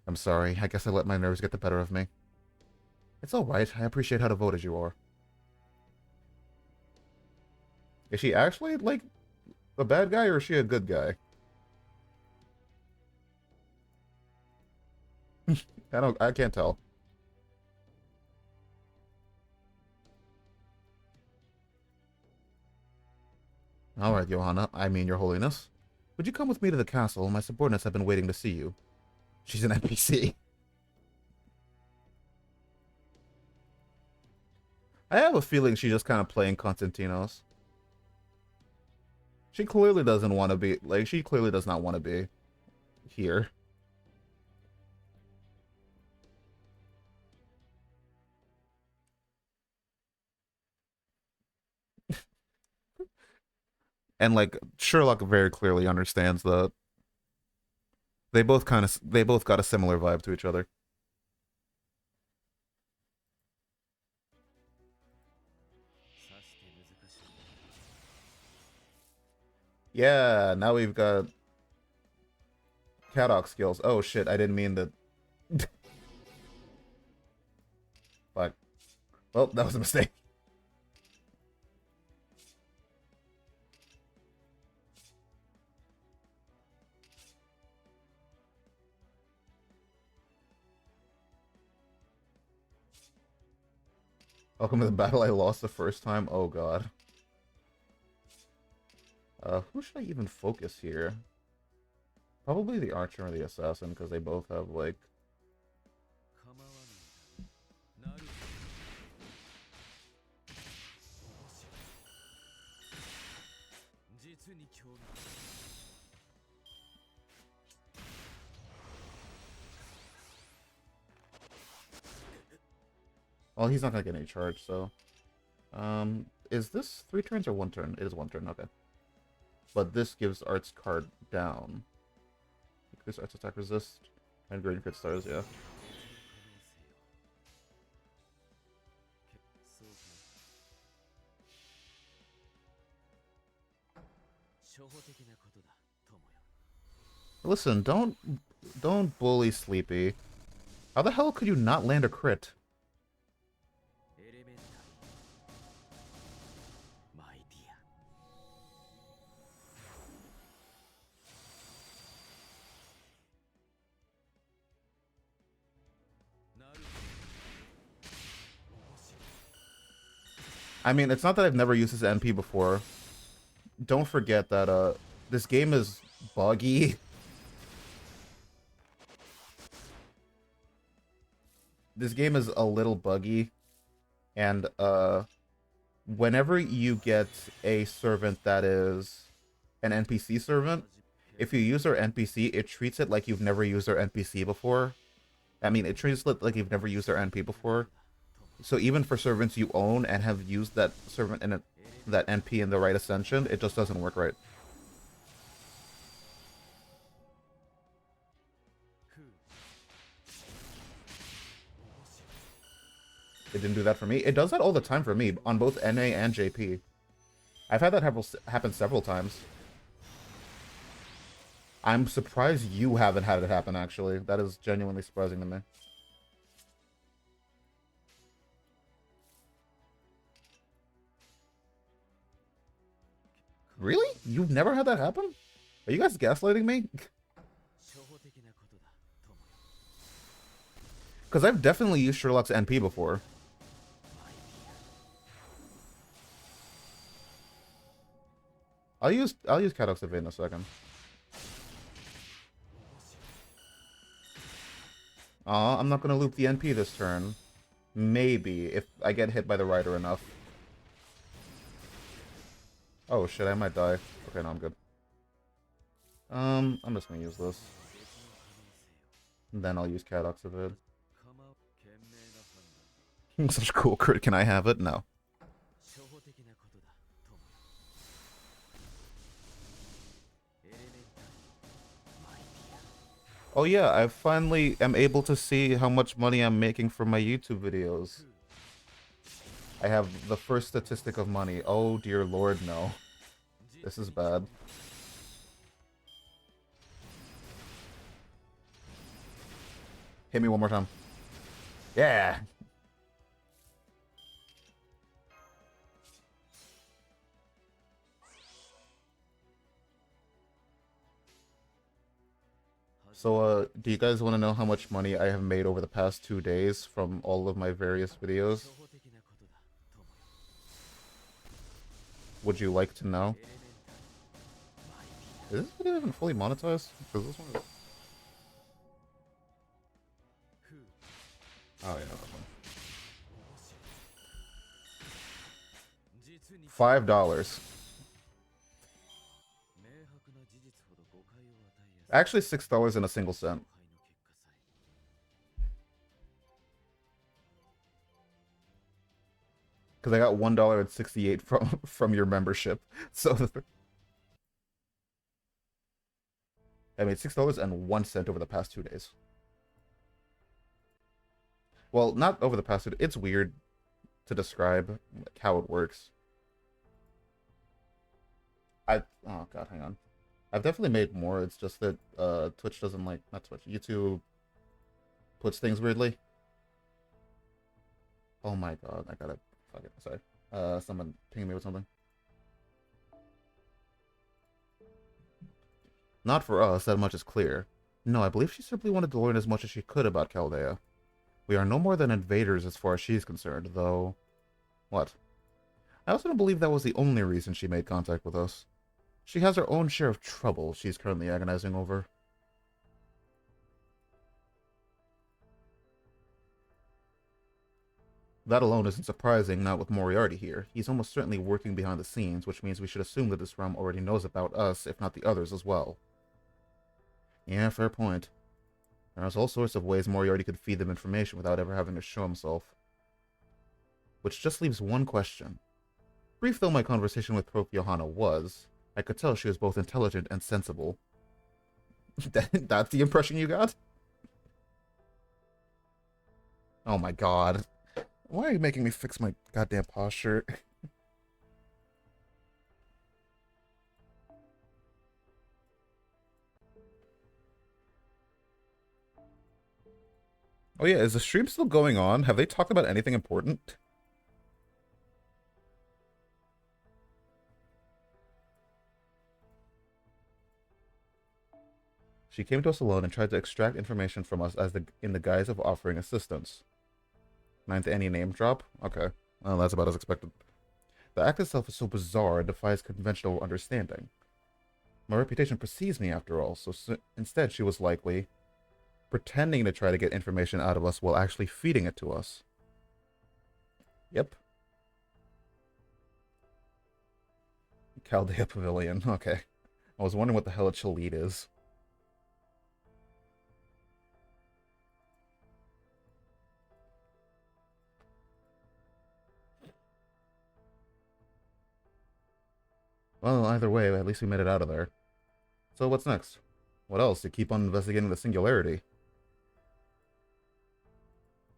I'm sorry, I guess I let my nerves get the better of me. It's alright, I appreciate how devoted you are. Is she actually, like, a bad guy, or is she a good guy? I can't tell. Alright, Johanna, I mean your holiness. Would you come with me to the castle? My subordinates have been waiting to see you. She's an NPC. I have a feeling she's just kind of playing Constantinos. She clearly doesn't want to be, like, she clearly does not want to be here. And, like, Sherlock very clearly understands the they both got a similar vibe to each other. Yeah, now we've got Caddock skills. Oh shit, I didn't mean that. Fuck. Well, that was a mistake. Welcome to the battle I lost the first time. Oh god. Who should I even focus here? Probably the archer or the assassin, because they both have, like... Well, he's not gonna get any charge, so... is this 3 turns or 1 turn? It is 1 turn, okay. But this gives Art's card down. Increase Art's attack resist, and green crit stars, yeah. Listen, don't bully Sleepy. How the hell could you not land a crit? I mean, it's not that I've never used this NP before. Don't forget that this game is buggy. This game is a little buggy, and whenever you get a servant that is an NPC servant, if you use their NPC, it treats it like you've never used their NPC before. I mean, it treats it like you've never used their NP before. So even for servants you own and have used that servant and that NP in the right ascension, it just doesn't work right. It didn't do that for me. It does that all the time for me, on both NA and JP. I've had that happen several times. I'm surprised you haven't had it happen, actually. That is genuinely surprising to me. Really? You've never had that happen? Are you guys gaslighting me? Because I've definitely used Sherlock's NP before. I'll use Caddock's evade in a second. Aw, I'm not gonna loop the NP this turn. Maybe, if I get hit by the rider enough. Oh shit, I might die. Okay, no, I'm good. I'm just gonna use this. And then I'll use Caddock's evade. Such a cool crit, can I have it? No. Oh yeah, I finally am able to see how much money I'm making from my YouTube videos. I have the first statistic of money. Oh dear lord, no. This is bad. Hit me one more time. Yeah! So, do you guys want to know how much money I have made over the past 2 days from all of my various videos? Would you like to know? Is this video even fully monetized? Because this one is... Oh, yeah, that one. $5. Actually, $6 and a single cent. Because I got $1.68 from your membership. So I made $6.01 over the past 2 days. Well, not over the past 2 days. It's weird to describe like, how it works. Oh god, hang on. I've definitely made more. It's just that Twitch doesn't like not Twitch. YouTube puts things weirdly. Oh my god, I gotta fuck it. Sorry. Someone pinging me with something. Not for us, that much is clear. No, I believe she simply wanted to learn as much as she could about Chaldea. We are no more than invaders as far as she's concerned, though. What? I also don't believe that was the only reason she made contact with us. She has her own share of trouble she's currently agonizing over. That alone isn't surprising, not with Moriarty here. He's almost certainly working behind the scenes, which means we should assume that this realm already knows about us, if not the others as well. Yeah, fair point. There's all sorts of ways Moriarty could feed them information without ever having to show himself. Which just leaves one question. Brief though my conversation with Prof. Johanna was, I could tell she was both intelligent and sensible. That's the impression you got? Oh my god. Why are you making me fix my goddamn posture? Oh yeah, is the stream still going on? Have they talked about anything important? She came to us alone and tried to extract information from us in the guise of offering assistance. Ninth any name drop? Okay. Well, that's about as expected. The act itself is so bizarre it defies conventional understanding. My reputation precedes me, after all, so instead she was likely pretending to try to get information out of us while actually feeding it to us. Yep. Chaldea Pavilion, okay. I was wondering what the hell a Chalid is. Well, either way, at least we made it out of there. So what's next? What else? To keep on investigating the singularity?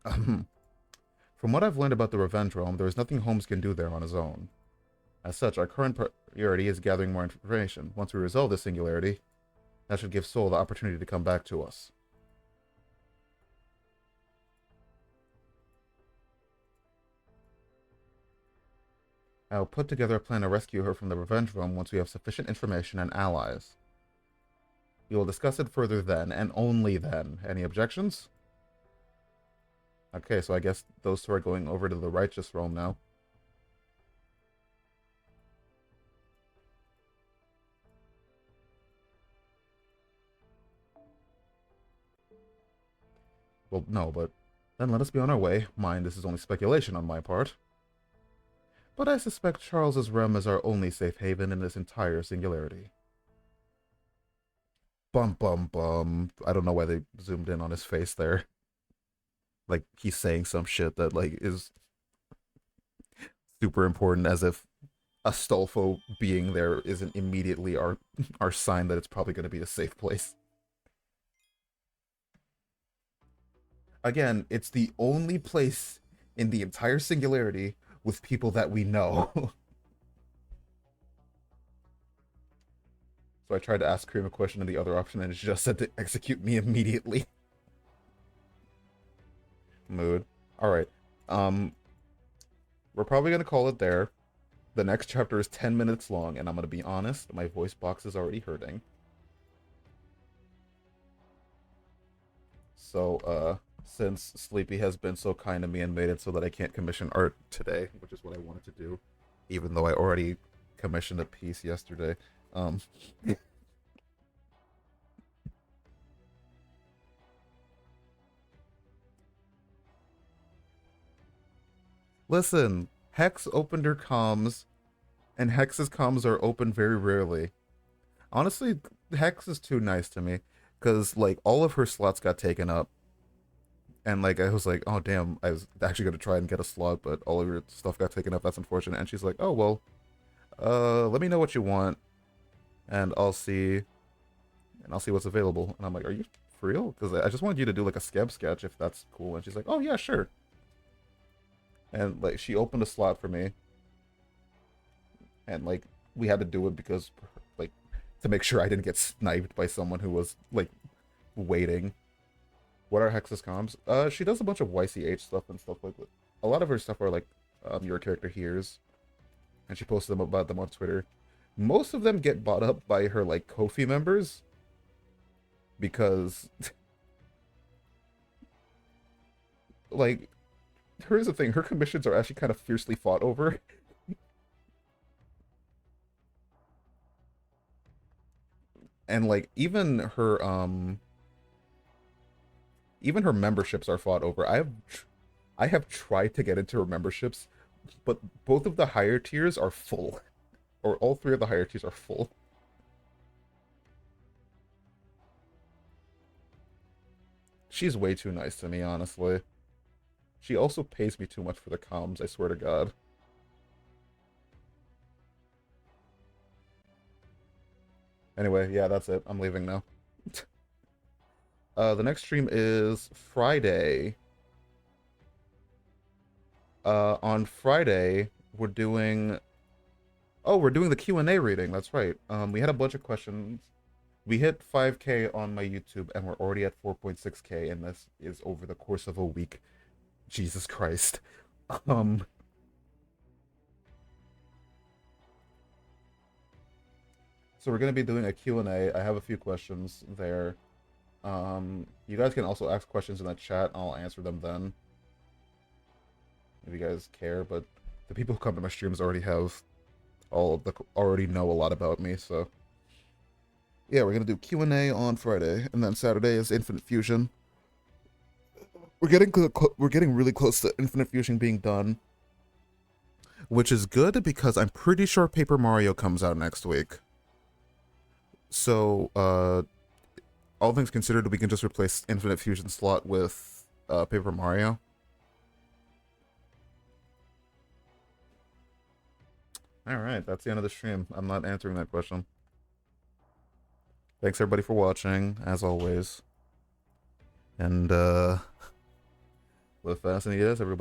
From what I've learned about the Revenge Realm, there is nothing Holmes can do there on his own. As such, our current priority is gathering more information. Once we resolve this singularity, that should give Soul the opportunity to come back to us. I'll put together a plan to rescue her from the Revenge Realm once we have sufficient information and allies. We will discuss it further then, and only then. Any objections? Okay, so I guess those two are going over to the Righteous Realm now. Well, no, but then let us be on our way. Mind, this is only speculation on my part. But I suspect Charles's realm is our only safe haven in this entire singularity. Bum bum bum. I don't know why they zoomed in on his face there. Like, he's saying some shit that, like, is super important, as if Astolfo being there isn't immediately our sign that it's probably going to be a safe place. Again, it's the only place in the entire singularity with people that we know. So I tried to ask Cream a question and the other option, and it just said to execute me immediately. Mood. Alright. We're probably going to call it there. The next chapter is 10 minutes long, and I'm going to be honest, my voice box is already hurting. So, since Sleepy has been so kind to me and made it so that I can't commission art today, which is what I wanted to do, even though I already commissioned a piece yesterday. Listen, Hex opened her comms, and Hex's comms are open very rarely. Honestly, Hex is too nice to me, because, like, all of her slots got taken up. And, like, I was like, oh, damn, I was actually going to try and get a slot, but all of your stuff got taken up. That's unfortunate. And she's like, oh, well, let me know what you want, and I'll see. and I'll see what's available. And I'm like, are you for real? Because I just wanted you to do like a scab sketch if that's cool. And she's like, oh yeah, sure. And like she opened a slot for me, and like we had to do it because like to make sure I didn't get sniped by someone who was like waiting. What are Hex's comms? She does a bunch of YCH stuff and stuff like that. A lot of her stuff are like your character hears, and she posted them about them on Twitter. Most of them get bought up by her like Ko-fi members because like here's the thing, her commissions are actually kind of fiercely fought over. And like even her memberships are fought over. I have tried to get into her memberships, but both of the higher tiers are full. Or all three of the higher tiers are full. She's way too nice to me, honestly. She also pays me too much for the comms, I swear to God. Anyway, yeah, that's it. I'm leaving now. The next stream is Friday. On Friday, we're doing... Oh, we're doing the Q&A reading, that's right. We had a bunch of questions. We hit 5K on my YouTube, and we're already at 4.6K, and this is over the course of a week. Jesus Christ. So we're going to be doing a Q&A. I have a few questions there. You guys can also ask questions in the chat. I'll answer them then, if you guys care. But the people who come to my streams already know a lot about me. So yeah, we're gonna do Q&A on Friday, and then Saturday is Infinite Fusion. We're getting really close to Infinite Fusion being done, which is good because I'm pretty sure Paper Mario comes out next week. So all things considered, we can just replace Infinite Fusion slot with Paper Mario. Alright, that's the end of the stream. I'm not answering that question. Thanks everybody for watching, as always. And live fast and eat as everybody.